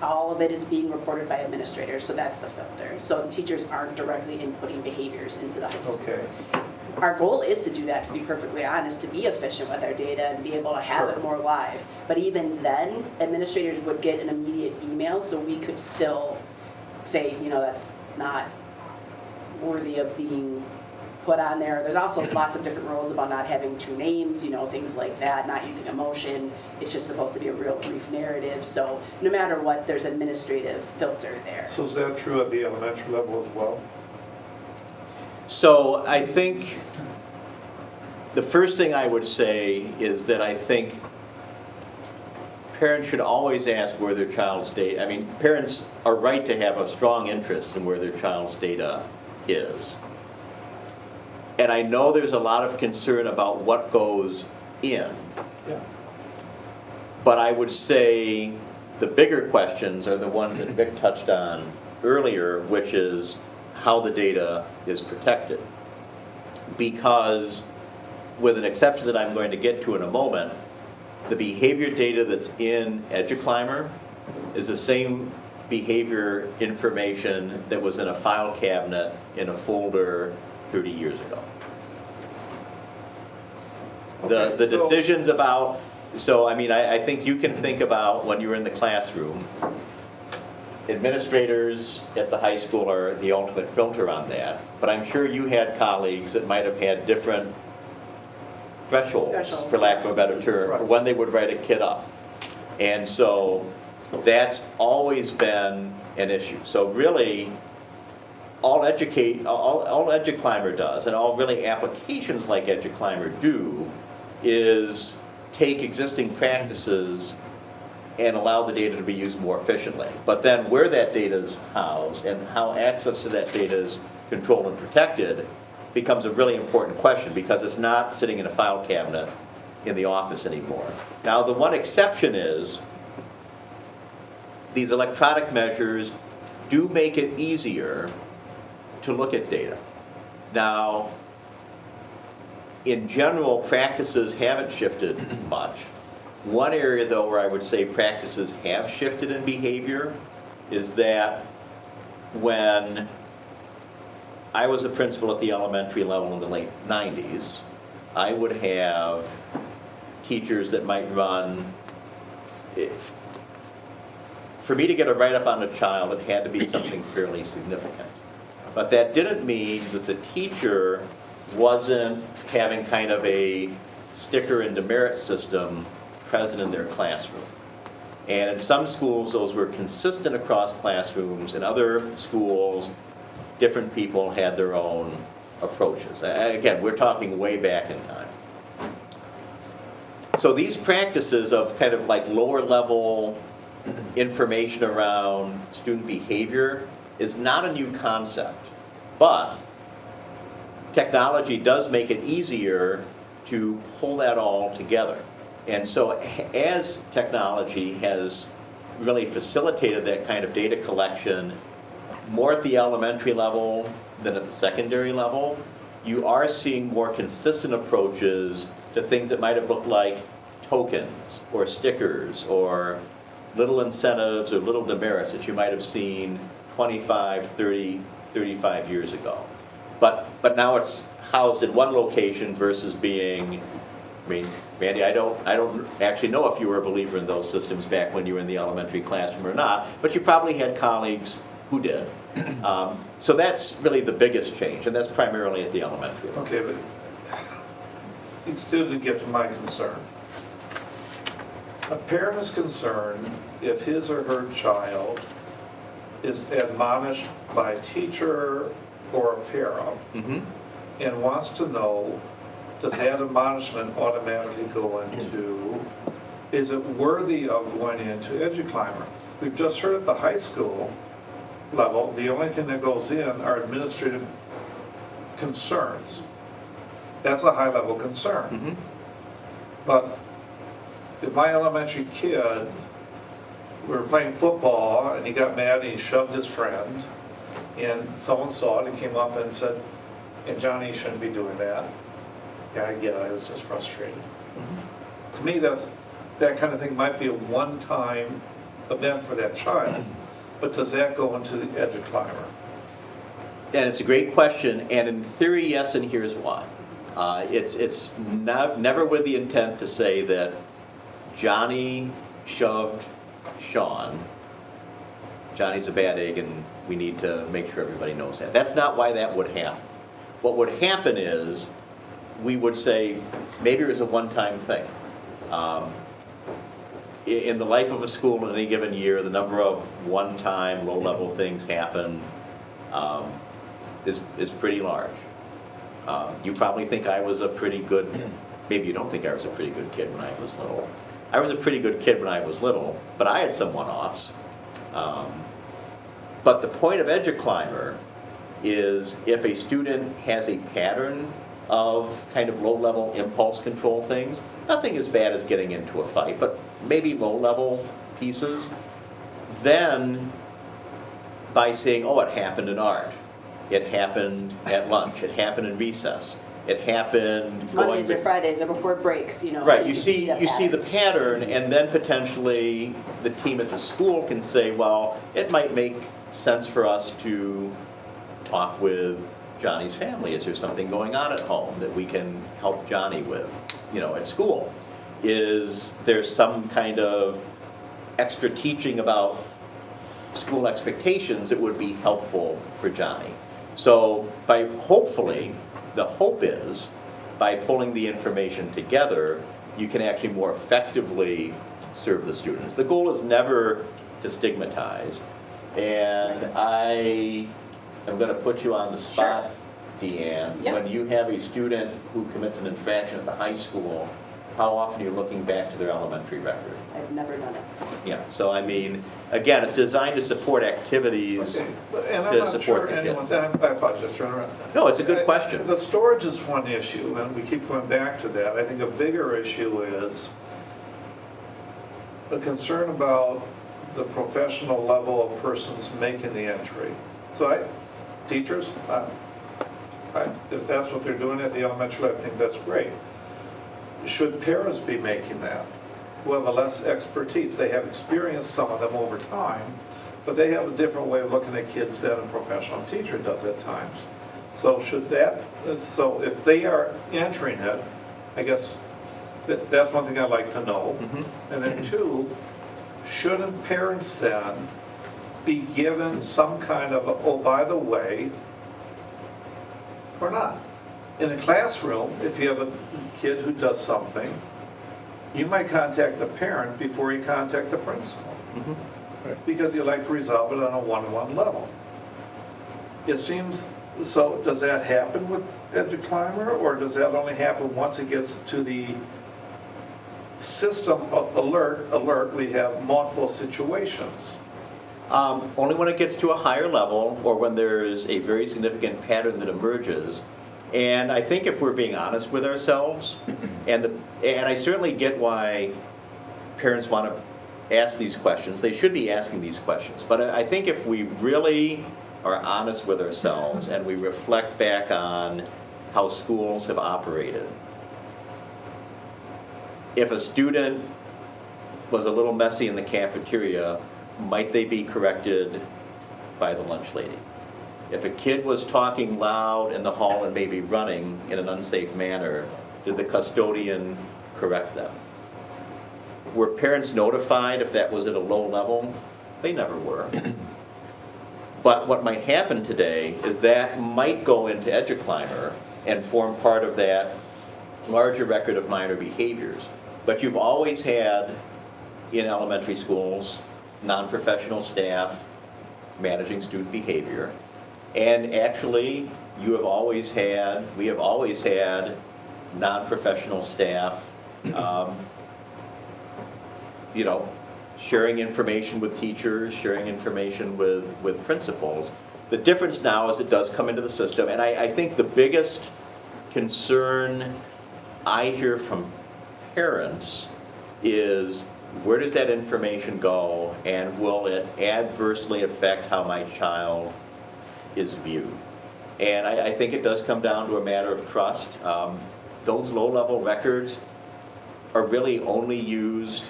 all of it is being reported by administrators, so that's the filter. So the teachers aren't directly inputting behaviors into the high school. Okay. Our goal is to do that, to be perfectly honest, to be efficient with our data and be able to have it more live. But even then, administrators would get an immediate email, so we could still say, you know, that's not worthy of being put on there. There's also lots of different rules about not having two names, you know, things like that, not using emotion. It's just supposed to be a real brief narrative. So no matter what, there's administrative filter there. So is that true at the elementary level as well? So I think the first thing I would say is that I think parents should always ask where their child's data, I mean, parents are right to have a strong interest in where their child's data is. And I know there's a lot of concern about what goes in. Yeah. But I would say the bigger questions are the ones that Vic touched on earlier, which is how the data is protected. Because, with an exception that I'm going to get to in a moment, the behavior data that's in EduClimber is the same behavior information that was in a file cabinet in a folder 30 years ago. The decisions about, so I mean, I think you can think about when you're in the classroom, administrators at the high school are the ultimate filter on that, but I'm sure you had colleagues that might have had different thresholds, for lack of a better term, for when they would write a kid up. And so that's always been an issue. So really, all EduClimber does, and all really applications like EduClimber do, is take existing practices and allow the data to be used more efficiently. But then where that data is housed and how access to that data is controlled and protected becomes a really important question, because it's not sitting in a file cabinet in the office anymore. Now, the one exception is these electronic measures do make it easier to look at data. Now, in general, practices haven't shifted much. One area, though, where I would say practices have shifted in behavior is that when I was a principal at the elementary level in the late 90s, I would have teachers that might run, for me to get a write-up on a child, it had to be something fairly significant. But that didn't mean that the teacher wasn't having kind of a sticker and demerit system present in their classroom. And in some schools, those were consistent across classrooms. In other schools, different people had their own approaches. Again, we're talking way back in time. So these practices of kind of like lower level information around student behavior is not a new concept, but technology does make it easier to pull that all together. And so as technology has really facilitated that kind of data collection more at the elementary level than at the secondary level, you are seeing more consistent approaches to things that might have looked like tokens or stickers or little incentives or little demerits that you might have seen 25, 30, 35 years ago. But now it's housed in one location versus being, I mean, Randy, I don't actually know if you were a believer in those systems back when you were in the elementary classroom or not, but you probably had colleagues who did. So that's really the biggest change, and that's primarily at the elementary level. Okay, but it still didn't get to my concern. A parent is concerned if his or her child is admonished by a teacher or a parent and wants to know, does that admonishment automatically go into, is it worthy of going into EduClimber? We've just heard at the high school level, the only thing that goes in are administrative concerns. That's a high-level concern. But if my elementary kid, we were playing football and he got mad and he shoved his friend and someone saw it and came up and said, and Johnny, you shouldn't be doing that. Yeah, I get it, I was just frustrated. To me, that kind of thing might be a one-time event for that child, but does that go into the EduClimber? And it's a great question, and in theory, yes, and here's why. It's never with the intent to say that Johnny shoved Sean. Johnny's a bad egg, and we need to make sure everybody knows that. That's not why that would happen. What would happen is we would say maybe it was a one-time thing. In the life of a school in any given year, the number of one-time, low-level things happen is pretty large. You probably think I was a pretty good, maybe you don't think I was a pretty good kid when I was little. I was a pretty good kid when I was little, but I had some one-offs. But the point of EduClimber is if a student has a pattern of kind of low-level impulse control things, nothing as bad as getting into a fight, but maybe low-level pieces, then by saying, oh, it happened in art, it happened at lunch, it happened in recess, it happened Mondays or Fridays or before breaks, you know. Right, so you see the pattern, and then potentially the team at the school can say, well, it might make sense for us to talk with Johnny's family. Is there something going on at home that we can help Johnny with, you know, at school? Is there some kind of extra teaching about school expectations that would be helpful for Johnny? So hopefully, the hope is, by pulling the information together, you can actually more effectively serve the students. The goal is never to stigmatize. And I am going to put you on the spot, Deanne. Yep. When you have a student who commits an infraction at the high school, how often are you looking back to their elementary record? I've never done it. Yeah, so I mean, again, it's designed to support activities Okay, and I'm to not support sure the anyone's, kids. I apologize, turn around. No, it's a good question. The storage is one issue, and we keep going back to that. I think a bigger issue is the concern about the professional level of persons making the entry. So teachers, if that's what they're doing at the elementary level, I think that's great. Should parents be making that, who have a less expertise? They have experienced some of them over time, but they have a different way of looking at kids than a professional teacher does at times. So so if they are entering it, I guess that's one thing I'd like to know. And then two, shouldn't parents then be given some kind of, oh, by the way, or not? In the classroom, if you have a kid who does something, you might contact the parent before you contact the principal. Because you like to resolve it on a one-on-one level. It seems, so does that happen with EduClimber, or does that only happen once it gets to the system alert, we have multiple situations? Only when it gets to a higher level or when there's a very significant pattern that emerges. And I think if we're being honest with ourselves, and I certainly get why parents want to ask these questions, they should be asking these questions. But I think if we really are honest with ourselves and we reflect back on how schools have operated, if a student was a little messy in the cafeteria, might they be corrected by the lunch lady? If a kid was talking loud in the hall and maybe running in an unsafe manner, did the custodian correct them? Were parents notified if that was at a low level? They never were. But what might happen today is that might go into EduClimber and form part of that larger record of minor behaviors. But you've always had, in elementary schools, non-professional staff managing student behavior. And actually, we have always had non-professional staff, sharing information with teachers, sharing information with principals. The difference now is it does come into the system, and I think the biggest concern I hear from parents is, where does that information go, and will it adversely affect how my child is viewed? And I think it does come down to a matter of trust. Those low-level records are really only used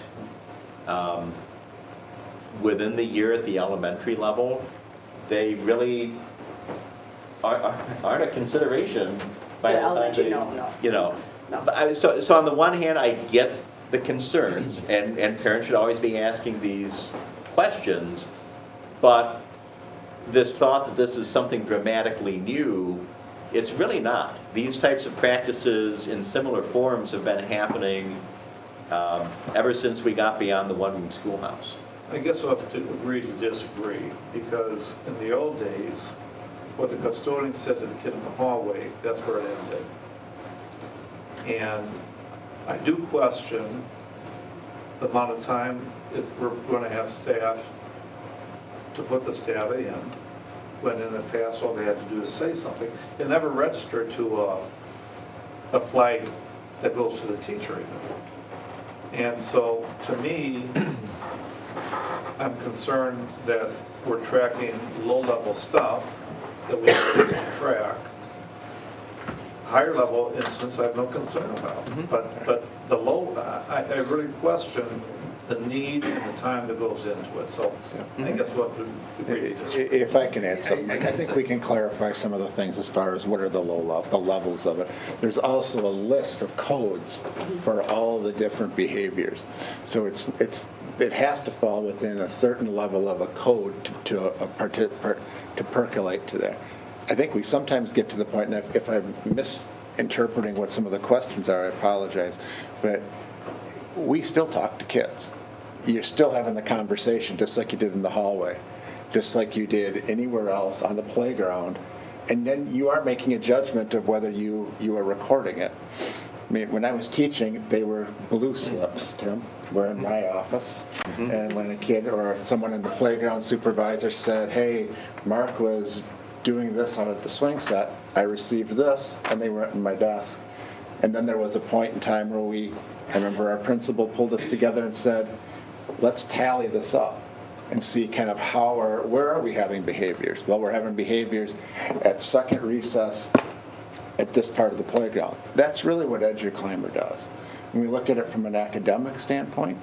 within the year at the elementary level. They really aren't a consideration by the time they, No. So on the one hand, I get the concerns, and parents should always be asking these questions, but this thought that this is something dramatically new, it's really not. These types of practices in similar forms have been happening ever since we got beyond the one-room schoolhouse. I guess we'll have to agree to disagree, because in the old days, what the custodian said to the kid in the hallway, that's where it ended. And I do question the amount of time we're going to have staff to put the staff in, when in the past all they had to do is say something. It never registered to a flag that goes to the teacher even. And so, to me, I'm concerned that we're tracking low-level stuff that we have to track. Higher level incidents I have no concern about, but the low, I really question the need and the time that goes into it, so I guess we'll have to agree to disagree. If I can add something, I think we can clarify some of the things as far as what are the the levels of it. There's also a list of codes for all the different behaviors. So it has to fall within a certain level of a code to percolate to there. I think we sometimes get to the point, and if I'm misinterpreting what some of the questions are, I apologize, but we still talk to kids. You're still having the conversation just like you did in the hallway, just like you did anywhere else on the playground, and then you are making a judgment of whether you are recording it. I mean, when I was teaching, they were blue slips, Tim, were in my office. And when a kid or someone in the playground supervisor said, hey, Mark was doing this out of the swing set, I received this, and they went in my desk. And then there was a point in time where I remember our principal pulled us together and said, let's tally this up and see kind of where are we having behaviors? Well, we're having behaviors at second recess at this part of the playground. That's really what EduClimber does. When we look at it from an academic standpoint,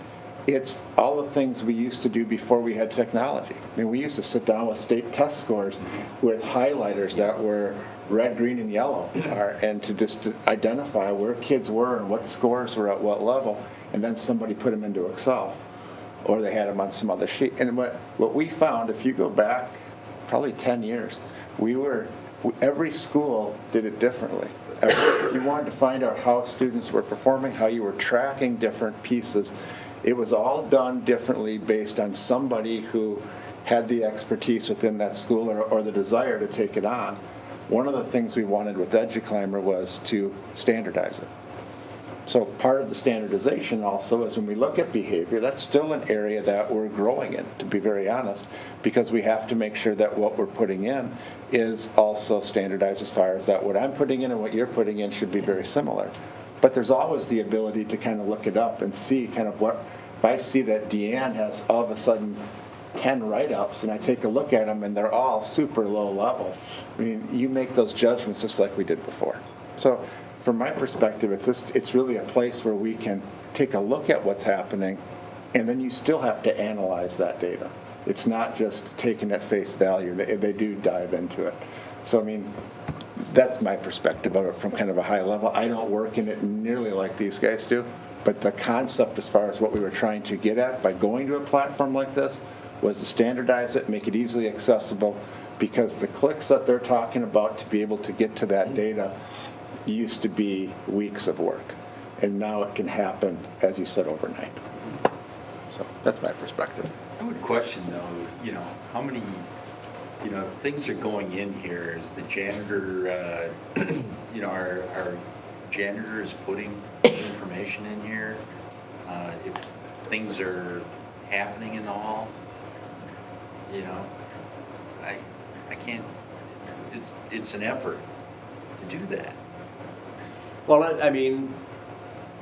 it's all the things we used to do before we had technology. I mean, we used to sit down with state test scores with highlighters that were red, green, and yellow, and to just identify where kids were and what scores were at what level, and then somebody put them into Excel, or they had them on some other sheet. And what we found, if you go back probably 10 years, every school did it differently. If you wanted to find out how students were performing, how you were tracking different pieces, it was all done differently based on somebody who had the expertise within that school or the desire to take it on. One of the things we wanted with EduClimber was to standardize it. So part of the standardization also is when we look at behavior, that's still an area that we're growing in, to be very honest, because we have to make sure that what we're putting in is also standardized as far as that what I'm putting in and what you're putting in should be very similar. But there's always the ability to kind of look it up and see kind of if I see that Deanne has all of a sudden 10 write-ups and I take a look at them and they're all super low level, I mean, you make those judgments just like we did before. So from my perspective, it's really a place where we can take a look at what's happening, and then you still have to analyze that data. It's not just taken at face value. They do dive into it. So, I mean, that's my perspective of it from kind of a high level. I don't work in it nearly like these guys do, but the concept as far as what we were trying to get at by going to a platform like this was to standardize it, make it easily accessible, because the clicks that they're talking about to be able to get to that data used to be weeks of work. And now it can happen, as you said, overnight. So that's my perspective. I would question though, how many, if things are going in here, is the janitor, our janitor is putting information in here? If things are happening in the hall, I can't, it's an effort to do that. Well, I mean,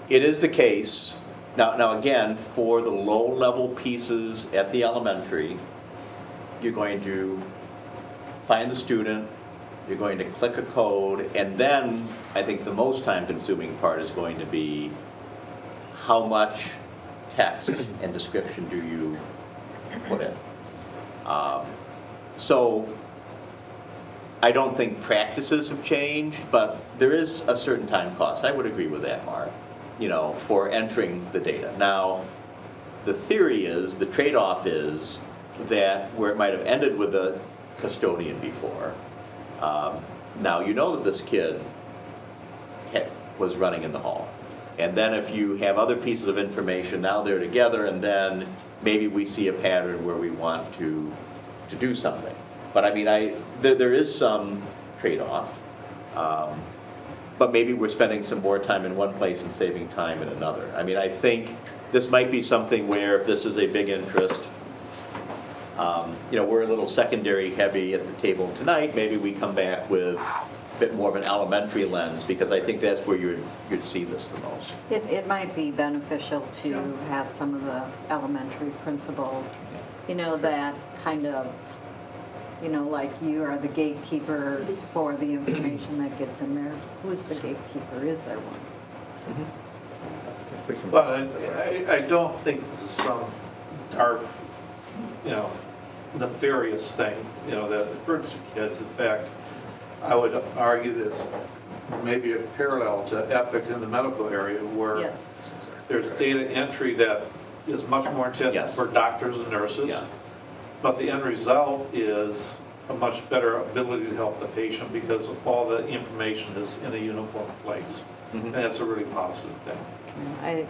it is the case. Now again, for the low-level pieces at the elementary, you're going to find the student, you're going to click a code, and then I think the most time-consuming part is going to be how much text and description do you put in. So I don't think practices have changed, but there is a certain time cost. I would agree with that, Mark, for entering the data. Now, the theory is, the trade-off is that where it might have ended with a custodian before, now you know that this kid was running in the hall. And then if you have other pieces of information, now they're together, and then maybe we see a pattern where we want to do something. But I mean, there is some trade-off. But maybe we're spending some more time in one place and saving time in another. I mean, I think this might be something where if this is a big interest, we're a little secondary heavy at the table tonight. Maybe we come back with a bit more of an elementary lens, because I think that's where you'd see this the most. It might be beneficial to have some of the elementary principals, that kind of, like you are the gatekeeper for the information that gets in there. Who's the gatekeeper? Is there one? But I don't think this is some dark, nefarious thing, that hurts the kids. In fact, I would argue this maybe a parallel to EPIC in the medical area, where there's data entry that is much more intensive for doctors and nurses. But the end result is a much better ability to help the patient because all the information is in a uniform place. And that's a really positive thing. I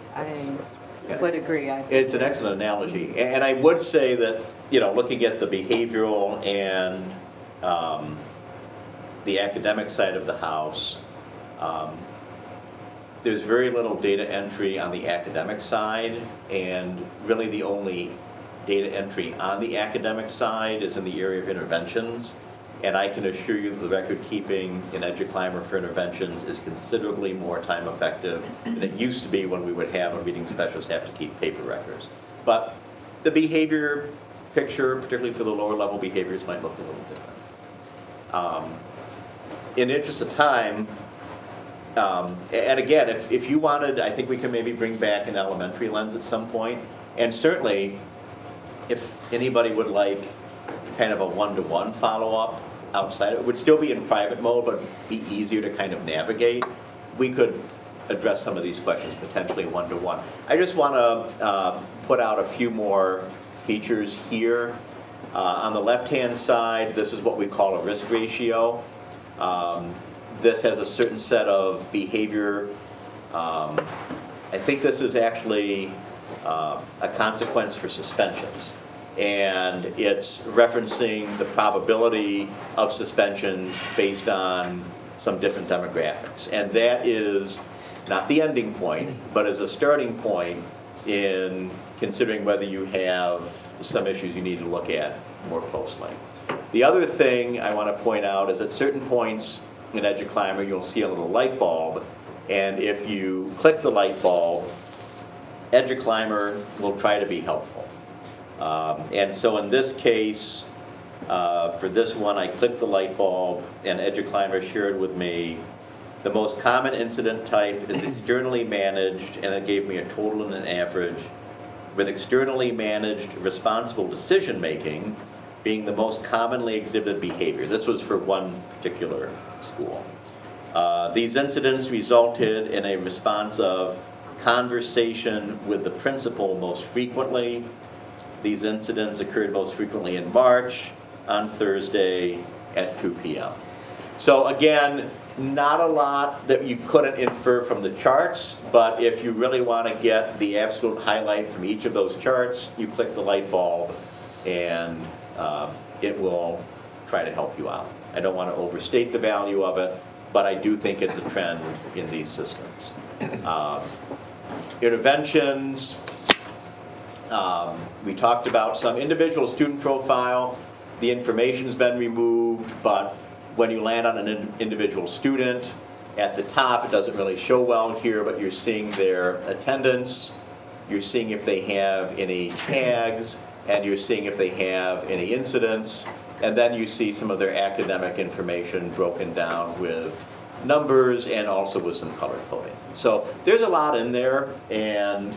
would agree. It's an excellent analogy. And I would say that, looking at the behavioral and the academic side of the house, there's very little data entry on the academic side, and really the only data entry on the academic side is in the area of interventions. And I can assure you that the record keeping in EduClimber for interventions is considerably more time effective than it used to be when we would have a reading specialist have to keep paper records. But the behavior picture, particularly for the lower level behaviors, might look a little different. In the interest of time, and again, if you wanted, I think we can maybe bring back an elementary lens at some point. And certainly, if anybody would like kind of a one-to-one follow-up outside, it would still be in private mode, but be easier to kind of navigate. We could address some of these questions potentially one-to-one. I just want to put out a few more features here. On the left-hand side, this is what we call a risk ratio. This has a certain set of behavior. I think this is actually a consequence for suspensions. And it's referencing the probability of suspensions based on some different demographics. And that is not the ending point, but is a starting point in considering whether you have some issues you need to look at more closely. The other thing I want to point out is at certain points in EduClimber, you'll see a little light bulb. And if you click the light bulb, EduClimber will try to be helpful. And so in this case, for this one, I clicked the light bulb, and EduClimber shared with me the most common incident type is externally managed, and it gave me a total and an average. with externally managed responsible decision-making being the most commonly exhibited behavior. This was for one particular school. These incidents resulted in a response of conversation with the principal most frequently. These incidents occurred most frequently in March on Thursday at 2 p.m. So again, not a lot that you couldn't infer from the charts, but if you really want to get the absolute highlight from each of those charts, you click the light bulb and it will try to help you out. I don't want to overstate the value of it, but I do think it's a trend in these systems. Interventions, we talked about some individual student profile. The information's been removed, but when you land on an individual student, at the top, it doesn't really show well here, but you're seeing their attendance, you're seeing if they have any tags, and you're seeing if they have any incidents, and then you see some of their academic information broken down with numbers and also with some color coding. So there's a lot in there, and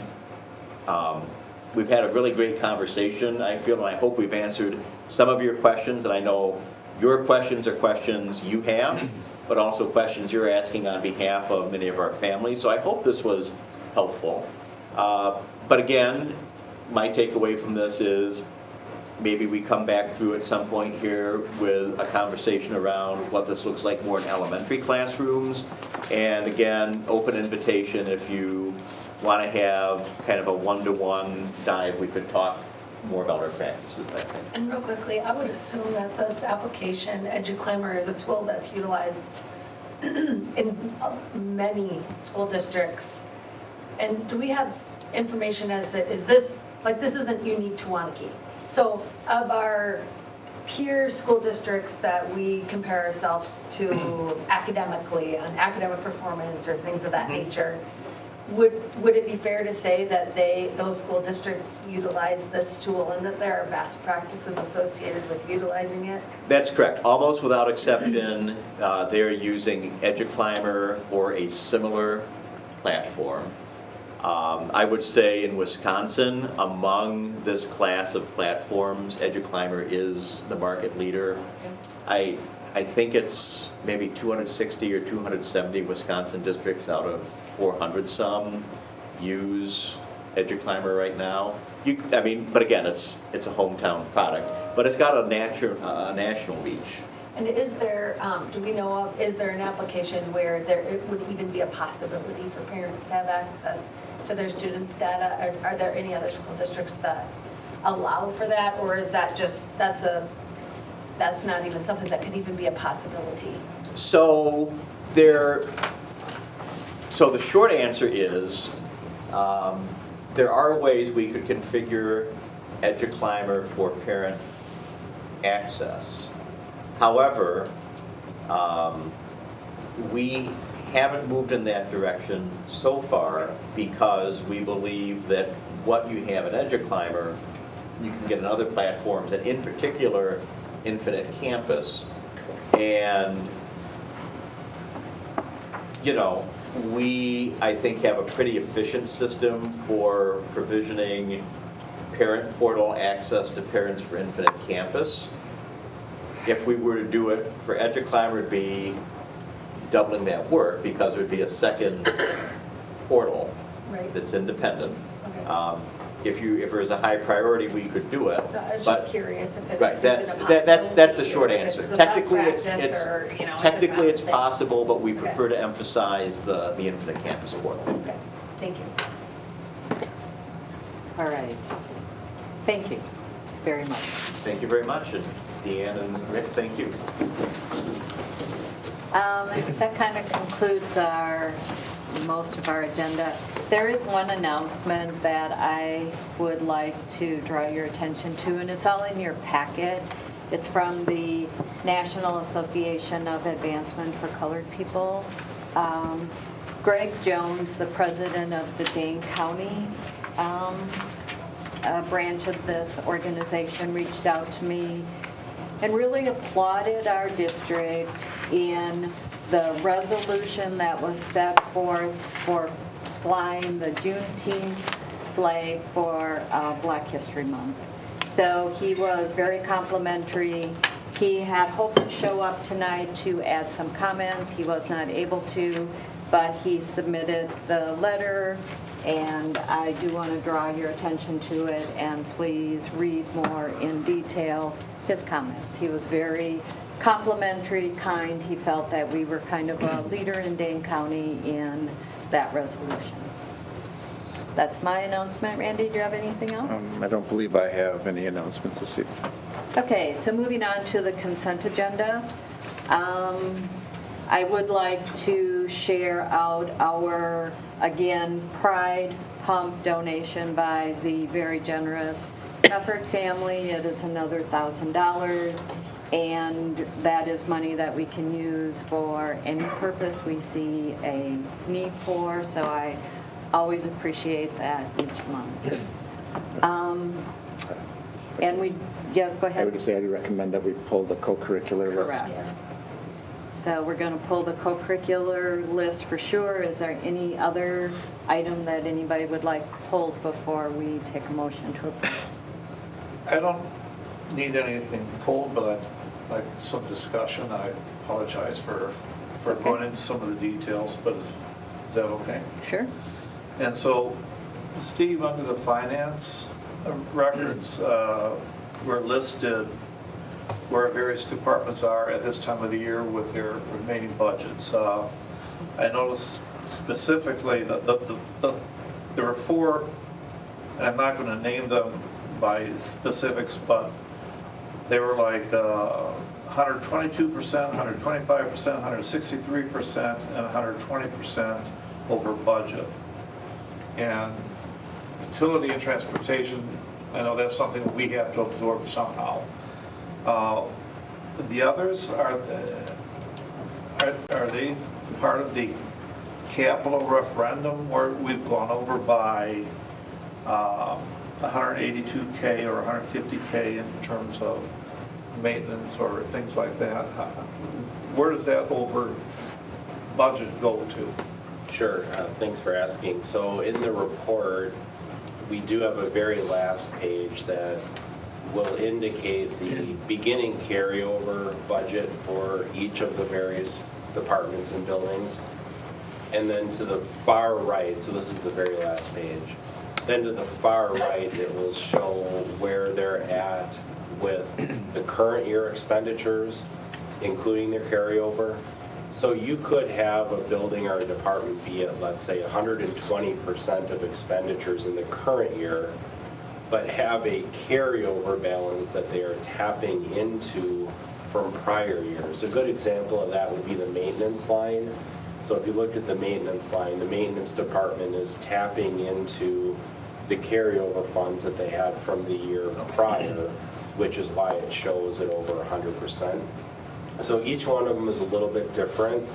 we've had a really great conversation. I feel, and I hope we've answered some of your questions, and I know your questions are questions you have, but also questions you're asking on behalf of many of our families. So I hope this was helpful. But again, my takeaway from this is maybe we come back through at some point here with a conversation around what this looks like more in elementary classrooms. And again, open invitation if you want to have kind of a one-to-one dive, we could talk more about our practices, I think. And real quickly, I would assume that this application, EduClimber, is a tool that's utilized in many school districts. And do we have information as to, is this, like, this isn't unique to Waunakee. So of our peer school districts that we compare ourselves to academically, on academic performance or things of that nature, would it be fair to say that those school districts utilize this tool and that there are best practices associated with utilizing it? That's correct. Almost without exception, they're using EduClimber or a similar platform. I would say in Wisconsin, among this class of platforms, EduClimber is the market leader. I think it's maybe 260 or 270 Wisconsin districts out of 400 some use EduClimber right now. I mean, but again, it's a hometown product, but it's got a national reach. And is there, do we know of, is there an application where it would even be a possibility for parents to have access to their students' data? Are there any other school districts that allow for that, or is that just, that's not even something that could even be a possibility? So the short answer is there are ways we could configure EduClimber for parent access. However, we haven't moved in that direction so far because we believe that what you have in EduClimber, you can get in other platforms, and in particular, Infinite Campus. And, you know, we, I think, have a pretty efficient system for provisioning parent portal access to parents for Infinite Campus. If we were to do it for EduClimber, it'd be doubling that work because it would be a second portal that's independent. Okay. If there was a high priority, we could do it. I was but, just curious if it's right, that's the short answer. Technically, it's possible, but we prefer to emphasize the Infinite Campus portal. Okay. Thank you. All right. Thank you very much. Thank you very much, and Deanne and Rick, thank you. That kind of concludes most of our agenda. There is one announcement that I would like to draw your attention to, and it's all in your packet. It's from the National Association of Advancement for Colored People. Greg Jones, the president of the Dane County branch of this organization, reached out to me and really applauded our district in the resolution that was set forth for flying the Juneteenth flag for Black History Month. So he was very complimentary. He had hoped to show up tonight to add some comments. He was not able to, but he submitted the letter, and I do want to draw your attention to it, and please read more in detail his comments. He was very complimentary, kind. He felt that we were kind of a leader in Dane County in that resolution. That's my announcement. Randy, do you have anything else? I don't believe I have any announcements this evening. Okay, so moving on to the consent agenda. I would like to share out our, again, Pride Pump donation by the very generous Effort family. It is another $1,000, and that is money that we can use for any purpose we see a need for, so I always appreciate that each month. And we, yeah, go ahead. I would just say I'd recommend that we pull the co-curricular list. Correct. So we're going to pull the co-curricular list for sure. Is there any other item that anybody would like pulled before we take a motion to approve? I don't need anything pulled, but I'd like some discussion. I apologize for going into some of the details, but is that okay? Sure. And so, Steve, under the finance records, we're listed where various departments are at this time of the year with their remaining budgets. I noticed specifically that there were 4, and I'm not going to name them by specifics, but they were like 122%, 125%, 163%, and 120% over budget. And utility and transportation, I know that's something we have to absorb somehow. The others, are they part of the capital referendum where we've gone over by 182K or 150K in terms of maintenance or things like that? Where does that over budget go to? Sure, thanks for asking. So in the report, we do have a very last page that will indicate the beginning carryover budget for each of the various departments and buildings. And then to the far right, so this is the very last page, then to the far right, it will show where they're at with the current year expenditures, including their carryover. So you could have a building or a department be at, let's say, 120% of expenditures in the current year, but have a carryover balance that they are tapping into from prior years. A good example of that would be the maintenance line. So if you look at the maintenance line, the maintenance department is tapping into the carryover funds that they had from the year prior, which is why it shows it over 100%. So each one of them is a little bit different,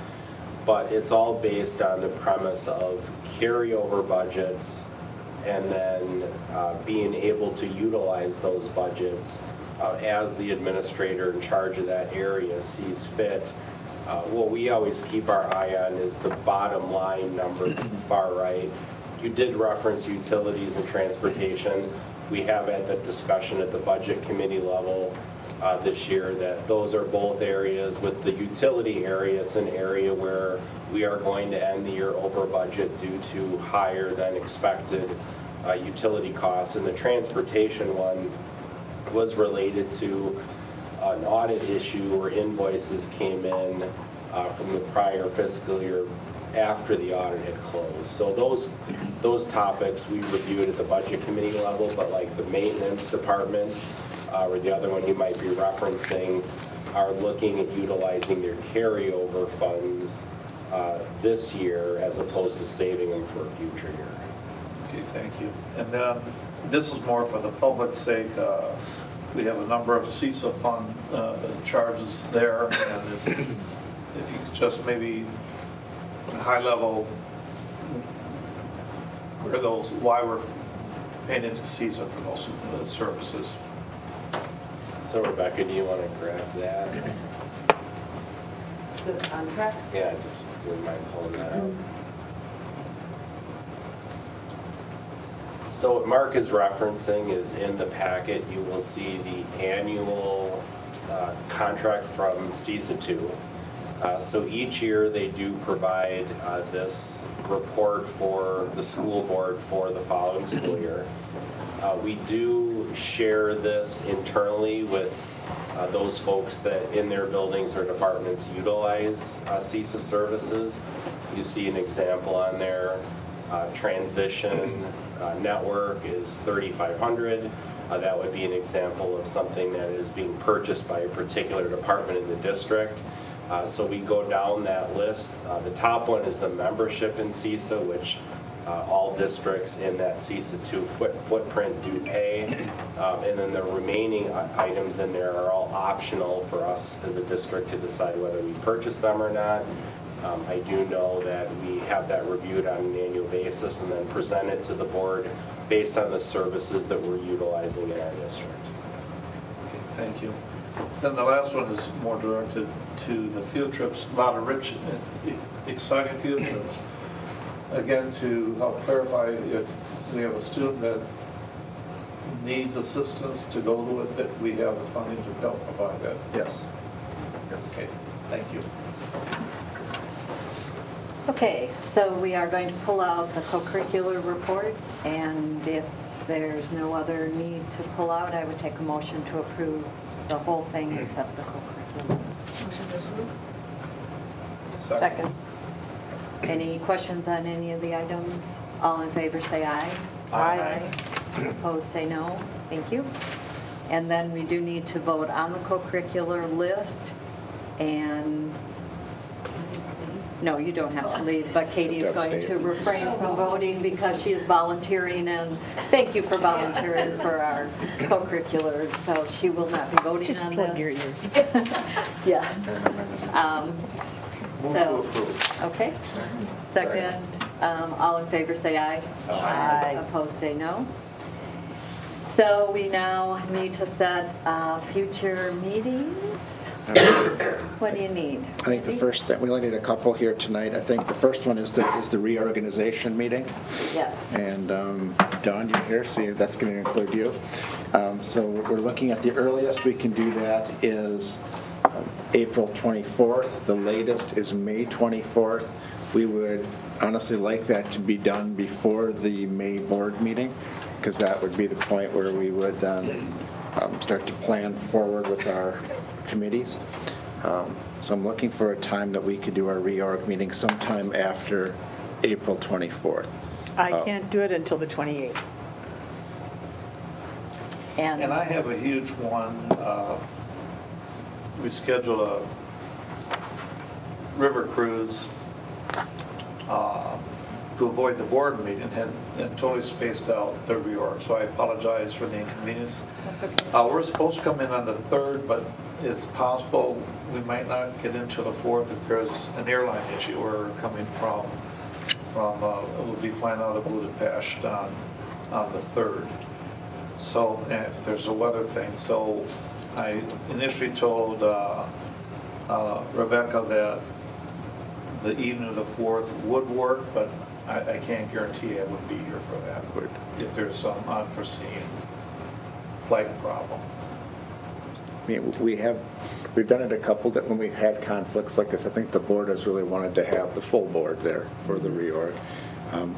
but it's all based on the premise of carryover budgets and then being able to utilize those budgets as the administrator in charge of that area sees fit. What we always keep our eye on is the bottom line number to the far right. You did reference utilities and transportation. We have had that discussion at the budget committee level this year that those are both areas. With the utility area, it's an area where we are going to end the year over budget due to higher than expected utility costs. And the transportation one was related to an audit issue where invoices came in from the prior fiscal year after the audit had closed. So those topics we reviewed at the budget committee level, but like the maintenance department or the other one you might be referencing are looking at utilizing their carryover funds this year as opposed to saving them for a future year. Okay, thank you. And then this is more for the public's sake. We have a number of CISA fund charges there, and if you could just maybe high level where those, why we're paying into CISA for those services. So Rebecca, do you want to grab that? The contracts? Yeah, just wouldn't mind pulling that out. So what Mark is referencing is in the packet, you will see the annual contract from CISA 2. So each year they do provide this report for the school board for the following school year. We do share this internally with those folks that in their buildings or departments utilize CISA services. You see an example on there. Transition network is $3,500. That would be an example of something that is being purchased by a particular department in the district. So we go down that list. The top one is the membership in CISA, which all districts in that CISA 2 footprint do pay. And then the remaining items in there are all optional for us as a district to decide whether we purchase them or not. I do know that we have that reviewed on an annual basis and then present it to the board based on the services that we're utilizing in our district. Okay, thank you. Then the last one is more directed to the field trips, a lot of rich, exciting field trips. Again, to help clarify, if we have a student that needs assistance to go with it, we have the funding to help provide that. Yes. Okay, thank you. Okay, so we are going to pull out the co-curricular report, and if there's no other need to pull out, I would take a motion to approve the whole thing except the co-curricular. Second. Any questions on any of the items? All in favor say aye. Aye. Opposed say no. Thank you. And then we do need to vote on the co-curricular list, and no, you don't have to leave, but Katie is going to refrain from voting because she is volunteering, and thank you for volunteering for our co-curriculars, so she will not be voting Just on this. plug your ears. Yeah. Move to approve. Okay. Second, all in favor say aye. Aye. Opposed say no. So we now need to set future meetings. What do you need? I think the first thing, we only need a couple here tonight. I think the first one is the reorganization meeting. Yes. And Dawn, you're here, so that's going to include you. So we're looking at the earliest we can do that is April 24th. The latest is May 24th. We would honestly like that to be done before the May board meeting, because that would be the point where we would then start to plan forward with our committees. So I'm looking for a time that we could do our reorg meeting sometime after April 24th. I can't do it until the 28th. And I have a huge one. We scheduled a river cruise to avoid the board meeting and totally spaced out the reorg. So I apologize for the inconvenience. We're supposed to come in on the 3rd, but it's possible we might not get into the 4th if there's an airline issue. We're coming from we'll be flying out of Budapest on the 3rd. So if there's a weather thing, so I initially told Rebecca that the evening of the 4th would work, but I can't guarantee I would be here for that if there's some unforeseen flight problem. I mean, we've done it a couple that when we've had conflicts like this. I think the board has really wanted to have the full board there for the reorg.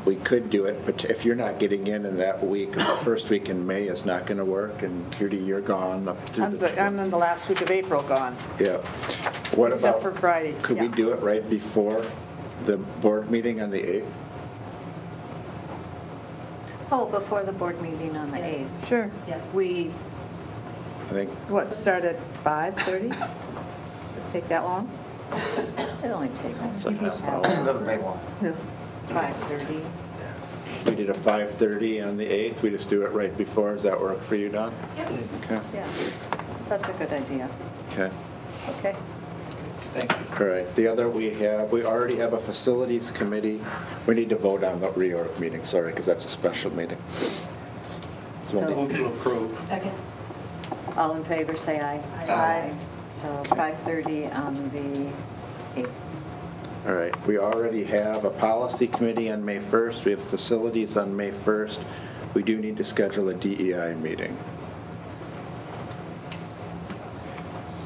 We could do it, but if you're not getting in that week, the first week in May is not going to work, and Judy, you're gone up through I'm in the last week of April gone. Yeah. What Except about for Friday. Could we do it right before the board meeting on the 8th? oh, before the board meeting on the 8th. Sure. Yes. We I think. What, start at 5:30? Take that long? It only takes It doesn't take long. No. 5:30. We did a 5:30 on the 8th. We just do it right before. Does that work for you, Don? Yep. Okay. Yeah, that's a good idea. Okay. Okay. Thank you. All right. The other we already have a facilities committee. We need to vote on the reorg meeting, sorry, because that's a special meeting. So- Move to approve. Second. All in favor, say aye. Aye. So 5:30 on the 8th. All right, we already have a policy committee on May 1st. We have facilities on May 1st. We do need to schedule a DEI meeting.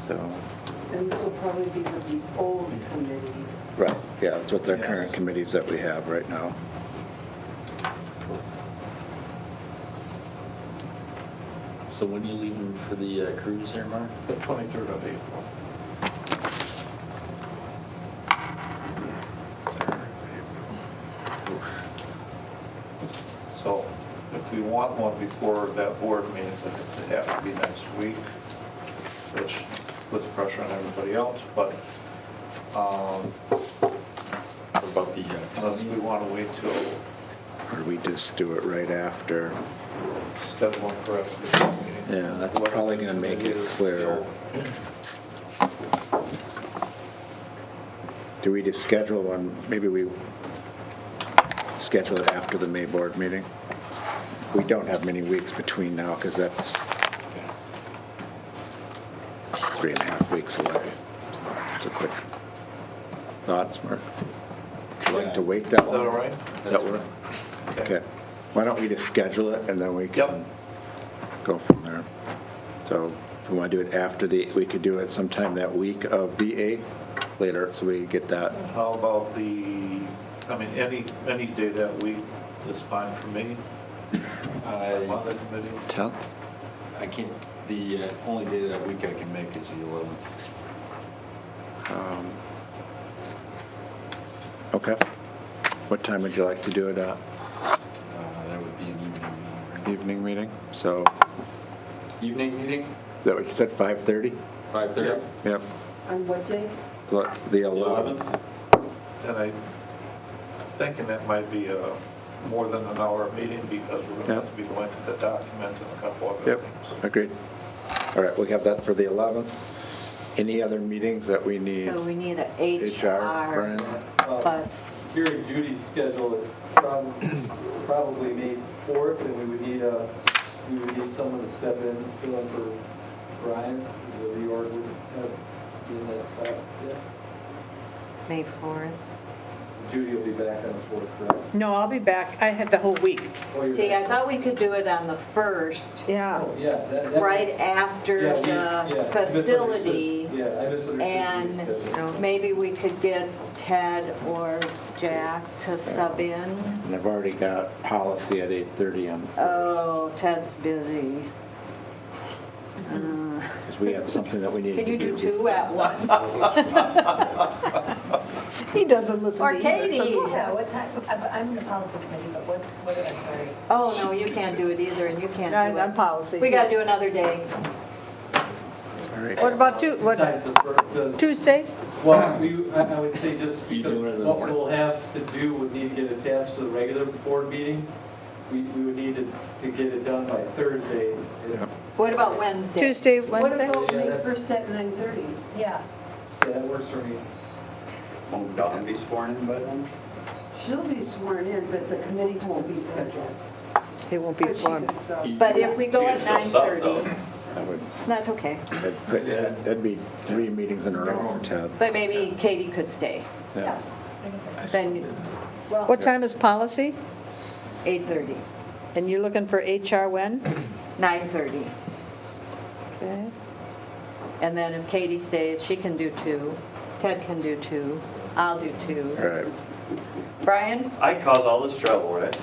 So, And this will probably be with the old committee. right, yeah, that's what the current committees that we have right now. So when are you leaving for the cruise there, Mark? The 23rd of April. So if we want one before that board meeting, it has to be next week, which puts pressure on everybody else, but What about the, unless we want to wait till Or we just do it right after. schedule one for after the board meeting. Yeah, that's probably going to make it clearer. Do we just schedule one, maybe we schedule it after the May board meeting? We don't have many weeks between now because that's 3.5 weeks away. Just a quick thoughts, Mark? Would you like to wait that Is that long? all right? That work? Okay. Why don't we just schedule it and then we can go from there. So if we want to do it after we could do it sometime that week of the 8th, later, so we get that. How about any day that week is fine for me. I'm on the committee. 10th? I can't, the only day that week I can make is the 11th. Okay. What time would you like to do it at? That would be an evening meeting, right? Evening meeting? So, Evening meeting, is that what you said, 5:30? 5:30? Yep. On what day? Look, the 11th. And I'm thinking that might be a more than an hour meeting because we're going to have to be going to the document and a couple other Yep, things. agreed. All right, we have that for the 11th. Any other meetings that we need? So we need an HR, HR, Brian? but Hearing Judy's schedule, it probably May 4th, and we would need someone to step in, fill in for Brian, the reorg would have been that spot, yeah. May 4th. So Judy will be back on the 4th, correct? No, I'll be back. I have the whole week. Oh, you're See, I back. thought we could do it on the 1st, Yeah. Oh, yeah, that right was- after yeah, the I facility. misunderstood. Yeah, I misunderstood And Judy's schedule. maybe we could get Ted or Jack to sub in. And I've already got policy at 8:30 on, Oh, Ted's busy. because we had something that we needed Can to you do. do two at once? He doesn't listen Or to either, so Katie. go Yeah, ahead. what time, I'm in the policy committee, but what, I'm sorry. Oh, no, you can't do it either, and you can't do I'm it. policy. We gotta do another day. All right. What about Besides the first, does- Tuesday? Well, I would say just You because do it in the what morning. we'll have to do would need to get attached to the regular board meeting. We would need to get it done by Thursday. What about Wednesday? Tuesday, What Wednesday? about Yeah, May that's- 1st at 9:30? Yeah. Yeah, that works for me. Won't Dawn be sworn in by then? She'll be sworn in, but the committees won't be scheduled. It won't be But she fun. could sub. But if we go She at can still sub, 9:30, I would, that's okay. that'd be 3 meetings in a row for Ted. But maybe Katie could stay. Yeah. Then What time is policy? 8:30, And you're looking for HR when? 9:30. Okay. And then if Katie stays, she can do 2. Ted can do 2. I'll do 2. All right. Brian? I caused all this trouble, right?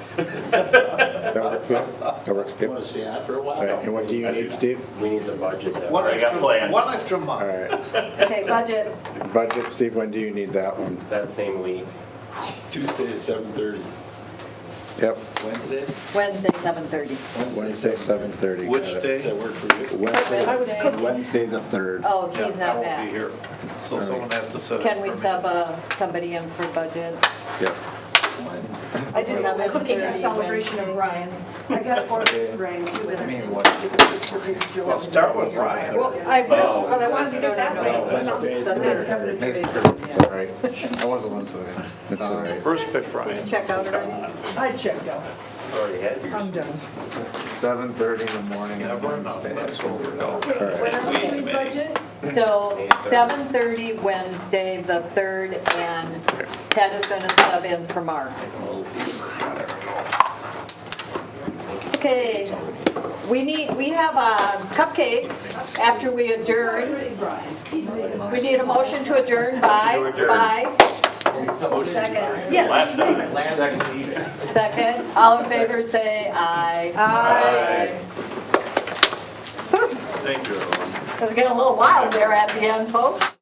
That works for you? That works for you? Want to stay on for a All while? right, and what do you need, Steve? We need the budget. that One way. I got plans. extra month. All right. Okay, budget. Budget, Steve, when do you need that one? That same week. Tuesday at 7:30. Yep, Wednesday? Wednesday, 7:30. Wednesday, 7:30. Which Got it. day? Does that work for you? Wednesday the 3rd. Oh, Yeah, he's I not won't be back. here. So someone has to set it Can we for me. sub somebody in for budget? Yep. I did a Seven cooking thirty celebration of Ryan. I got orders for Ryan too, but I mean, Well, start with Ryan. Well, I wanted to go that way. Sorry. I wasn't listening. That's all right. First pick Ryan. Check out already? I checked out. Already had yours. I'm done. 7:30 in the morning on Never enough, Wednesday. that's what we know. Okay, what else do we budget? So 7:30 Wednesday, the 3rd, and Ted is going to sub in for Mark. Okay, we have cupcakes after we adjourn. We need a motion to adjourn by. Second. Yes. Second. Second. All in favor say aye. Aye. Thank you, everyone. It was getting a little wild there at the end, folks.